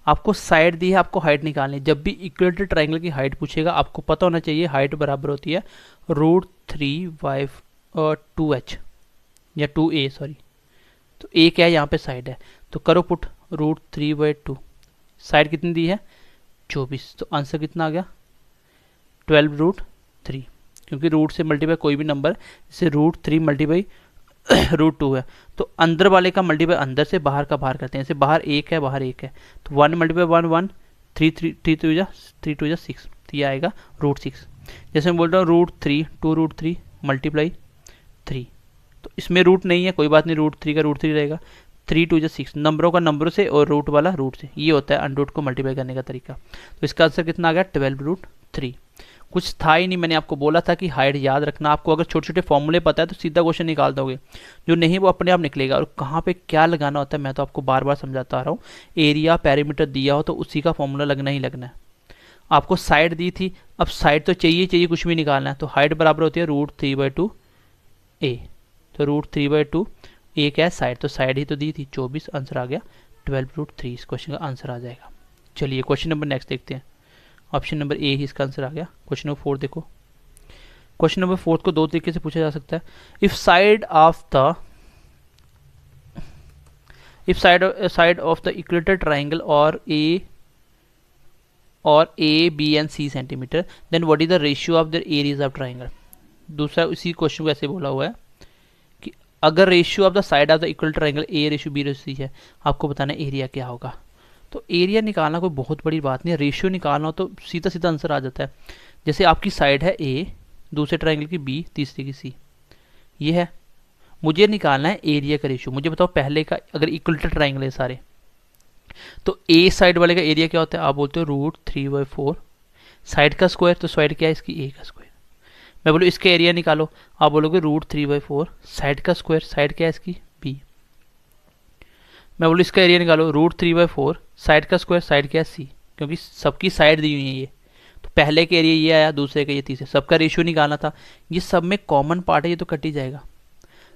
आपको साइड दी है, आपको हाइट निकालनी है। जब भी इक्विलेटरल ट्राइंगल की हाइट पूछेगा आपको पता होना चाहिए हाइट बराबर होती है √3/2h या 2a, सॉरी। तो a क्या है यहाँ पे साइड है, तो करो पुट √3/2, साइड कितनी दी है 24, तो आंसर कितना आ गया 12√3। क्योंकि रूट से मल्टीप्लाई कोई भी नंबर, जैसे √3 मल्टीप्लाई √2 है, तो अंदर वाले का मल्टीप्लाई अंदर से, बाहर का बाहर करते हैं। जैसे बाहर 1 है, बाहर 1 है, तो 1 मल्टीप्लाई 1 1, 3 2 6, तो ये आएगा √6। जैसे मैं बोल रहा हूँ √3 2√3 मल्टीप्लाई 3, तो इसमें रूट नहीं है, कोई बात नहीं, √3 का √3 रहेगा। 3 2 6, नंबरों का नंबरों से और रूट वाला रूट से, ये होता है अनरूट को मल्टीप्लाई करने का तरीका। तो इसका आंसर कितना आ गया 12√3। कुछ था ही नहीं, मैंने आपको बोला था कि हाइट याद रखना। आपको अगर छोटे छोटे फॉर्मूले पता है तो सीधा क्वेश्चन निकाल दोगे, जो नहीं वो अपने आप निकलेगा। और कहाँ पे क्या लगाना होता है मैं तो आपको बार बार समझाता आ रहा हूँ। एरिया पैरामीटर दिया हो तो उसी का फॉर्मूला लगना ही लगना है। आपको साइड दी थी, अब साइड तो चाहिए कुछ भी निकालना है, तो हाइट बराबर होती है √3/2 a, तो √3/2 a क्या है साइड, तो साइड ही तो दी थी 24, आंसर आ गया 12√3। इस क्वेश्चन का आंसर आ जाएगा। चलिए क्वेश्चन नंबर नेक्स्ट देखते हैं। ऑप्शन नंबर ए ही इसका आंसर आ गया। क्वेश्चन नंबर 4 देखो। क्वेश्चन नंबर 4 को दो तरीके से पूछा जा सकता है। If side of the equilateral triangle are a b and c centimetre, then what is the ratio of the areas of triangle. दूसरा इसी क्वेश्चन को ऐसे बोला हुआ है कि अगर ratio of the side of the equal triangle A ratio B ratio C है, आपको बताना एरिया क्या होगा। तो एरिया निकालना कोई बहुत बड़ी बात नहीं है, रेशियो निकालना हो तो सीधा सीधा आंसर आ जाता है। जैसे आपकी साइड है ए, दूसरे ट्राइंगल की बी, तीसरे की सी, ये है, मुझे निकालना है एरिया का रेशियो। मुझे बताओ पहले का, अगर इक्वल ट्राइंगल है सारे, तो ए साइड वाले का एरिया क्या होता है, आप बोलते हो √3/4, साइड का स्क्वायर, तो साइड क्या है इसकी ए का स्क्वायर। मैं बोलूँ इसका एरिया निकालो, आप बोलोगे √3/4, साइड का स्क्वायर, साइड क्या है इसकी बी। मैं बोलूँ इसका एरिया निकालो √3/4, साइड का स्क्वायर, साइड क्या है सी, क्योंकि सबकी साइड दी हुई है ये, तो पहले के एरिया ये आया, दूसरे का ये, तीसरे, सबका रेशियो निकालना था। ये सब में कॉमन पार्ट है, ये तो कट ही जाएगा।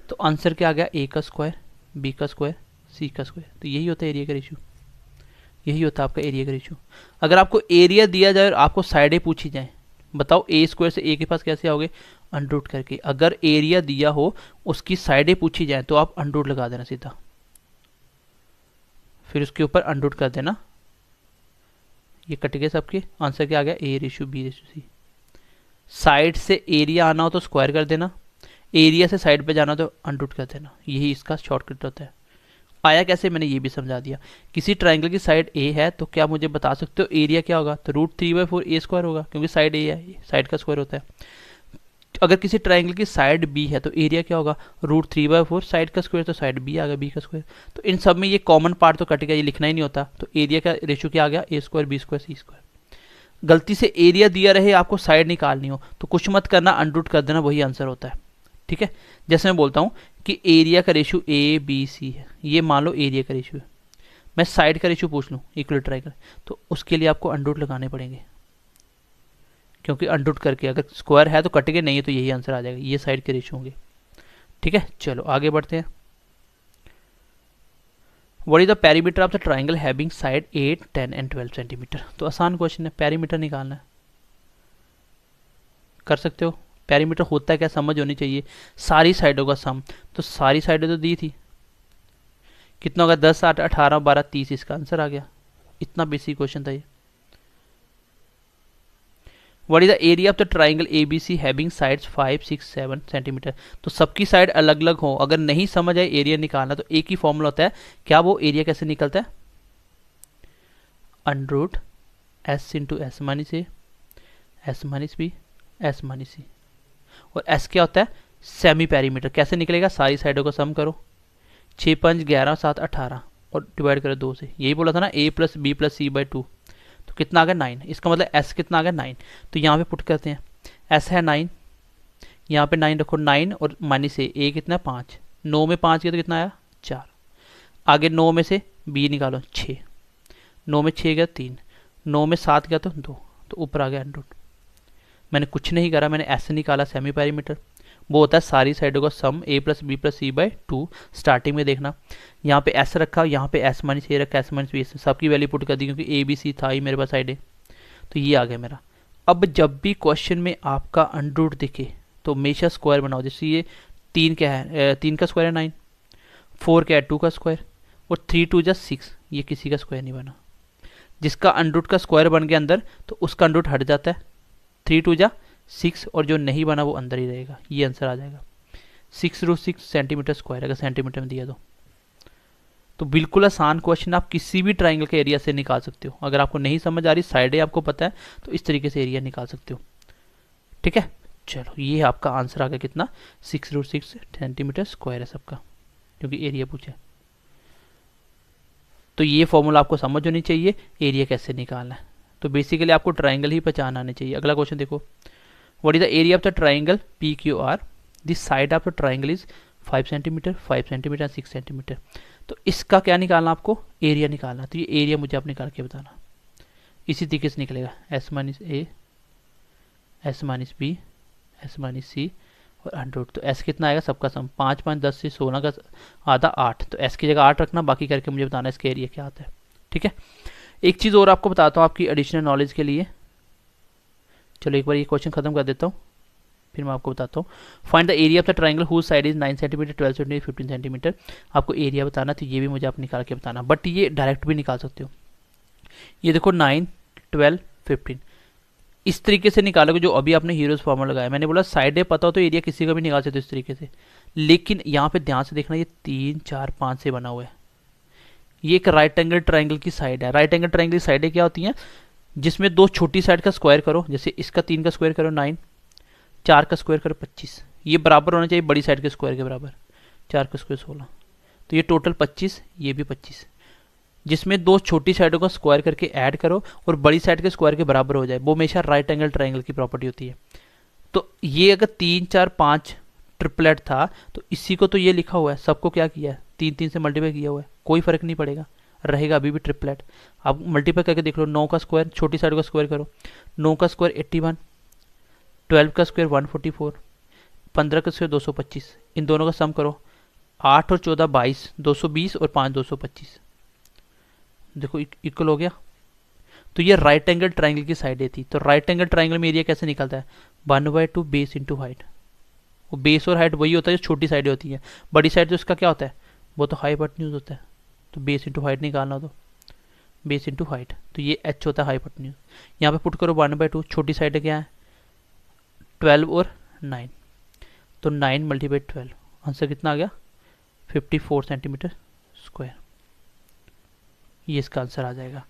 तो आंसर क्या आ गया, ए का स्क्वायर, बी का स्क्वायर, सी का स्क्वायर। तो यही होता है एरिया का रेशियो, यही होता है आपका एरिया का रेशियो। अगर आपको एरिया दिया जाए और आपको साइडें पूछी जाए, बताओ ए स्क्वायर से ए के पास कैसे आओगे, अंडरूट करके। अगर एरिया दिया हो उसकी साइडें पूछी जाए तो आप अंडरूट लगा देना सीधा, फिर उसके ऊपर अंडरूट कर देना, ये कट गए सबके। आंसर क्या आ गया, A ratio B ratio C. Side से एरिया आना हो तो स्क्वायर कर देना, एरिया से साइड पे जाना हो तो अंडरूट कर देना, यही इसका शॉर्टकट होता है। आया कैसे, मैंने ये भी समझा दिया। किसी ट्राइंगल की साइड ए है तो क्या मुझे बता सकते हो एरिया क्या होगा, तो √3/4 ए स्क्वायर होगा, क्योंकि साइड ए है, साइड का स्क्वायर होता है। अगर किसी ट्राइंगल की साइड बी है तो एरिया क्या होगा, √3/4, साइड का स्क्वायर, तो साइड बी आ गया बी का स्क्वायर। तो इन सब में ये कॉमन पार्ट तो कट गया, ये लिखना ही नहीं होता। तो एरिया का रेशियो क्या आ गया, ए स्क्वायर बी स्क्वायर सी स्क्वायर। गलती से एरिया दिया रहे, आपको साइड निकालनी हो तो कुछ मत करना, अंडरूट कर देना, वही आंसर होता है। ठीक है, जैसे मैं बोलता हूँ कि एरिया का रेशियो ए बी सी है, ये मान लो एरिया का रेशियो है। मैं साइड का रेशियो पूछ लूँ इक्वल ट्राइंगल, तो उसके लिए आपको अंडरूट लगाने पड़ेंगे, क्योंकि अंडरूट करके अगर स्क्वायर है तो कटेंगे, नहीं है तो यही आंसर आ जाएगा, ये साइड के रेशियो होंगे। ठीक है, चलो आगे बढ़ते हैं। What is the perimeter of the triangle having side 8 10 and 12 centimetre. तो आसान क्वेश्चन है, पेरीमीटर निकालना है, कर सकते हो। पेरीमीटर होता है क्या समझ होनी चाहिए, सारी साइडों का सम। तो सारी साइडें तो दी थी, कितना होगा 10 8 18 12 30, इसका आंसर आ गया। इतना बेसिक क्वेश्चन था ये। What is the area of the triangle A B C having sides 5 6 7 centimetre. तो सबकी साइड अलग अलग हो, अगर नहीं समझ आए एरिया निकालना तो एक ही फॉर्मूला होता है। क्या वो एरिया कैसे निकलता है, under root s into s minus a, s minus b, s minus c. और एस क्या होता है, सेमी पेरीमीटर। कैसे निकलेगा, सारी साइडों को सम करो, 6 5 11 7 18 और डिवाइड करो 2 से। यही बोला था ना, a + b + c/2, तो कितना आ गया 9। इसका मतलब s कितना आ गया 9। तो यहाँ पे पुट करते हैं, s है 9, यहाँ पे 9 रखो, 9 और माइनस a कितना है 5, 9 में 5 किया तो कितना आया 4। आगे 9 में से b निकालो 6, 9 में 6 गया 3, 9 में 7 गया तो 2, तो ऊपर आ गया अंडरूट। मैंने कुछ नहीं करा, मैंने ऐसे निकाला सेमी पेरीमीटर। वो होता है सारी साइडों का सम a + b + c/2। स्टार्टिंग में देखना, यहाँ पे s रखा, यहाँ पे s - a रखा, s - b, सबकी वैल्यू पुट कर दी, क्योंकि a b c था ही मेरे पास साइड। तो ये आ गया मेरा। अब जब भी क्वेश्चन में आपका अंडरूट दिखे तो हमेशा स्क्वायर बनाओ। जैसे ये 3 क्या है, 3 का स्क्वायर है 9, 4 क्या है 2 का स्क्वायर, और 3 2 = 6, ये किसी का स्क्वायर नहीं बना। जिसका अंडरूट का स्क्वायर बन गया अंदर तो उसका अंडरूट हट जाता है, 3 2 = 6 और जो नहीं बना वो अंदर ही रहेगा, ये आंसर आ जाएगा। 6√6 सेंटीमीटर स्क्वायर अगर सेंटीमीटर में दिया तो बिल्कुल आसान क्वेश्चन, आप किसी भी ट्राइंगल के एरिया से निकाल सकते हो। अगर आपको नहीं समझ आ रही, साइडें आपको पता है, तो इस तरीके से एरिया निकाल सकते हो। ठीक है, चलो ये आपका आंसर आ गया कितना, 6√6 सेंटीमीटर स्क्वायर है सबका, क्योंकि एरिया पूछे। तो ये फॉर्मूला आपको समझ होनी चाहिए, एरिया कैसे निकालना है। तो बेसिकली आपको ट्राइंगल ही पहचान आने चाहिए। अगला क्वेश्चन देखो, what is the area of the triangle PQR, this side of the triangle is 5 centimetre 5 centimetre 6 centimetre. तो इसका क्या निकालना, आपको एरिया निकालना। तो ये एरिया मुझे आप निकाल के बताना। इसी तरीके से निकलेगा S minus A, S minus B, S minus C और अंडर। तो S कितना आएगा, सबका सम 5 5 10 से 16 का आधा 8। तो S की जगह 8 रखना, बाकी करके मुझे बताना इसका एरिया क्या आता है। ठीक है, एक चीज़ और आपको बताता हूँ आपकी एडिशनल नॉलेज के लिए। चलो एक बार ये क्वेश्चन खत्म कर देता हूँ, फिर मैं आपको बताता हूँ। Find the area of the triangle whose side is 9 centimetre 12 centimetre 15 centimetre. आपको एरिया बताना, तो ये भी मुझे आप निकाल के बताना, बट ये डायरेक्ट भी निकाल सकते हो। ये देखो 9 12 15 इस तरीके से निकालोगे, जो अभी आपने हीरोज फॉर्मूला लगाया। मैंने बोला साइडें पता हो तो एरिया किसी का भी निकाल सकते हो इस तरीके से, लेकिन यहाँ पे ध्यान से देखना, ये 3 4 5 से बना हुआ है। ये एक राइट एंगल ट्राइंगल की साइड है। राइट एंगल ट्राइंगल की साइडें क्या होती हैं, जिसमें दो छोटी साइड का स्क्वायर करो, जैसे इसका 3 का स्क्वायर करो 9, 4 का स्क्वायर करो 25, ये बराबर होना चाहिए बड़ी साइड के स्क्वायर के बराबर। 4 का स्क्वायर 16, तो ये टोटल 25, ये भी 25, जिसमें दो छोटी साइडों का स्क्वायर करके ऐड करो और बड़ी साइड के स्क्वायर के बराबर हो जाए, वो हमेशा राइट एंगल ट्राइंगल की प्रॉपर्टी होती है। तो ये अगर 3 4 5 ट्रिपलेट था, तो इसी को तो ये लिखा हुआ है, सबको क्या किया है 3 3 से मल्टीप्लाई किया हुआ है, कोई फर्क नहीं पड़ेगा, रहेगा अभी भी ट्रिपलेट। अब मल्टीप्लाई करके देख लो, 9 का स्क्वायर छोटी साइड का स्क्वायर करो, 9 का स्क्वायर 81, 12 का स्क्वायर 144, 15 का स्क्वायर 225, इन दोनों का सम करो, 8 और 14 22, 220 और 5 225, देखो इक्वल हो गया। तो ये राइट एंगल ट्राइंगल की साइडें थी। तो राइट एंगल ट्राइंगल में एरिया कैसे निकलता है, 1/2 बेस इंटू हाइट। वो बेस और हाइट वही होता है जो छोटी साइडें होती हैं, बड़ी साइड तो इसका क्या होता है, वो तो हाइपोटेन्यूज होता है। तो बेस इंटू हाइट निकालना, तो बेस इंटू हाइट, तो ये h होता है हाइपोटेन्यूज। यहाँ पे पुट करो 1/2, छोटी साइड क्या है 12 और 9, तो 9 मल्टीप्लाई 12, आंसर कितना आ गया 54 सेंटीमीटर स्क्वायर, ये इसका आंसर आ जाएगा।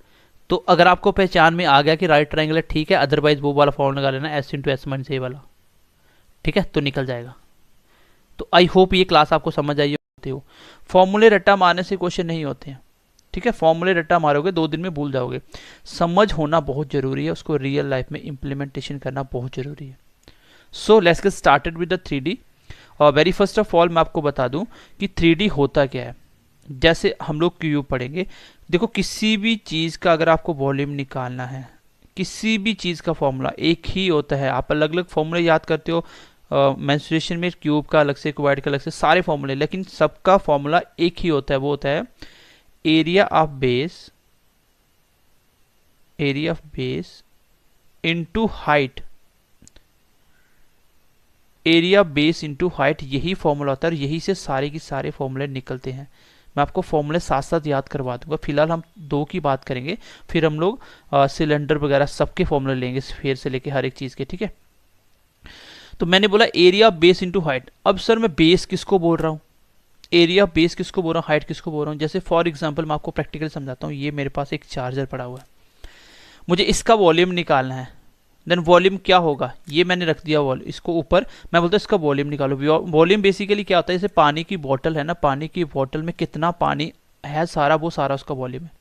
तो अगर आपको पहचान में आ गया कि राइट ट्राइंगल है, ठीक है, अदरवाइज वो वाला फॉर्मूला लगा लेना, S इंटू एस माइनस ए वाला, ठीक है, तो निकल जाएगा। तो आई होप ये क्लास आपको समझ आई हो। फॉर्मूले रट्टा मारने से क्वेश्चन नहीं होते हैं, ठीक है, फॉर्मूले रट्टा मारोगे 2 दिन में भूल जाओगे। समझ होना बहुत जरूरी है, उसको रियल लाइफ में इम्प्लीमेंटेशन करना बहुत जरूरी है। So let's get started with the 3D। और वेरी फर्स्ट ऑफ ऑल मैं आपको बता दूं कि 3D होता क्या है। जैसे हम लोग क्यूब पढ़ेंगे, देखो किसी भी चीज़ का अगर आपको वॉल्यूम निकालना है, किसी भी चीज़ का फॉर्मूला एक ही होता है। आप अलग अलग फॉर्मूले याद करते हो, मेंस्ट्रुएशन में क्यूब का अलग से, क्यूबॉइड का अलग से, सारे फॉर्मूले, लेकिन सबका फॉर्मूला एक ही होता है, वो होता है area of base into height, area base into height, यही फॉर्मूला होता है और यही से सारे की सारे फॉर्मूले निकलते हैं। मैं आपको फॉर्मूले साथ साथ याद करवा दूंगा। फिलहाल हम 2 की बात करेंगे, फिर हम लोग सिलेंडर वगैरह सबके फॉर्मूले लेंगे, स्फीयर से लेके हर एक चीज़ के, ठीक है। तो मैंने बोला एरिया बेस इनटू हाइट। अब सर मैं बेस किसको बोल रहा हूँ, एरिया बेस किसको बोल रहा हूँ, हाइट किसको बोल रहा हूँ। जैसे फॉर एग्जांपल मैं आपको प्रैक्टिकली समझाता हूँ। ये मेरे पास एक चार्जर पड़ा हुआ है, मुझे इसका वॉल्यूम निकालना है। देन वॉल्यूम क्या होगा, ये मैंने रख दिया वॉल्यूम इसको ऊपर, मैं बोलता हूँ इसका वॉल्यूम निकालो। वॉल्यूम बेसिकली क्या होता है, जैसे पानी की बोतल है ना, पानी की बोतल में कितना पानी है सारा, वो सारा उसका वॉल्यूम है।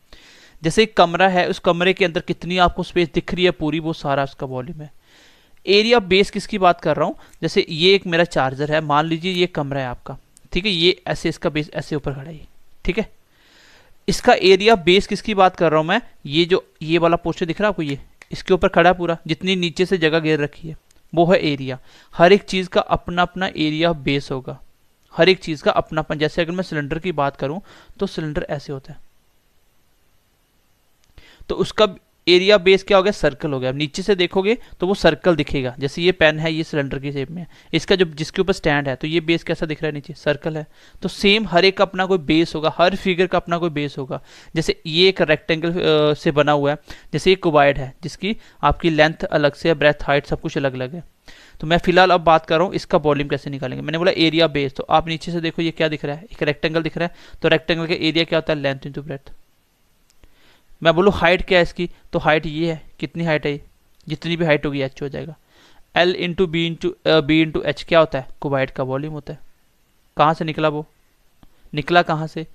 जैसे एक कमरा है, उस कमरे के अंदर कितनी आपको स्पेस दिख रही है पूरी, वो सारा उसका वॉल्यूम है। एरिया बेस किसकी बात कर रहा हूँ, जैसे ये एक मेरा चार्जर है, मान लीजिए ये कमरा है आपका, ठीक है, ये ऐसे इसका बेस ऐसे ऊपर खड़ा है, ठीक है। इसका एरिया बेस किसकी बात कर रहा हूँ मैं, ये वाला पोस्टर दिख रहा है आपको, ये इसके ऊपर खड़ा है पूरा, जितनी नीचे से जगह घेर रखी है वो है एरिया। हर एक चीज़ का अपना अपना एरिया बेस होगा, हर एक चीज़ का अपना अपना। जैसे अगर मैं सिलेंडर की बात करूं तो सिलेंडर ऐसे होता है, तो उसका एरिया बेस क्या हो गया, सर्कल हो गया। अब नीचे से देखोगे तो वो सर्कल दिखेगा। जैसे ये पेन है, ये सिलेंडर की शेप में है, इसका जो जिसके ऊपर स्टैंड है, तो ये बेस कैसा दिख रहा है, नीचे सर्कल है। तो सेम हर एक का अपना कोई बेस होगा, हर फिगर का अपना कोई बेस होगा। जैसे ये एक रेक्टेंगल से बना हुआ है, जैसे ये क्यूबॉइड है जिसकी आपकी लेंथ अलग से है, ब्रेथ हाइट सब कुछ अलग अलग है। तो मैं फिलहाल अब बात कर रहा हूँ इसका वॉल्यूम कैसे निकालेंगे। मैंने बोला एरिया बेस, तो आप नीचे से देखो ये क्या दिख रहा है, एक रेक्टेंगल दिख रहा है। तो रेक्टेंगल का एरिया क्या होता है, लेंथ इंटू ब्रेथ। मैं बोलूँ हाइट क्या है इसकी, तो हाइट ये है, कितनी हाइट है, जितनी भी हाइट होगी एच हो जाएगा। L into B into H क्या होता है, क्यूबाइड का वॉल्यूम होता है। कहाँ से निकला वो, निकला कहाँ से,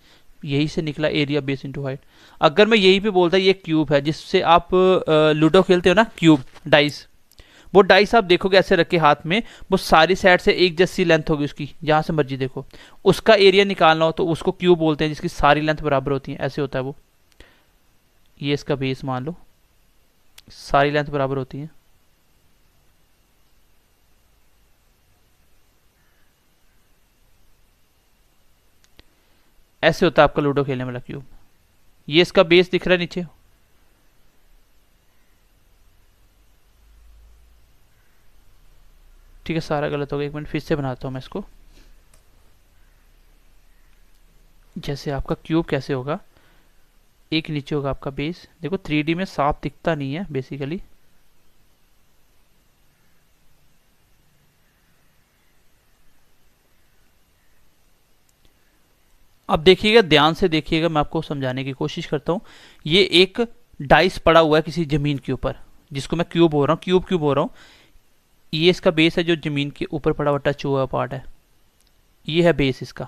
यही से निकला, एरिया बेस इंटू हाइट। अगर मैं यही पे बोलता ये क्यूब है जिससे आप लूडो खेलते हो ना, क्यूब डाइस, वो डाइस आप देखोगे ऐसे रखे हाथ में, वो सारी साइड से एक जैसी लेंथ होगी उसकी, जहाँ से मर्जी देखो। उसका एरिया निकालना हो तो उसको क्यूब बोलते हैं, जिसकी सारी लेंथ बराबर होती है, ऐसे होता है वो। ये इसका बेस मान लो, सारी लेंथ बराबर होती है। ऐसे होता है आपका लूडो खेलने वाला क्यूब। ये इसका बेस दिख रहा है नीचे, ठीक है सारा गलत हो गया, एक मिनट फिर से बनाता हूँ मैं इसको। जैसे आपका क्यूब कैसे होगा, एक नीचे होगा आपका बेस, देखो 3D में साफ दिखता नहीं है बेसिकली। अब देखिएगा, ध्यान से देखिएगा, मैं आपको समझाने की कोशिश करता हूँ। ये एक डाइस पड़ा हुआ है किसी जमीन के ऊपर, जिसको मैं क्यूब हो रहा हूँ, क्यूब हो रहा हूँ। ये इसका बेस है जो जमीन के ऊपर पड़ा हुआ टच हुआ पार्ट है, ये है बेस इसका।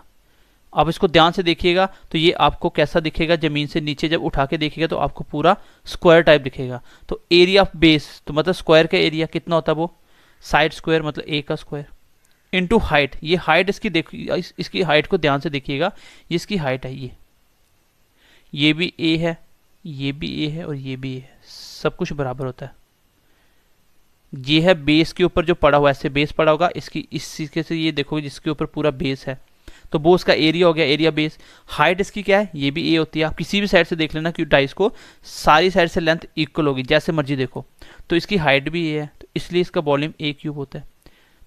आप इसको ध्यान से देखिएगा तो ये आपको कैसा दिखेगा, जमीन से नीचे जब उठा के देखिएगा तो आपको पूरा स्क्वायर टाइप दिखेगा। तो एरिया ऑफ बेस तो मतलब स्क्वायर का एरिया कितना होता है, वो साइड स्क्वायर मतलब ए का स्क्वायर इंटू हाइट। ये हाइट इसकी इसकी हाइट को ध्यान से देखिएगा, ये इसकी हाइट है, ये भी ए है, ये भी ए है और ये भी ए है, सब कुछ बराबर होता है। ये है बेस के ऊपर जो पड़ा हुआ है, ऐसे बेस पड़ा होगा इसकी, इस तरीके से ये देखोगे जिसके ऊपर पूरा बेस है, तो वो उसका एरिया हो गया, एरिया बेस। हाइट इसकी क्या है, ये भी ए होती है। आप किसी भी साइड से देख लेना कि डाइस को सारी साइड से लेंथ इक्वल होगी, जैसे मर्जी देखो। तो इसकी हाइट भी ए है, तो इसलिए इसका वॉल्यूम ए क्यूब होता है।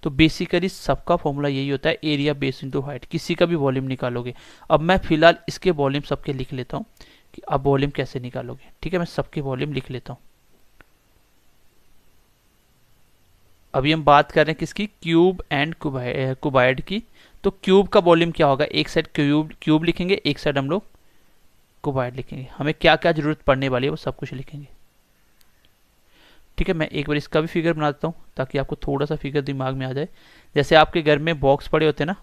तो बेसिकली सबका फॉर्मूला यही होता है, एरिया बेस इंटू हाइट, किसी का भी वॉल्यूम निकालोगे। अब मैं फिलहाल इसके वॉल्यूम सबके लिख लेता हूँ कि आप वॉल्यूम कैसे निकालोगे, ठीक है। मैं सबके वॉल्यूम लिख लेता हूँ। अभी हम बात कर रहे हैं किसकी, क्यूब एंड क्यूबाइड की। तो क्यूब का वॉल्यूम क्या होगा, एक साइड क्यूब लिखेंगे, एक साइड हम लोग क्यूबाइड लिखेंगे। हमें क्या क्या जरूरत पड़ने वाली है वो सब कुछ लिखेंगे, ठीक है। मैं एक बार इसका भी फिगर बना देता हूँ ताकि आपको थोड़ा सा फिगर दिमाग में आ जाए। जैसे आपके घर में बॉक्स पड़े होते हैं ना,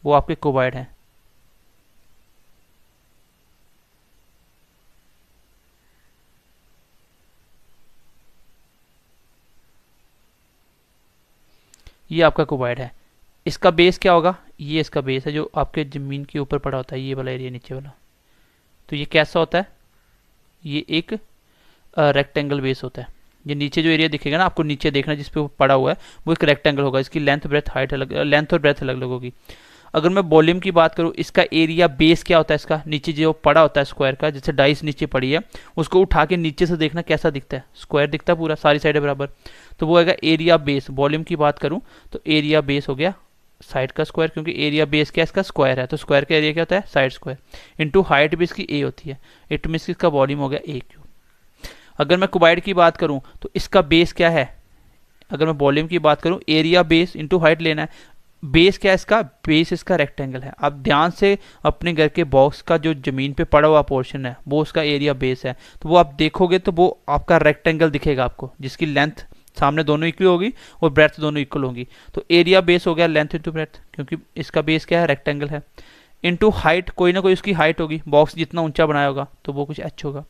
वो आपके क्यूबाइड हैं। ये आपका क्यूबाइड है। इसका बेस क्या होगा, ये इसका बेस है जो आपके जमीन के ऊपर पड़ा होता है, ये वाला एरिया नीचे वाला। तो ये कैसा होता है, ये एक रेक्टेंगल बेस होता है। ये नीचे जो एरिया दिखेगा ना आपको, नीचे देखना जिस पे वो पड़ा हुआ है, वो एक रेक्टेंगल होगा। इसकी लेंथ ब्रेथ हाइट अलग, लेंथ और ब्रेथ अलग अलग होगी। अगर मैं वॉल्यूम की बात करूँ, इसका एरिया बेस क्या होता है, इसका नीचे जो पड़ा होता है स्क्वायर का, जैसे डाइस नीचे पड़ी है, उसको उठा के नीचे से देखना कैसा दिखता है, स्क्वायर दिखता है पूरा, सारी साइडें बराबर। तो वो आएगा एरिया बेस। वॉल्यूम की बात करूँ तो एरिया बेस हो गया साइड का स्क्वायर, क्योंकि एरिया बेस क्या इसका स्क्वायर है, तो स्क्वायर का एरिया क्या होता है, साइड स्क्वायर इंटू हाइट भी इसकी ए होती है, इट मीन्स इसका वॉल्यूम हो गया ए क्यूब। अगर मैं क्यूबाइड की बात करूं तो इसका बेस क्या है, अगर मैं वॉल्यूम की बात करूं, एरिया बेस इंटू हाइट लेना है। बेस क्या है इसका, बेस इसका रेक्टेंगल है। आप ध्यान से अपने घर के बॉक्स का जो जमीन पे पड़ा हुआ पोर्शन है वो उसका एरिया बेस है, तो वो आप देखोगे तो वो आपका रेक्टेंगल दिखेगा आपको, जिसकी लेंथ सामने दोनों इक्वल होगी और ब्रेथ दोनों इक्वल होगी। तो एरिया बेस हो गया लेंथ इंटू ब्रेथ, क्योंकि इसका बेस क्या है, रेक्टेंगल है, इंटू हाइट, कोई ना कोई उसकी हाइट होगी, बॉक्स जितना ऊंचा बनाया होगा तो वो कुछ एच होगा।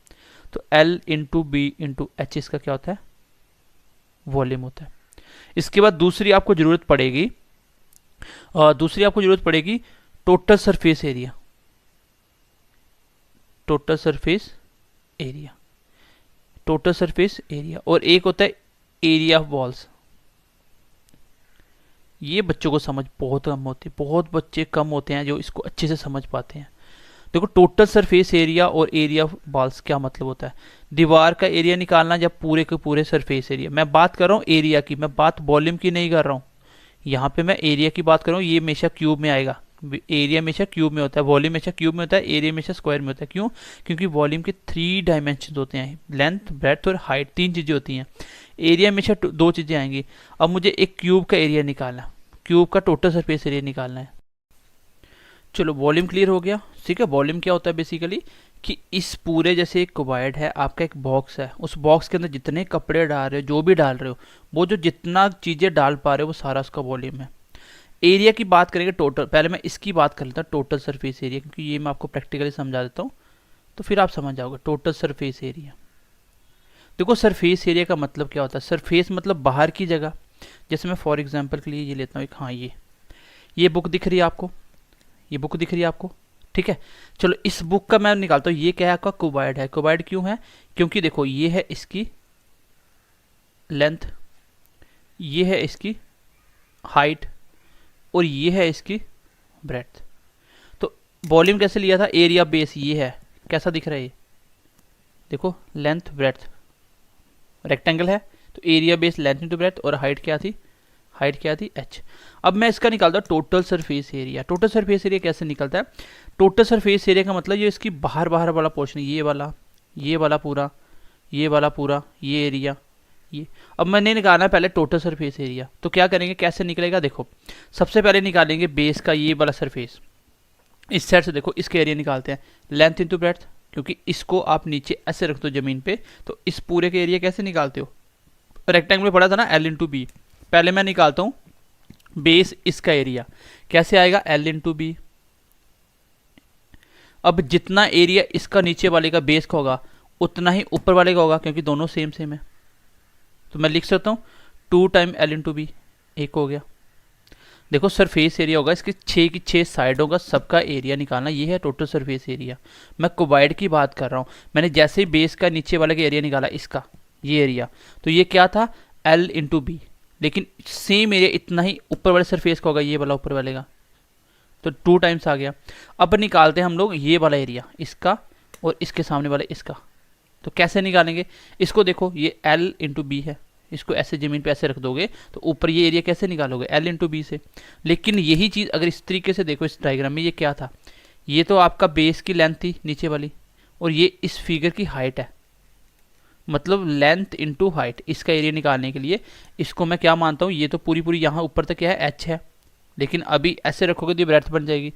तो L into B into H इसका क्या होता है, वॉल्यूम होता है। इसके बाद दूसरी आपको जरूरत पड़ेगी total surface area. Total surface area और एक होता है एरिया ऑफ वॉल्स। ये बच्चों को समझ बहुत कम होती है, बहुत बच्चे कम होते हैं जो इसको अच्छे से समझ पाते हैं। देखो टोटल सरफेस एरिया और एरिया ऑफ वॉल्स क्या मतलब होता है, दीवार का एरिया निकालना जब पूरे के पूरे सरफेस एरिया। मैं बात कर रहा हूँ एरिया की, मैं बात वॉल्यूम की नहीं कर रहा हूँ। यहाँ पे मैं एरिया की बात कर रहा हूँ, ये हमेशा क्यूब में आएगा, एरिया हमेशा क्यूब में होता है, वॉल्यूम हमेशा क्यूब में होता है, एरिया हमेशा स्क्वायर में होता है। क्यों? क्योंकि वॉल्यूम के 3 डायमेंशन होते हैं, लेंथ, ब्रेड्थ और हाइट, 3 चीज़ें होती हैं। एरिया हमेशा 2 चीज़ें आएंगी। अब मुझे एक क्यूब का एरिया निकालना, क्यूब का टोटल सरफेस एरिया निकालना है। चलो वॉल्यूम क्लियर हो गया। ठीक है, वॉल्यूम क्या होता है बेसिकली कि इस पूरे, जैसे एक क्यूबॉइड है, आपका एक बॉक्स है, उस बॉक्स के अंदर जितने कपड़े डाल रहे हो, जो भी डाल रहे हो, वो जो जितना चीज़ें डाल पा रहे हो वो सारा उसका वॉल्यूम है। एरिया की बात करेंगे टोटल, पहले मैं इसकी बात कर लेता हूँ, टोटल सरफेस एरिया, क्योंकि ये मैं आपको प्रैक्टिकली समझा देता हूँ तो फिर आप समझ जाओगे। टोटल सरफेस एरिया, देखो सरफेस एरिया का मतलब क्या होता है। सरफेस मतलब बाहर की जगह। जैसे मैं फॉर एग्जांपल के लिए ये लेता हूँ एक, हाँ ये बुक दिख रही है आपको, ये बुक दिख रही है आपको, ठीक है। चलो इस बुक का मैं निकालता हूँ, ये क्या है आपका क्यूबॉइड है। क्यूबॉइड क्यों है? क्योंकि देखो ये है इसकी लेंथ, ये है इसकी हाइट और ये है इसकी ब्रेड्थ। तो वॉल्यूम कैसे लिया था? एरिया बेस ये है, कैसा दिख रहा है ये? देखो लेंथ ब्रेड्थ, रेक्टेंगल है तो area base length into breadth, और हाइट क्या थी? हाइट क्या थी? h। अब मैं इसका निकालता हूँ total surface area. Total surface area कैसे निकलता है? टोटल सरफेस एरिया का मतलब ये इसकी बाहर वाला पोर्शन, ये वाला पूरा, ये वाला पूरा, ये एरिया, ये। अब मैंने निकालना है पहले टोटल सरफेस एरिया, तो क्या करेंगे, कैसे निकलेगा? देखो सबसे पहले निकालेंगे बेस का ये वाला सरफेस, इस साइड से देखो इसके एरिया निकालते हैं, लेंथ इंटू ब्रेड्थ, क्योंकि इसको आप नीचे ऐसे रख दो जमीन पे, तो इस पूरे के एरिया कैसे निकालते हो? रेक्टेंगल में पढ़ा था ना, L इंटू बी। पहले मैं निकालता हूँ बेस, इसका एरिया कैसे आएगा? L into B. अब जितना एरिया इसका नीचे वाले का बेस का होगा उतना ही ऊपर वाले का होगा, क्योंकि दोनों सेम है। तो मैं लिख सकता हूँ 2 टाइम L इंटू बी, एक हो गया। देखो सरफेस एरिया होगा इसके 6 की 6 साइडों का सबका एरिया निकालना, ये है टोटल सरफेस एरिया। मैं क्यूबॉइड की बात कर रहा हूँ। मैंने जैसे ही बेस का नीचे वाले का एरिया निकाला, इसका ये एरिया, तो ये क्या था? L into B. लेकिन सेम एरिया इतना ही ऊपर वाले सरफेस का होगा, ये वाला ऊपर वाले का, तो 2 टाइम्स आ गया। अब निकालते हैं हम लोग ये वाला एरिया, इसका और इसके सामने वाले इसका। तो कैसे निकालेंगे इसको? देखो ये L इंटू बी है, इसको ऐसे जमीन पे ऐसे रख दोगे तो ऊपर ये एरिया कैसे निकालोगे? L इंटू बी से। लेकिन यही चीज़ अगर इस तरीके से देखो, इस डायग्राम में ये क्या था? ये तो आपका बेस की लेंथ थी नीचे वाली, और ये इस फिगर की हाइट है, मतलब लेंथ इंटू हाइट। इसका एरिया निकालने के लिए इसको मैं क्या मानता हूँ, ये तो पूरी यहाँ ऊपर तक क्या है? h है। लेकिन अभी ऐसे रखोगे तो ये ब्रेड्थ बन जाएगी।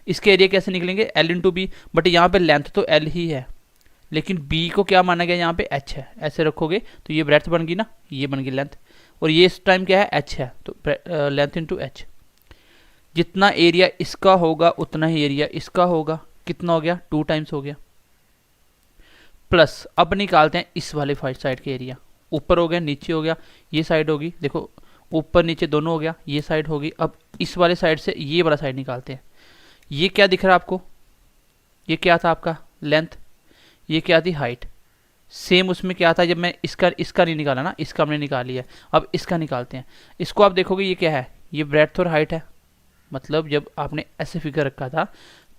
इसके एरिया कैसे निकलेंगे? L into B. बट यहाँ पे लेंथ तो L ही है, लेकिन b को क्या माना गया? यहाँ पे h है। ऐसे रखोगे तो ये ब्रेड्थ बन गई ना, ये बन गई लेंथ, और ये इस टाइम क्या है? h है, तो लेंथ इंटू h। जितना एरिया इसका होगा उतना ही एरिया इसका होगा। कितना हो गया? 2 टाइम्स हो गया। प्लस अब निकालते हैं इस वाले साइड के एरिया। ऊपर हो गया, नीचे हो गया, ये साइड होगी, देखो ऊपर नीचे दोनों हो गया, ये साइड होगी। अब इस वाले साइड से ये वाला साइड निकालते हैं। ये क्या दिख रहा है आपको? ये क्या था आपका? लेंथ। ये क्या थी? हाइट। सेम उसमें क्या था? जब मैं इसका नहीं निकाला ना, इसका हमने निकाल लिया। अब इसका निकालते हैं। इसको आप देखोगे ये क्या है? ये ब्रेड्थ और हाइट है। मतलब जब आपने ऐसे फिगर रखा था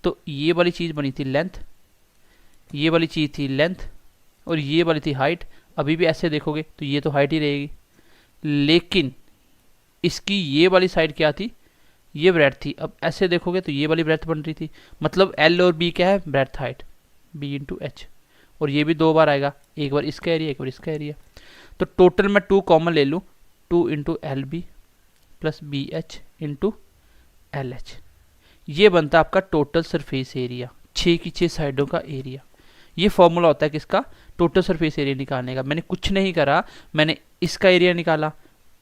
तो ये वाली चीज़ बनी थी लेंथ, ये वाली चीज़ थी लेंथ, और ये वाली थी हाइट। अभी भी ऐसे देखोगे तो ये तो हाइट ही रहेगी, लेकिन इसकी ये वाली साइड क्या थी? ये ब्रेड्थ थी। अब ऐसे देखोगे तो ये वाली ब्रेड्थ बन रही थी। मतलब L और B क्या है? Breadth height, B into H। और ये भी 2 बार आएगा, एक बार इसका एरिया, एक बार इसका एरिया। तो टोटल मैं 2 कॉमन ले लूँ, 2 into LB plus BH into LH। ये बनता है आपका टोटल सरफेस एरिया, 6 की 6 साइडों का एरिया। ये फॉर्मूला होता है किसका? टोटल सरफेस एरिया निकालने का। मैंने कुछ नहीं करा, मैंने इसका एरिया निकाला,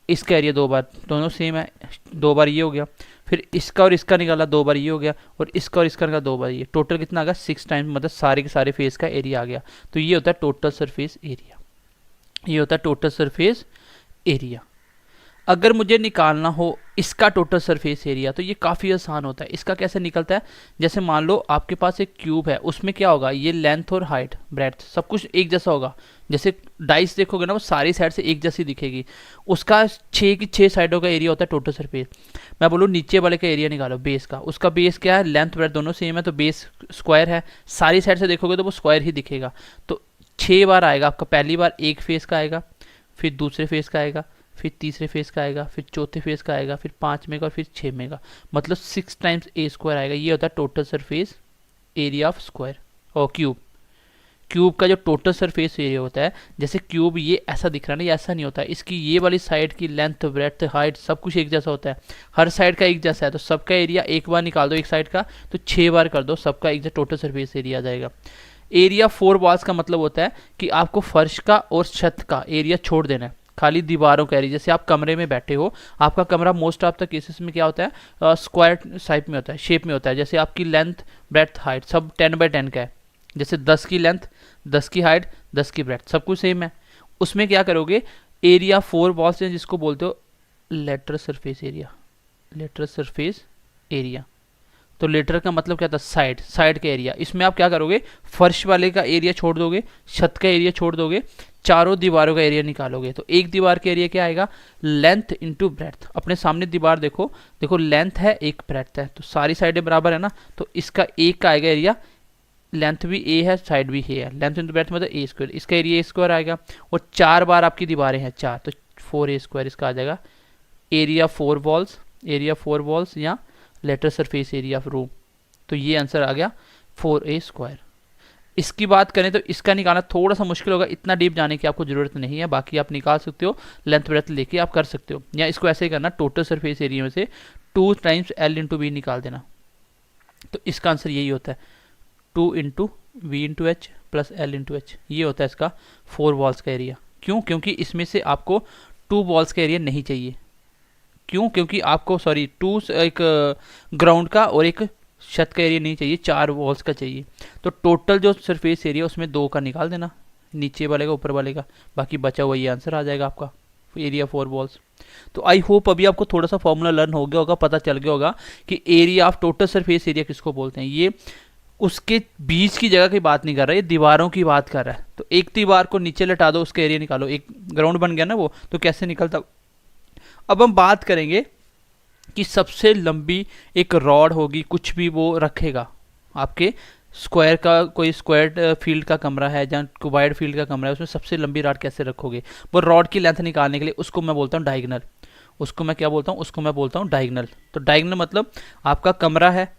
इसका एरिया 2 बार, दोनों सेम है, 2 बार ये हो गया। फिर इसका और इसका निकाला, 2 बार ये हो गया, और इसका और इसका निकाला 2 बार ये। टोटल कितना आ गया? 6 टाइम्स, मतलब सारे के सारे फेस का एरिया आ गया। तो ये होता है टोटल सरफेस एरिया, ये होता है टोटल सरफेस एरिया। अगर मुझे निकालना हो इसका टोटल सरफेस एरिया तो ये काफ़ी आसान होता है। इसका कैसे निकलता है? जैसे मान लो आपके पास एक क्यूब है, उसमें क्या होगा? ये लेंथ और हाइट, ब्रेड्थ सब कुछ एक जैसा होगा। जैसे डाइस देखोगे ना, वो सारी साइड से एक जैसी दिखेगी। उसका 6 की 6 साइडों का एरिया होता है टोटल सरफेस। मैं बोलूँ नीचे वाले का एरिया निकालो, बेस का। उसका बेस क्या है? लेंथ ब्रेड्थ दोनों सेम है, तो बेस स्क्वायर है। सारी साइड से देखोगे तो वो स्क्वायर ही दिखेगा। तो 6 बार आएगा आपका। पहली बार एक फेस का आएगा, फिर दूसरे फेस का आएगा, फिर तीसरे फेस का आएगा, फिर चौथे फेस का आएगा, फिर 5 में का और फिर 6 में का, मतलब 6 टाइम्स ए स्क्वायर आएगा। ये होता है total surface area of square और क्यूब। क्यूब का जो टोटल सरफेस एरिया होता है, जैसे क्यूब ये ऐसा दिख रहा है ना, ये ऐसा नहीं होता है। इसकी ये वाली साइड की लेंथ, ब्रेड्थ, हाइट सब कुछ एक जैसा होता है, हर साइड का एक जैसा है। तो सबका एरिया एक बार निकाल दो एक साइड का, तो 6 बार कर दो, सबका एक जैसा टोटल सरफेस एरिया आ जाएगा। एरिया 4 वॉल्स का मतलब होता है कि आपको फर्श का और छत का एरिया छोड़ देना है, खाली दीवारों का एरिया। जैसे आप कमरे में बैठे हो, आपका कमरा मोस्ट ऑफ द केसेस में क्या होता है, स्क्वायर टाइप में होता है, शेप में होता है। जैसे आपकी लेंथ, ब्रेड्थ, हाइट सब 10 बाई 10 का है, जैसे 10 की लेंथ, 10 की हाइट, 10 की ब्रेड्थ, सब कुछ सेम है। उसमें क्या करोगे, एरिया 4 वॉल्स है जिसको बोलते हो lateral surface area. Lateral surface area, तो लेटरल का मतलब क्या था, साइड, साइड का एरिया। इसमें आप क्या करोगे, फर्श वाले का एरिया छोड़ दोगे, छत का एरिया छोड़ दोगे, चारों दीवारों का एरिया निकालोगे। तो एक दीवार का एरिया क्या आएगा, लेंथ इंटू ब्रेड्थ। अपने सामने दीवार देखो, देखो लेंथ है एक, ब्रेड्थ है, तो सारी साइडें बराबर है ना, तो इसका एक का आएगा एरिया, लेंथ भी ए है, साइड भी ए है, लेंथ इंटू ब्रेड्थ मतलब ए स्क्वायर, इसका एरिया ए स्क्वायर आएगा। और 4 बार आपकी दीवारें हैं 4, तो 4 ए स्क्वायर इसका आ जाएगा। एरिया 4 वॉल्स, एरिया 4 वॉल्स या lateral surface area of room, तो ये आंसर आ गया 4a स्क्वायर। इसकी बात करें तो इसका निकालना थोड़ा सा मुश्किल होगा, इतना डीप जाने की आपको जरूरत नहीं है, बाकी आप निकाल सकते हो, लेंथ ब्रेथ लेके आप कर सकते हो। या इसको ऐसे ही करना, टोटल सरफेस एरिया में से 2 टाइम्स l इंटू बी निकाल देना, तो इसका आंसर यही होता है 2 into V into H plus L into H. ये होता है इसका 4 वॉल्स का एरिया। क्यों, क्योंकि इसमें से आपको 2 वॉल्स का एरिया नहीं चाहिए। क्यों, क्योंकि आपको सॉरी 2 एक ग्राउंड का और एक छत का एरिया नहीं चाहिए, 4 वॉल्स का चाहिए। तो टोटल जो सरफेस एरिया उसमें 2 का निकाल देना, नीचे वाले का ऊपर वाले का, बाकी बचा हुआ ये आंसर आ जाएगा आपका एरिया 4 वॉल्स। तो आई होप अभी आपको थोड़ा सा फॉर्मूला लर्न हो गया होगा, पता चल गया होगा कि area of total surface area किसको बोलते हैं। ये उसके बीच की जगह की बात नहीं कर रहा है, ये दीवारों की बात कर रहा है। तो एक दीवार को नीचे लटा दो, उसका एरिया निकालो, एक ग्राउंड बन गया ना वो, तो कैसे निकलता। अब हम बात करेंगे कि सबसे लंबी एक रॉड होगी, कुछ भी वो रखेगा आपके स्क्वायर का, कोई स्क्वायर फील्ड का कमरा है या क्यूबाइड फील्ड का कमरा है, उसमें सबसे लंबी रॉड कैसे रखोगे। वो रॉड की लेंथ निकालने के लिए उसको मैं बोलता हूँ डायगोनल। उसको मैं क्या बोलता हूँ, उसको मैं बोलता हूँ डायगोनल। तो डायगोनल मतलब आपका कमरा है,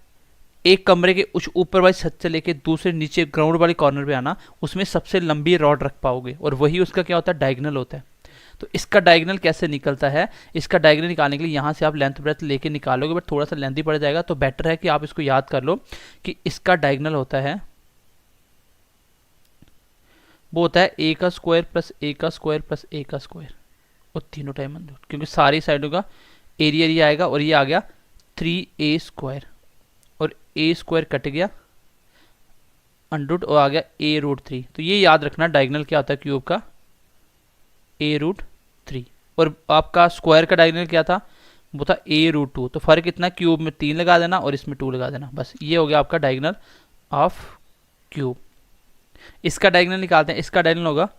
एक कमरे के उस ऊपर वाली छत से लेके दूसरे नीचे ग्राउंड वाले कॉर्नर पे आना, उसमें सबसे लंबी रॉड रख पाओगे, और वही उसका क्या होता है, डायगोनल होता है। तो इसका डायगोनल कैसे निकलता है, इसका डायगोनल निकालने के लिए यहाँ से आप लेंथ ब्रेथ लेके निकालोगे, बट थोड़ा सा लेंथी पड़ जाएगा, तो बेटर है कि आप इसको याद कर लो कि इसका डायगोनल होता है, वो होता है ए का स्क्वायर प्लस ए का स्क्वायर प्लस ए का स्क्वायर, और तीनों टाइम अंदर, क्योंकि सारी साइडों का एरिया ये आएगा, और ये आ गया 3a स्क्वायर, और a स्क्वायर कट गया अंडर और आ गया a रूट 3। तो ये याद रखना डायगोनल क्या होता है क्यूब का, a रूट 3, और आपका स्क्वायर का डायगोनल क्या था, वो था a रूट 2। तो फर्क इतना, क्यूब में 3 लगा देना और इसमें 2 लगा देना, बस ये हो गया आपका डायगोनल ऑफ क्यूब। इसका डायगोनल निकालते हैं, इसका डायगोनल होगा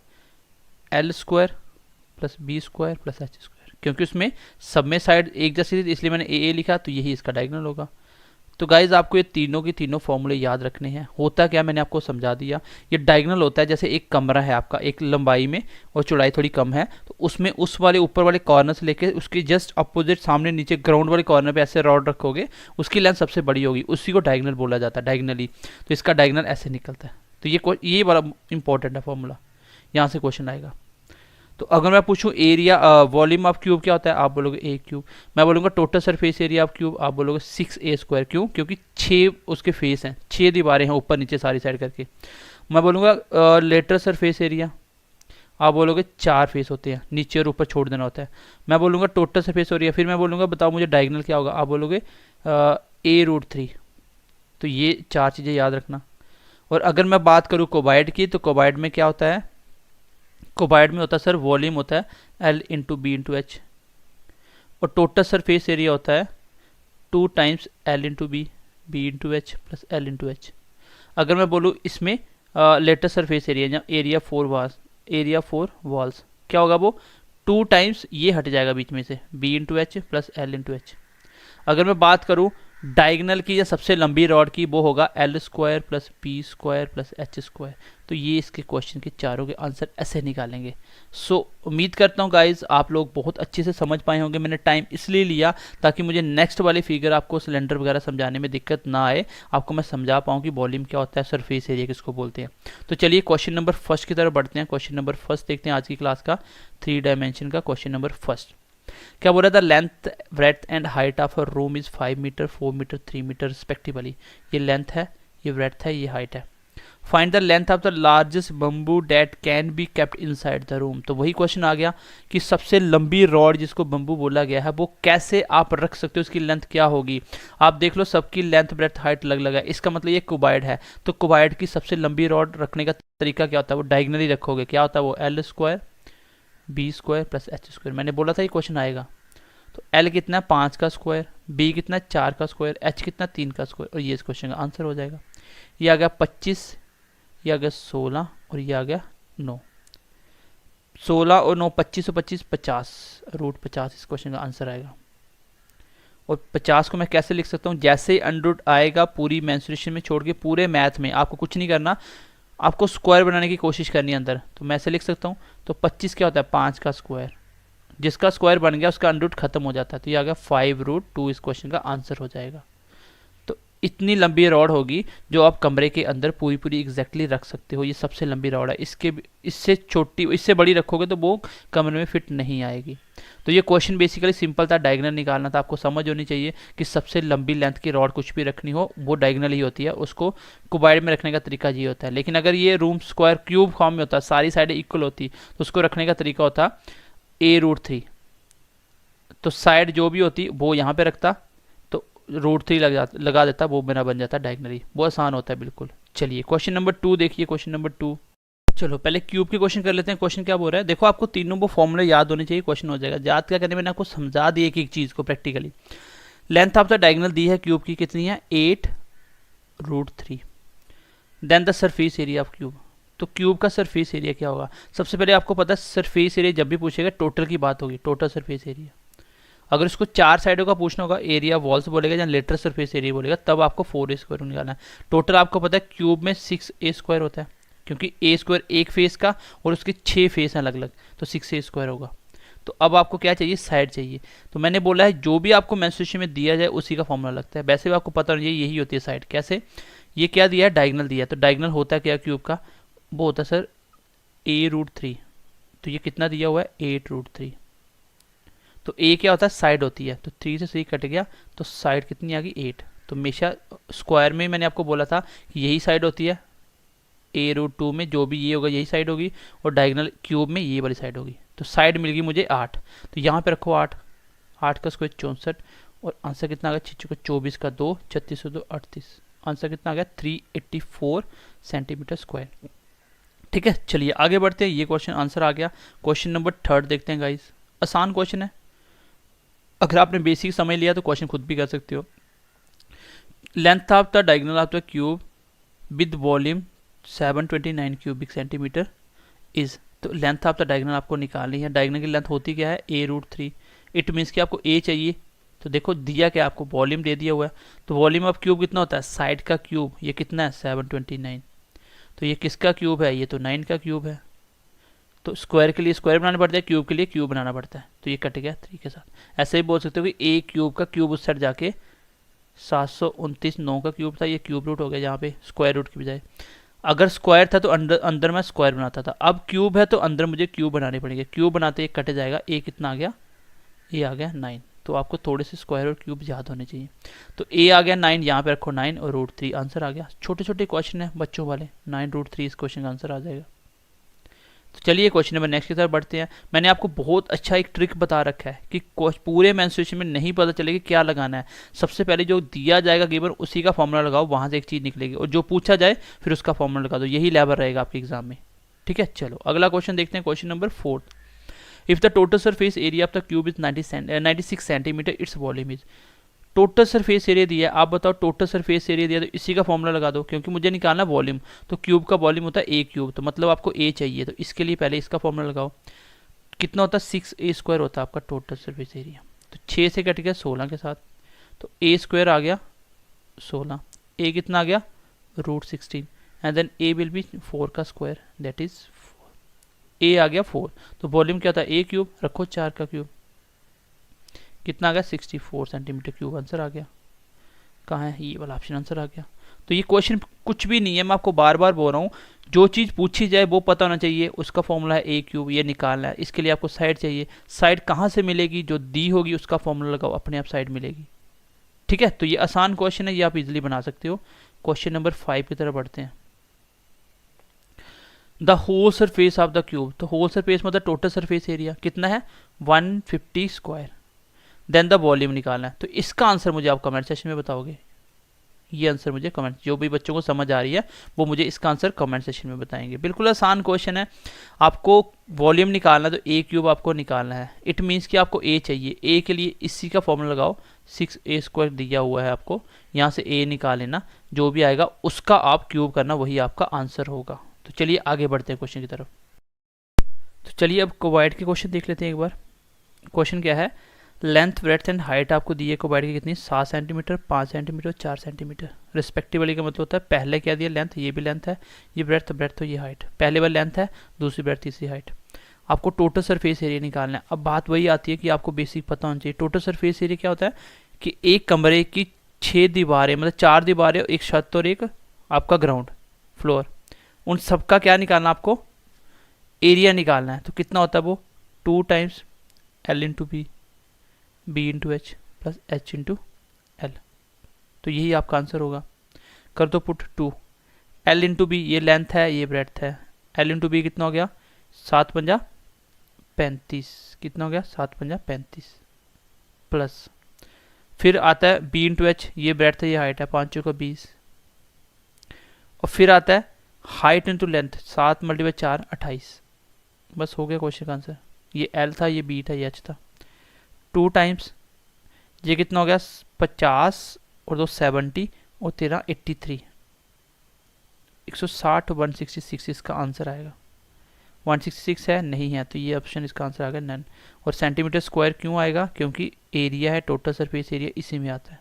l square plus B square plus H square, क्योंकि उसमें सब में साइड एक जैसी थी इसलिए मैंने ए लिखा, तो यही इसका डायगोनल होगा। तो गाइज आपको ये तीनों के तीनों फॉर्मूले याद रखने हैं। होता क्या मैंने आपको समझा दिया, ये डायगोनल होता है जैसे एक कमरा है आपका, एक लंबाई में और चौड़ाई थोड़ी कम है, तो उसमें उस वाले ऊपर वाले कॉर्नर से लेके उसके जस्ट अपोजिट सामने नीचे ग्राउंड वाले कॉर्नर पे ऐसे रॉड रखोगे, उसकी लेंथ सबसे बड़ी होगी, उसी को डायगोनल बोला जाता है, डायगोनली। तो इसका डायगोनल ऐसे निकलता है। तो ये बड़ा इंपॉर्टेंट है फॉर्मूला, यहाँ से क्वेश्चन आएगा। तो अगर मैं पूछूं एरिया वॉल्यूम ऑफ क्यूब क्या होता है, आप बोलोगे ए क्यूब। मैं बोलूँगा total surface area of cube, आप बोलोगे 6a स्क्वायर। क्यों, क्योंकि 6 उसके फेस हैं, 6 दीवारें हैं ऊपर नीचे सारी साइड करके। मैं बोलूँगा लेटरल सरफेस एरिया, आप बोलोगे 4 फेस होते हैं, नीचे और ऊपर छोड़ देना होता है। मैं बोलूँगा टोटल सरफेस एरिया, फिर मैं बोलूँगा बताओ मुझे डायगोनल क्या होगा, आप बोलोगे a रूट 3। तो ये 4 चीज़ें याद रखना। और अगर मैं बात करूँ क्यूबाइड की, तो क्यूबाइड में क्या होता है, क्यूबाइड में होता है सर वॉल्यूम होता है L into B into H, और टोटल सरफेस एरिया होता है 2 times L into B into H plus L into H. अगर मैं बोलूँ इसमें लेटरल सरफेस एरिया या एरिया 4 वॉल्स क्या होगा, वो 2 टाइम्स ये हट जाएगा बीच में से, B into H plus L into H. अगर मैं बात करूँ डायगनल की या सबसे लंबी रॉड की वो होगा L square plus B square plus H square. तो ये इसके क्वेश्चन के चारों के आंसर ऐसे निकालेंगे। सो उम्मीद करता हूँ गाइज आप लोग बहुत अच्छे से समझ पाए होंगे। मैंने टाइम इसलिए लिया ताकि मुझे नेक्स्ट वाली फिगर आपको सिलेंडर वगैरह समझाने में दिक्कत ना आए, आपको मैं समझा पाऊँ कि वॉल्यूम क्या होता है, सरफेस एरिया किसको बोलते हैं। तो चलिए क्वेश्चन नंबर फर्स्ट की तरफ बढ़ते हैं। क्वेश्चन नंबर फर्स्ट देखते हैं आज की क्लास का 3 डायमेंशन का क्वेश्चन नंबर फर्स्ट। क्या बोल रहा था, length breadth and height of a room is 5 metre 4 metre 3 metre respectively. ये लेंथ है, ये ब्रेथ है, ये हाइट है। Find the length of the largest bamboo that can be kept inside the room. तो वही क्वेश्चन आ गया कि सबसे लंबी रॉड जिसको बम्बू बोला गया है वो कैसे आप रख सकते हो, उसकी लेंथ क्या होगी। आप देख लो सबकी लेंथ ब्रेथ हाइट अलग अलग है, इसका मतलब ये कुबाइड है। तो कुबाइड की सबसे लंबी रॉड रखने का तरीका क्या होता है, वो डायगनली रखोगे। क्या होता है वो, L square B square plus H square. मैंने बोला था ये क्वेश्चन आएगा। तो एल कितना है 5 का स्क्वायर, बी कितना है 4 का स्क्वायर, एच कितना 3 का स्क्वायर, और ये इस क्वेश्चन का आंसर हो जाएगा। ये आ गया 25, ये आ गया 16 और ये आ गया 9। 16 और 9 25 और 25 50, रूट 50 इस क्वेश्चन का आंसर आएगा। और 50 को मैं कैसे लिख सकता हूँ, जैसे ही अंडर आएगा पूरी मेंसुरेशन में छोड़ के पूरे मैथ में आपको कुछ नहीं करना, आपको स्क्वायर बनाने की कोशिश करनी है अंदर। तो मैं ऐसे लिख सकता हूँ। तो 25 क्या होता है 5 का स्क्वायर, जिसका स्क्वायर बन गया उसका अंडर रूट खत्म हो जाता है। तो ये आ गया 5√2 इस क्वेश्चन का आंसर हो जाएगा। तो इतनी लंबी रॉड होगी जो आप कमरे के अंदर पूरी पूरी एग्जैक्टली रख सकते हो। ये सबसे लंबी रॉड है। इससे छोटी इससे बड़ी रखोगे तो वो कमरे में फिट नहीं आएगी। तो ये क्वेश्चन बेसिकली सिंपल था, डायगनल निकालना था। आपको समझ होनी चाहिए कि सबसे लंबी लेंथ की रॉड कुछ भी रखनी हो वो डायगनल ही होती है, उसको कुबाइड में रखने का तरीका ये होता है। लेकिन अगर ये रूम स्क्वायर क्यूब फॉर्म में होता है, सारी साइडें इक्वल होती, तो उसको रखने का तरीका होता a√3। तो साइड जो भी होती वो यहाँ पे रखता, तो √3 लगा देता, वो मेरा बन जाता डायगनली। वो आसान होता है बिल्कुल। चलिए क्वेश्चन नंबर 2 देखिए। क्वेश्चन नंबर 2, चलो पहले क्यूब के क्वेश्चन कर लेते हैं। क्वेश्चन क्या बोल रहा है, देखो आपको तीनों वो फॉर्मूले याद होने चाहिए, क्वेश्चन हो जाएगा। याद क्या करने, मैंने आपको समझा दी एक चीज़ को practically. Length of the diagonal दी है क्यूब की, कितनी है 8√3। Then the surface area of cube. तो क्यूब का सरफेस एरिया क्या होगा, सबसे पहले आपको पता है सरफेस एरिया जब भी पूछेगा टोटल की बात होगी, टोटल सरफेस एरिया। अगर इसको 4 साइडों का पूछना होगा, एरिया वॉल्स बोलेगा या लेटरल सरफेस एरिया बोलेगा, तब आपको 4a² निकालना है। टोटल आपको पता है क्यूब में 6a² होता है, क्योंकि a² एक फेस का और उसके 6 फेस हैं अलग अलग, तो 6a² होगा। तो अब आपको क्या चाहिए, साइड चाहिए। तो मैंने बोला है जो भी आपको मेंस्ट्रुएशन में दिया जाए उसी का फॉर्मूला लगता है। वैसे भी आपको पता होना चाहिए यही होती है साइड। कैसे, ये क्या दिया है, डायगनल दिया है। तो डायगनल होता है क्या क्यूब का, वो होता है सर a√3। तो ये कितना दिया हुआ है 8√3। तो a क्या होता है, साइड होती है। तो 3 से 3 कट गया, तो साइड कितनी आ गई 8। तो हमेशा स्क्वायर में मैंने आपको बोला था कि यही साइड होती है, a√2 में जो भी ये होगा यही साइड होगी, और डायगनल क्यूब में ये वाली साइड होगी। तो साइड मिल गई मुझे 8। तो यहाँ पे रखो 8, 8 का स्क्वायर 64, और आंसर कितना आ गया 24 का 2, 36 2 38। आंसर कितना आ गया 384 सेंटीमीटर स्क्वायर। ठीक है, चलिए आगे बढ़ते हैं। ये क्वेश्चन आंसर आ गया। क्वेश्चन नंबर 3 देखते हैं गाइस। आसान क्वेश्चन है, अगर आपने बेसिक समझ लिया तो क्वेश्चन खुद भी कर सकते हो। Length of the diagonal of the cube with volume 729 cubic centimetre is. तो लेंथ ऑफ द डायगोनल आपको निकालनी है। डायगोनल की लेंथ होती क्या है a√3। इट मीन्स कि आपको a चाहिए। तो देखो दिया क्या, आपको वॉल्यूम दे दिया हुआ है। तो वॉल्यूम ऑफ क्यूब कितना होता है, साइड का क्यूब, ये कितना है 729। तो ये किसका क्यूब है, ये तो 9 का क्यूब है। तो स्क्वायर के लिए स्क्वायर बनाना पड़ता है, क्यूब के लिए क्यूब बनाना पड़ता है। तो ये कट गया 3 के साथ। ऐसे ही बोल सकते हो कि a क्यूब का क्यूब उस साइड जाके 729 9 का क्यूब था, ये क्यूब रूट हो गया यहाँ पे स्क्वायर रूट की बजाय। अगर स्क्वायर था तो अंदर मैं स्क्वायर बनाता था, अब क्यूब है तो अंदर मुझे क्यूब बनाने पड़ेंगे। क्यूब बनाते एक कट जाएगा, a कितना आ गया, ये आ गया 9। तो आपको थोड़े से स्क्वायर और क्यूब याद होने चाहिए। तो a आ गया 9, यहाँ पे रखो 9 और √3 आंसर आ गया। छोटे छोटे क्वेश्चन है बच्चों वाले, 9√3 इस क्वेश्चन का आंसर आ जाएगा। तो चलिए क्वेश्चन नंबर नेक्स्ट की तरफ बढ़ते हैं। मैंने आपको बहुत अच्छा एक ट्रिक बता रखा है कि पूरे मेंस्ट्रुएशन में नहीं पता चलेगा क्या लगाना है। सबसे पहले जो दिया जाएगा गिवन उसी का फॉर्मूला लगाओ, वहाँ से एक चीज़ निकलेगी, और जो पूछा जाए फिर उसका फॉर्मूला लगा दो। यही लेवल रहेगा आपके एग्जाम में। ठीक है, चलो अगला क्वेश्चन देखते हैं। Question number 4, if the total surface area of the cube is 96 centimetre, its volume is. Total surface area दिया है, आप बताओ टोटल सरफेस एरिया दिया, तो इसी का फॉर्मूला लगा दो, क्योंकि मुझे निकालना वॉल्यूम। तो क्यूब का वॉल्यूम होता है a क्यूब, तो मतलब आपको a चाहिए, तो इसके लिए पहले इसका फॉर्मूला लगाओ। कितना होता है 6a² होता है आपका टोटल सरफेस एरिया। तो 6 से कट गया 16 के साथ, तो a² आ गया 16, a कितना आ गया √16 and then a will be 4 का स्क्वायर दैट इज 4, a आ गया 4। तो वॉल्यूम क्या था a क्यूब, रखो 4 का क्यूब, कितना आ गया 64 सेंटीमीटर क्यूब। आंसर आ गया, कहाँ है ये वाला ऑप्शन, आंसर आ गया। तो ये क्वेश्चन कुछ भी नहीं है, मैं आपको बार बार बोल रहा हूँ, जो चीज़ पूछी जाए वो पता होना चाहिए। उसका फॉर्मूला है a क्यूब, ये निकालना है। इसके लिए आपको साइड चाहिए, साइड कहाँ से मिलेगी, जो दी होगी उसका फॉर्मूला लगाओ, अपने आप साइड मिलेगी। ठीक है, तो ये आसान क्वेश्चन है, ये आप इजीली बना सकते हो। क्वेश्चन नंबर 5 की तरफ बढ़ते हैं। The whole surface of the cube, तो होल सरफेस मतलब टोटल सरफेस एरिया कितना है 150 स्क्वायर, देन द वॉल्यूम निकालना है। तो इसका आंसर मुझे आप कमेंट सेक्शन में बताओगे, ये आंसर मुझे कमेंट, जो भी बच्चों को समझ आ रही है वो मुझे इसका आंसर कमेंट सेक्शन में बताएंगे। बिल्कुल आसान क्वेश्चन है, आपको वॉल्यूम निकालना है तो a क्यूब आपको निकालना है। इट मीन्स कि आपको a चाहिए, a के लिए इसी का फॉर्मूला लगाओ, 6a स्क्वायर दिया हुआ है आपको, यहाँ से a निकाल लेना, जो भी आएगा उसका आप क्यूब करना, वही आपका आंसर होगा। तो चलिए आगे बढ़ते हैं क्वेश्चन की तरफ। तो चलिए अब क्यूबॉइड के क्वेश्चन देख लेते हैं एक बार। क्वेश्चन क्या है, लेंथ ब्रेड्थ एंड हाइट आपको दी है क्यूबॉइड की कितनी 7 सेंटीमीटर, 5 सेंटीमीटर, 4 सेंटीमीटर रिस्पेक्टिवली। का मतलब होता है पहले क्या दिया लेंथ, ये भी लेंथ है, ये ब्रेड्थ, ब्रेड्थ तो ये हाइट, पहले वाली लेंथ है, दूसरी ब्रेड्थ, तीसरी हाइट। आपको टोटल सरफेस एरिया निकालना है। अब बात वही आती है कि आपको बेसिक पता होना चाहिए। टोटल सरफेस एरिया क्या होता है कि एक कमरे की 6 दीवारें, मतलब 4 दीवारें, एक छत और एक आपका ग्राउंड फ्लोर, उन सबका क्या निकालना, आपको एरिया निकालना है। तो कितना होता है वो 2 times L into B, B into H plus H into L. तो यही आपका आंसर होगा। कर दो पुट 2 L इंटू बी, ये लेंथ है, ये ब्रेड्थ है, L इंटू बी कितना हो गया 7 पंजा 35, कितना हो गया 7 पंजा 35 प्लस फिर आता है बी इंटू एच, ये ब्रेड्थ है, ये हाइट है, 5 चौका 20, और फिर आता है हाइट इंटू लेंथ, 7 × 4 28। बस हो गया क्वेश्चन का आंसर। ये L था, ये B था, ये H था। 2 टाइम्स ये कितना हो गया 50 और 2 70 और 13 83, 160 166 इसका आंसर आएगा। 166 है नहीं है, तो ये ऑप्शन इसका आंसर आ गया नन। और सेंटीमीटर स्क्वायर क्यों आएगा, क्योंकि एरिया है, टोटल सरफेस एरिया इसी में आता है।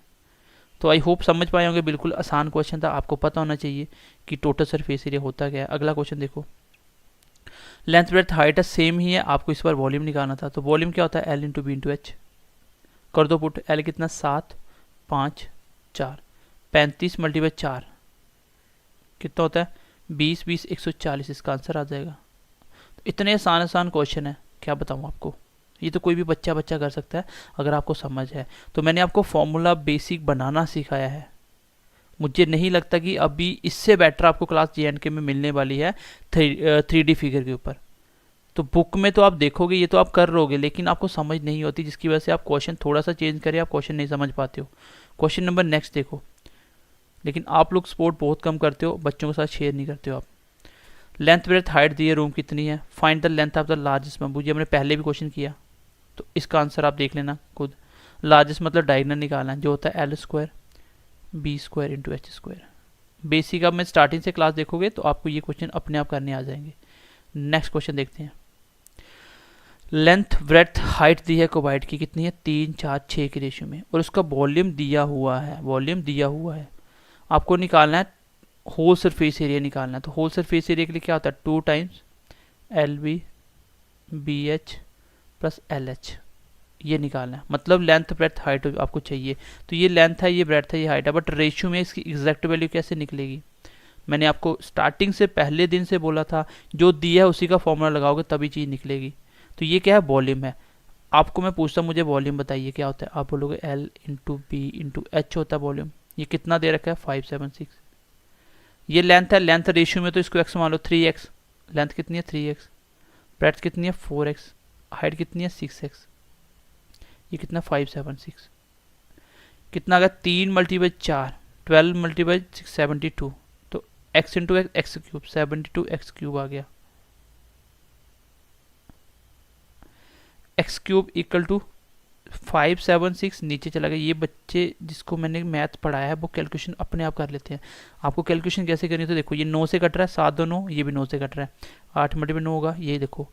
तो आई होप समझ पाए होंगे, बिल्कुल आसान क्वेश्चन था, आपको पता होना चाहिए कि टोटल सरफेस एरिया होता क्या है। अगला क्वेश्चन देखो, लेंथ ब्रेड्थ हाइट सेम ही है, आपको इस बार वॉल्यूम निकालना था। तो वॉल्यूम क्या होता है L into B into H, कर दो पुट, L कितना 7 5 4, 35 × 4 कितना होता है 20 20 140, इसका आंसर आ जाएगा। तो इतने आसान आसान क्वेश्चन है, क्या बताऊँ आपको, ये तो कोई भी बच्चा कर सकता है अगर आपको समझ है। तो मैंने आपको फॉर्मूला बेसिक बनाना सिखाया है। मुझे नहीं लगता कि अभी इससे बेटर आपको क्लास JNK में मिलने वाली है 3D फिगर के ऊपर। तो बुक में तो आप देखोगे, ये तो आप कर रहोगे, लेकिन आपको समझ नहीं होती, जिसकी वजह से आप क्वेश्चन थोड़ा सा चेंज करें, आप क्वेश्चन नहीं समझ पाते हो। क्वेश्चन नंबर नेक्स्ट देखो, लेकिन आप लोग सपोर्ट बहुत कम करते हो, बच्चों के साथ शेयर नहीं करते हो आप। लेंथ ब्रेड्थ हाइट दी है, रूम कितनी है, find the length of the largest bamboo. ये हमने पहले भी क्वेश्चन किया, तो इसका आंसर आप देख लेना खुद। लार्जेस्ट मतलब डायगोनल निकालना है, जो होता है L square B square into H square. Basic अब मैं स्टार्टिंग से क्लास देखोगे तो आपको ये क्वेश्चन अपने आप करने आ जाएंगे। नेक्स्ट क्वेश्चन देखते हैं। लेंथ ब्रेड्थ हाइट दी है क्यूबॉइड की कितनी है 3 4 6 के रेशियो में, और उसका वॉल्यूम दिया हुआ है, वॉल्यूम दिया हुआ है। आपको निकालना है होल सरफेस एरिया निकालना है। तो होल सरफेस एरिया के लिए क्या होता है 2 times LB BH plus LH, ये निकालना है। मतलब लेंथ ब्रेड्थ हाइट आपको चाहिए। तो ये लेंथ है, ये ब्रेड्थ है, ये हाइट है, बट रेशियो में इसकी एग्जैक्ट वैल्यू कैसे निकलेगी। मैंने आपको स्टार्टिंग से पहले दिन से बोला था, जो दिया है उसी का फॉर्मूला लगाओगे तभी चीज़ निकलेगी। तो ये क्या है वॉल्यूम है। आपको मैं पूछता हूँ मुझे वॉल्यूम बताइए क्या होता है, आप बोलोगे L into B into H होता है वॉल्यूम। ये कितना दे रखा है 576। ये लेंथ है, लेंथ रेशियो में तो इसको x मान लो 3x, लेंथ कितनी है 3x, ब्रेड्थ कितनी है 4x, हाइट कितनी है 6x, ये कितना 576, कितना आ गया 3 × 4 12 × 6 72, तो x into x cube 72x cube आ गया। x क्यूब इक्वल टू 576 नीचे चला गया। ये बच्चे जिसको मैंने मैथ पढ़ाया है वो कैलकुलेशन अपने आप कर लेते हैं। आपको कैलकुलेशन कैसे करनी है तो देखो, ये 9 से कट रहा है, 7 2 9, ये भी 9 से कट रहा है, 8 × 9 होगा, ये देखो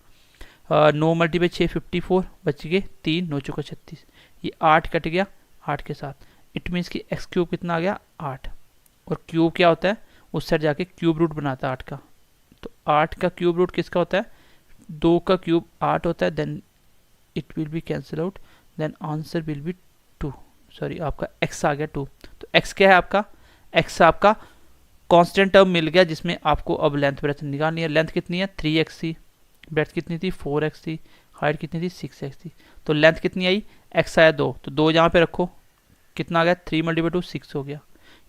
9 × 6 54 बच गए 3 9 चौका 36, ये 8 कट गया 8 के साथ, इट मीन्स कि एक्स क्यूब कितना आ गया 8, और क्यूब क्या होता है उस साइड जाके क्यूब रूट बनाता है 8 का, तो 8 का क्यूब रूट किसका होता है 2 का क्यूब 8 होता है, then it will be cancel out, then answer will be 2, sorry आपका x आ गया 2। तो x क्या है आपका, x आपका कांस्टेंट टर्म मिल गया जिसमें आपको अब लेंथ ब्रेथ निकालनी है। लेंथ कितनी है 3x थी, ब्रेथ कितनी थी 4x थी, हाइट कितनी थी 6x थी, तो लेंथ कितनी आई x आया 2, तो 2 यहाँ पे रखो कितना आ गया 3 मल्टीप्लाई 2 6 हो गया,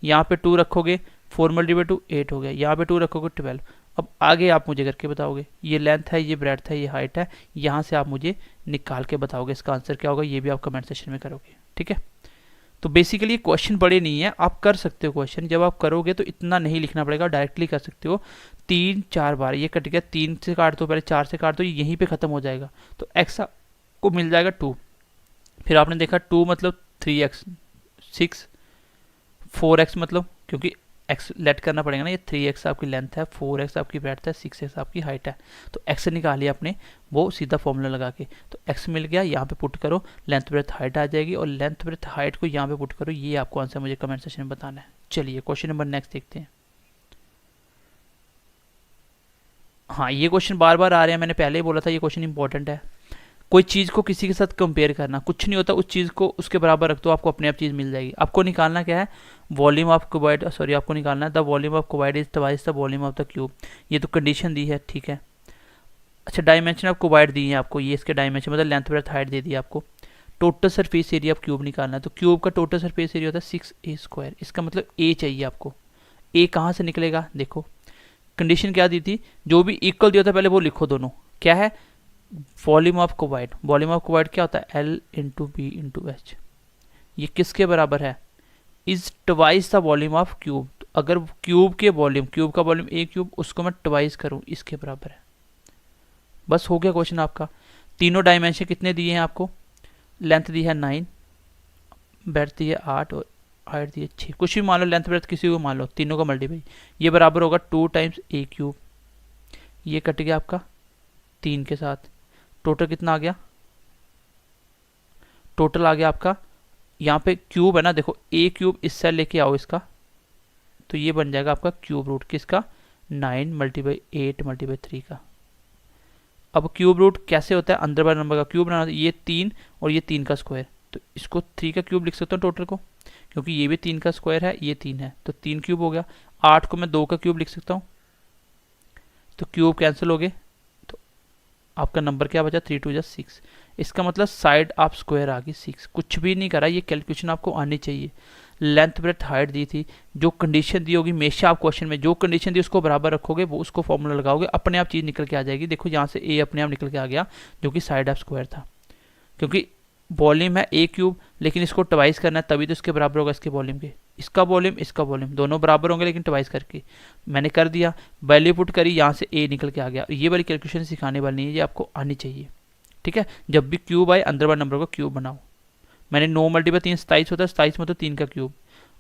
यहाँ पे 2 रखोगे 4 मल्टीप्लाई 2 8 हो गया, यहाँ पे 2 रखोगे 12। अब आगे आप मुझे करके बताओगे, ये लेंथ है, ये ब्रेथ है, ये हाइट है, यहाँ से आप मुझे निकाल के बताओगे इसका आंसर क्या होगा, ये भी आप कमेंट सेक्शन में करोगे, ठीक है। तो बेसिकली क्वेश्चन बड़े नहीं है, आप कर सकते हो क्वेश्चन, जब आप करोगे तो इतना नहीं लिखना पड़ेगा, डायरेक्टली कर सकते हो 3-4 बार। ये कट गया 3 से काट दो, पहले 4 से काट दो, ये यहीं पे खत्म हो जाएगा, तो x को मिल जाएगा 2, फिर आपने देखा 2 मतलब 3x 6, 4x मतलब क्योंकि x लेट करना पड़ेगा ना, ये 3x आपकी लेंथ है, 4x आपकी ब्रेड्थ है, 6x आपकी हाइट है, तो x निकालिए आपने वो सीधा फॉर्मूला लगा के, तो x मिल गया, यहाँ पे पुट करो, लेंथ ब्रेथ हाइट आ जाएगी, और लेंथ ब्रेथ हाइट को यहाँ पे पुट करो, ये आपको आंसर मुझे कमेंट सेक्शन में बताना है। चलिए क्वेश्चन नंबर नेक्स्ट देखते हैं। हाँ ये क्वेश्चन बार बार आ रहे हैं, मैंने पहले ही बोला था ये क्वेश्चन इंपॉर्टेंट है। कोई चीज़ को किसी के साथ कंपेयर करना, कुछ नहीं होता, उस चीज़ को उसके बराबर रख दो, आपको अपने आप चीज़ मिल जाएगी। आपको निकालना क्या है, वॉल्यूम ऑफ क्यूबाइड, सॉरी आपको निकालना है the volume of cuboid is twice the volume of the cube. ये तो कंडीशन दी है, ठीक है। अच्छा डायमेंशन ऑफ क्यूबाइड दी है आपको, ये इसके डायमेंशन मतलब लेंथ ब्रेथ हाइट दे दी आपको। Total surface area of cube निकालना है, तो क्यूब का टोटल सरफेस एरिया होता है 6a², इसका मतलब a चाहिए आपको। a कहाँ से निकलेगा, देखो कंडीशन क्या दी थी, जो भी इक्वल दिया था पहले वो लिखो दोनों, क्या है volume of cuboid, volume of cuboid क्या होता है L into B into H, ये किसके बराबर है is twice the volume of cube. अगर क्यूब के वॉल्यूम, क्यूब का वॉल्यूम a क्यूब, उसको मैं ट्वाइस करूं इसके बराबर है। बस हो गया क्वेश्चन आपका। तीनों डायमेंशन कितने दिए हैं आपको, लेंथ दी है 9, ब्रेड्थ दी है 8 और हाइट दी है 6, कुछ भी मान लो, लेंथ ब्रेड्थ किसी को मान लो, तीनों का मल्टीप्लाई, ये बराबर होगा 2 टाइम्स a क्यूब, ये कट गया आपका 3 के साथ, टोटल कितना आ गया, टोटल आ गया आपका, यहाँ पे क्यूब है ना, देखो a क्यूब इस साइड लेके आओ इसका, तो ये बन जाएगा आपका क्यूब रूट किसका 9 मल्टीप्लाई 8 मल्टीप्लाई 3 का। अब क्यूब रूट कैसे होता है, अंदर वाले नंबर का क्यूब बनाना, ये 3 और ये 3 का स्क्वायर, तो इसको 3 का क्यूब लिख सकता हूँ टोटल को, क्योंकि ये भी 3 का स्क्वायर है, ये 3 है, तो 3 क्यूब हो गया। 8 को मैं 2 का क्यूब लिख सकता हूँ, तो क्यूब कैंसिल हो गए, तो आपका नंबर क्या बचा 3 2 जा 6, इसका मतलब साइड आप स्क्वायर आ गई 6। कुछ भी नहीं करा, ये कैलकुलेशन आपको आनी चाहिए। लेंथ ब्रेथ हाइट दी थी, जो कंडीशन दी होगी हमेशा आप क्वेश्चन में जो कंडीशन दी उसको बराबर रखोगे, वो उसको फॉर्मूला लगाओगे, अपने आप चीज़ निकल के आ जाएगी। देखो यहाँ से a अपने आप निकल के आ गया, जो कि साइड ऑफ स्क्वायर था, क्योंकि वॉल्यूम है a क्यूब, लेकिन इसको ट्वाइस करना है तभी तो इसके बराबर होगा इसके वॉल्यूम के, इसका वॉल्यूम दोनों बराबर होंगे, लेकिन ट्वाइस करके मैंने कर दिया, वैल्यू पुट करी, यहाँ से a निकल के आ गया। ये वाली कैलकुलेशन सिखाने वाली नहीं है, ये आपको आनी चाहिए, ठीक है। जब भी क्यूब आए अंदर वाले नंबर को क्यूब बनाओ। मैंने 9 मल्टीप्लाई 3 27 होता है, 27 मतलब 3 का क्यूब,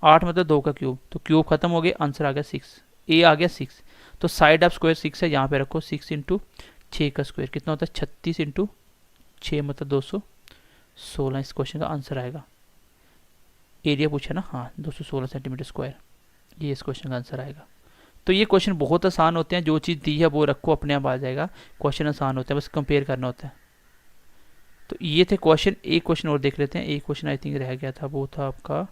8 मतलब 2 का क्यूब, तो क्यूब खत्म हो गया, आंसर आ गया 6, a आ गया 6, तो साइड ऑफ स्क्वायर 6 है, यहाँ पे रखो 6 इंटू 6 का स्क्वायर कितना होता है 36 इंटू 6 मतलब 216, इस क्वेश्चन का आंसर आएगा। एरिया पूछा ना, हाँ 216 सेंटीमीटर स्क्वायर, ये इस क्वेश्चन का आंसर आएगा। तो ये क्वेश्चन बहुत आसान होते हैं, जो चीज़ दी है वो रखो, अपने आप आ जाएगा। क्वेश्चन आसान होते हैं, बस कंपेयर करना होता है। तो ये थे क्वेश्चन। एक क्वेश्चन और देख लेते हैं, एक क्वेश्चन आई थिंक रह गया था, वो था आपका,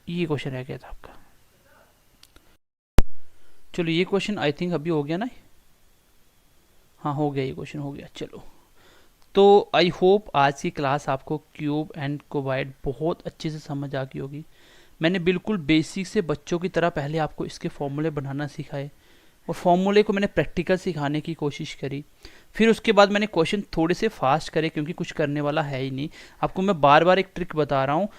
ये क्वेश्चन रह गया था आपका। चलो ये क्वेश्चन आई थिंक अभी हो गया ना, हाँ हो गया, ये क्वेश्चन हो गया। चलो तो आई होप आज की क्लास आपको क्यूब एंड क्यूबाइड बहुत अच्छे से समझ आ गई होगी। मैंने बिल्कुल बेसिक से बच्चों की तरह पहले आपको इसके फॉर्मूले बनाना सिखाए, और फॉर्मूले को मैंने प्रैक्टिकल सिखाने की कोशिश करी। फिर उसके बाद मैंने क्वेश्चन थोड़े से फास्ट करे, क्योंकि कुछ करने वाला है ही नहीं। आपको मैं बार बार एक ट्रिक बता रहा हूँ,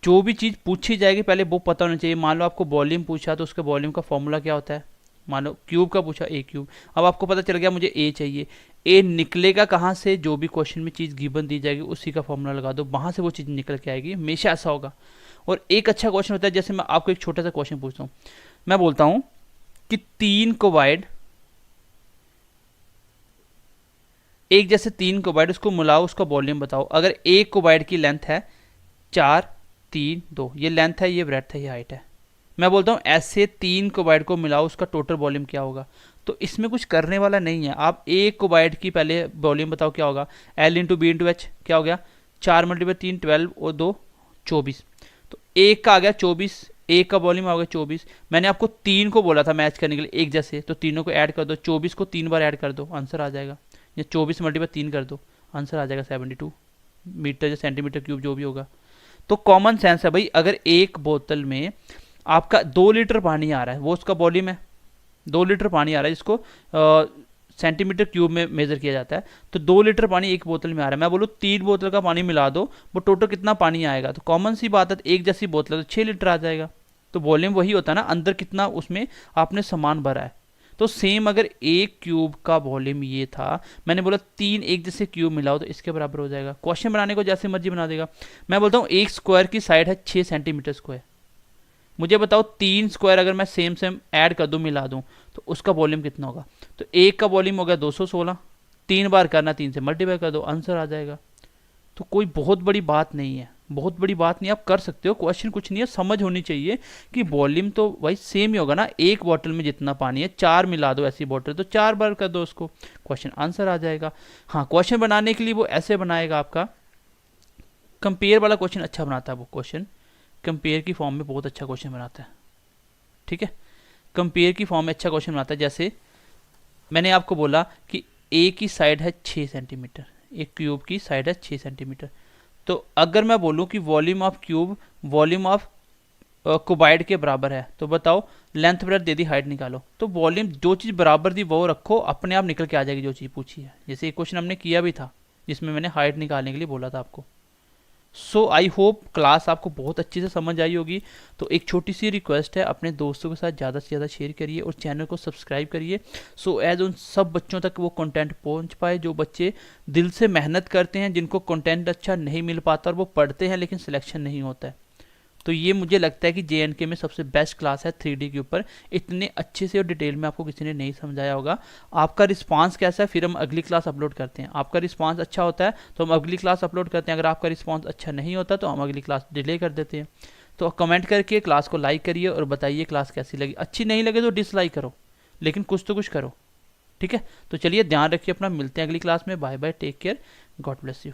जो भी चीज़ पूछी जाएगी पहले वो पता होना चाहिए। मान लो आपको वॉल्यूम पूछा, तो उसके वॉल्यूम का फॉर्मूला क्या होता है, मान लो क्यूब का पूछा a क्यूब, अब आपको पता चल गया मुझे a चाहिए, a निकलेगा कहाँ से, जो भी क्वेश्चन में चीज़ गिवन दी जाएगी उसी का फॉर्मूला लगा दो, वहाँ से वो चीज़ निकल के आएगी, हमेशा ऐसा होगा। और एक अच्छा क्वेश्चन होता है, जैसे मैं आपको एक छोटा सा क्वेश्चन पूछता हूँ, मैं बोलता हूँ कि 3 क्यूबाइड, एक जैसे 3 क्यूबाइड, उसको मिलाओ, उसका वॉल्यूम बताओ। अगर एक क्यूबाइड की लेंथ है 4, 3 2, ये लेंथ है, ये ब्रेड्थ है, ये हाइट है। मैं बोलता हूँ ऐसे 3 क्यूबाइड को मिलाओ, उसका टोटल वॉल्यूम क्या होगा। तो इसमें कुछ करने वाला नहीं है। आप एक क्यूबाइड की पहले वॉल्यूम बताओ क्या होगा। L into B into H क्या हो गया, 4 मल्टीप्लाई 3 12 और 2 24। तो एक का आ गया 24, एक का वॉल्यूम आ गया 24। मैंने आपको 3 को बोला था मैच करने के लिए एक जैसे, तो तीनों को ऐड कर दो, 24 को 3 बार ऐड कर दो, आंसर आ जाएगा। या 24 मल्टीप्लाई 3 कर दो, आंसर आ जाएगा 72 मीटर या सेंटीमीटर क्यूब जो भी होगा। तो कॉमन सेंस है भाई, अगर एक बोतल में आपका 2 लीटर पानी आ रहा है, वो उसका वॉल्यूम है, 2 लीटर पानी आ रहा है जिसको सेंटीमीटर क्यूब में मेजर किया जाता है, तो 2 लीटर पानी एक बोतल में आ रहा है। मैं बोलूँ 3 बोतल का पानी मिला दो, वो टोटल कितना पानी आएगा। तो कॉमन सी बात है, एक जैसी बोतल है तो 6 लीटर आ जाएगा। तो वॉल्यूम वही होता है ना, अंदर कितना उसमें आपने सामान भरा है। तो सेम अगर एक क्यूब का वॉल्यूम ये था, मैंने बोला 3 एक जैसे क्यूब मिलाओ तो इसके बराबर हो जाएगा। क्वेश्चन बनाने को जैसे मर्जी बना देगा। मैं बोलता हूँ एक स्क्वायर की साइड है 6 सेंटीमीटर स्क्वायर, मुझे बताओ 3 स्क्वायर अगर मैं सेम सेम ऐड कर दूं, मिला दूं, तो उसका वॉल्यूम कितना होगा। तो एक का वॉल्यूम हो गया 216, 3 बार करना, 3 से मल्टीप्लाई कर दो, आंसर आ जाएगा। तो कोई बहुत बड़ी बात नहीं है, बहुत बड़ी बात नहीं, आप कर सकते हो। क्वेश्चन कुछ नहीं है, समझ होनी चाहिए कि वॉल्यूम तो भाई सेम ही होगा ना। एक बॉटल में जितना पानी है 4 मिला दो ऐसी बॉटल, तो 4 बार कर दो उसको, क्वेश्चन आंसर आ जाएगा। हाँ, क्वेश्चन बनाने के लिए वो ऐसे बनाएगा आपका, कंपेयर वाला क्वेश्चन अच्छा बनाता है वो क्वेश्चन, कंपेयर की फॉर्म में बहुत अच्छा क्वेश्चन बनाता है। ठीक है, कंपेयर की फॉर्म में अच्छा क्वेश्चन बनाता है। जैसे मैंने आपको बोला कि ए की साइड है 6 सेंटीमीटर, एक क्यूब की साइड है 6 सेंटीमीटर। तो अगर मैं बोलूं कि volume of cube volume of cuboid के बराबर है, तो बताओ लेंथ ब्रेड्थ दे दी, हाइट निकालो। तो वॉल्यूम जो चीज़ बराबर दी वो रखो, अपने आप निकल के आ जाएगी जो चीज़ पूछी है। जैसे एक क्वेश्चन हमने किया भी था जिसमें मैंने हाइट निकालने के लिए बोला था आपको। सो आई होप क्लास आपको बहुत अच्छे से समझ आई होगी। तो एक छोटी सी रिक्वेस्ट है, अपने दोस्तों के साथ ज़्यादा से ज़्यादा शेयर करिए और चैनल को सब्सक्राइब करिए, सो एज उन सब बच्चों तक वो कंटेंट पहुंच पाए जो बच्चे दिल से मेहनत करते हैं, जिनको कंटेंट अच्छा नहीं मिल पाता और वो पढ़ते हैं लेकिन सिलेक्शन नहीं होता है। तो ये मुझे लगता है कि JNK में सबसे बेस्ट क्लास है 3D के ऊपर। इतने अच्छे से और डिटेल में आपको किसी ने नहीं समझाया होगा। आपका रिस्पांस कैसा है, फिर हम अगली क्लास अपलोड करते हैं। आपका रिस्पांस अच्छा होता है तो हम अगली क्लास अपलोड करते हैं, अगर आपका रिस्पांस अच्छा नहीं होता तो हम अगली क्लास डिले कर देते हैं। तो कमेंट करके क्लास को लाइक करिए और बताइए क्लास कैसी लगी। अच्छी नहीं लगे तो डिसलाइक करो, लेकिन कुछ तो कुछ करो। ठीक है, तो चलिए ध्यान रखिए अपना, मिलते हैं अगली क्लास में। Bye bye, take care, God bless you.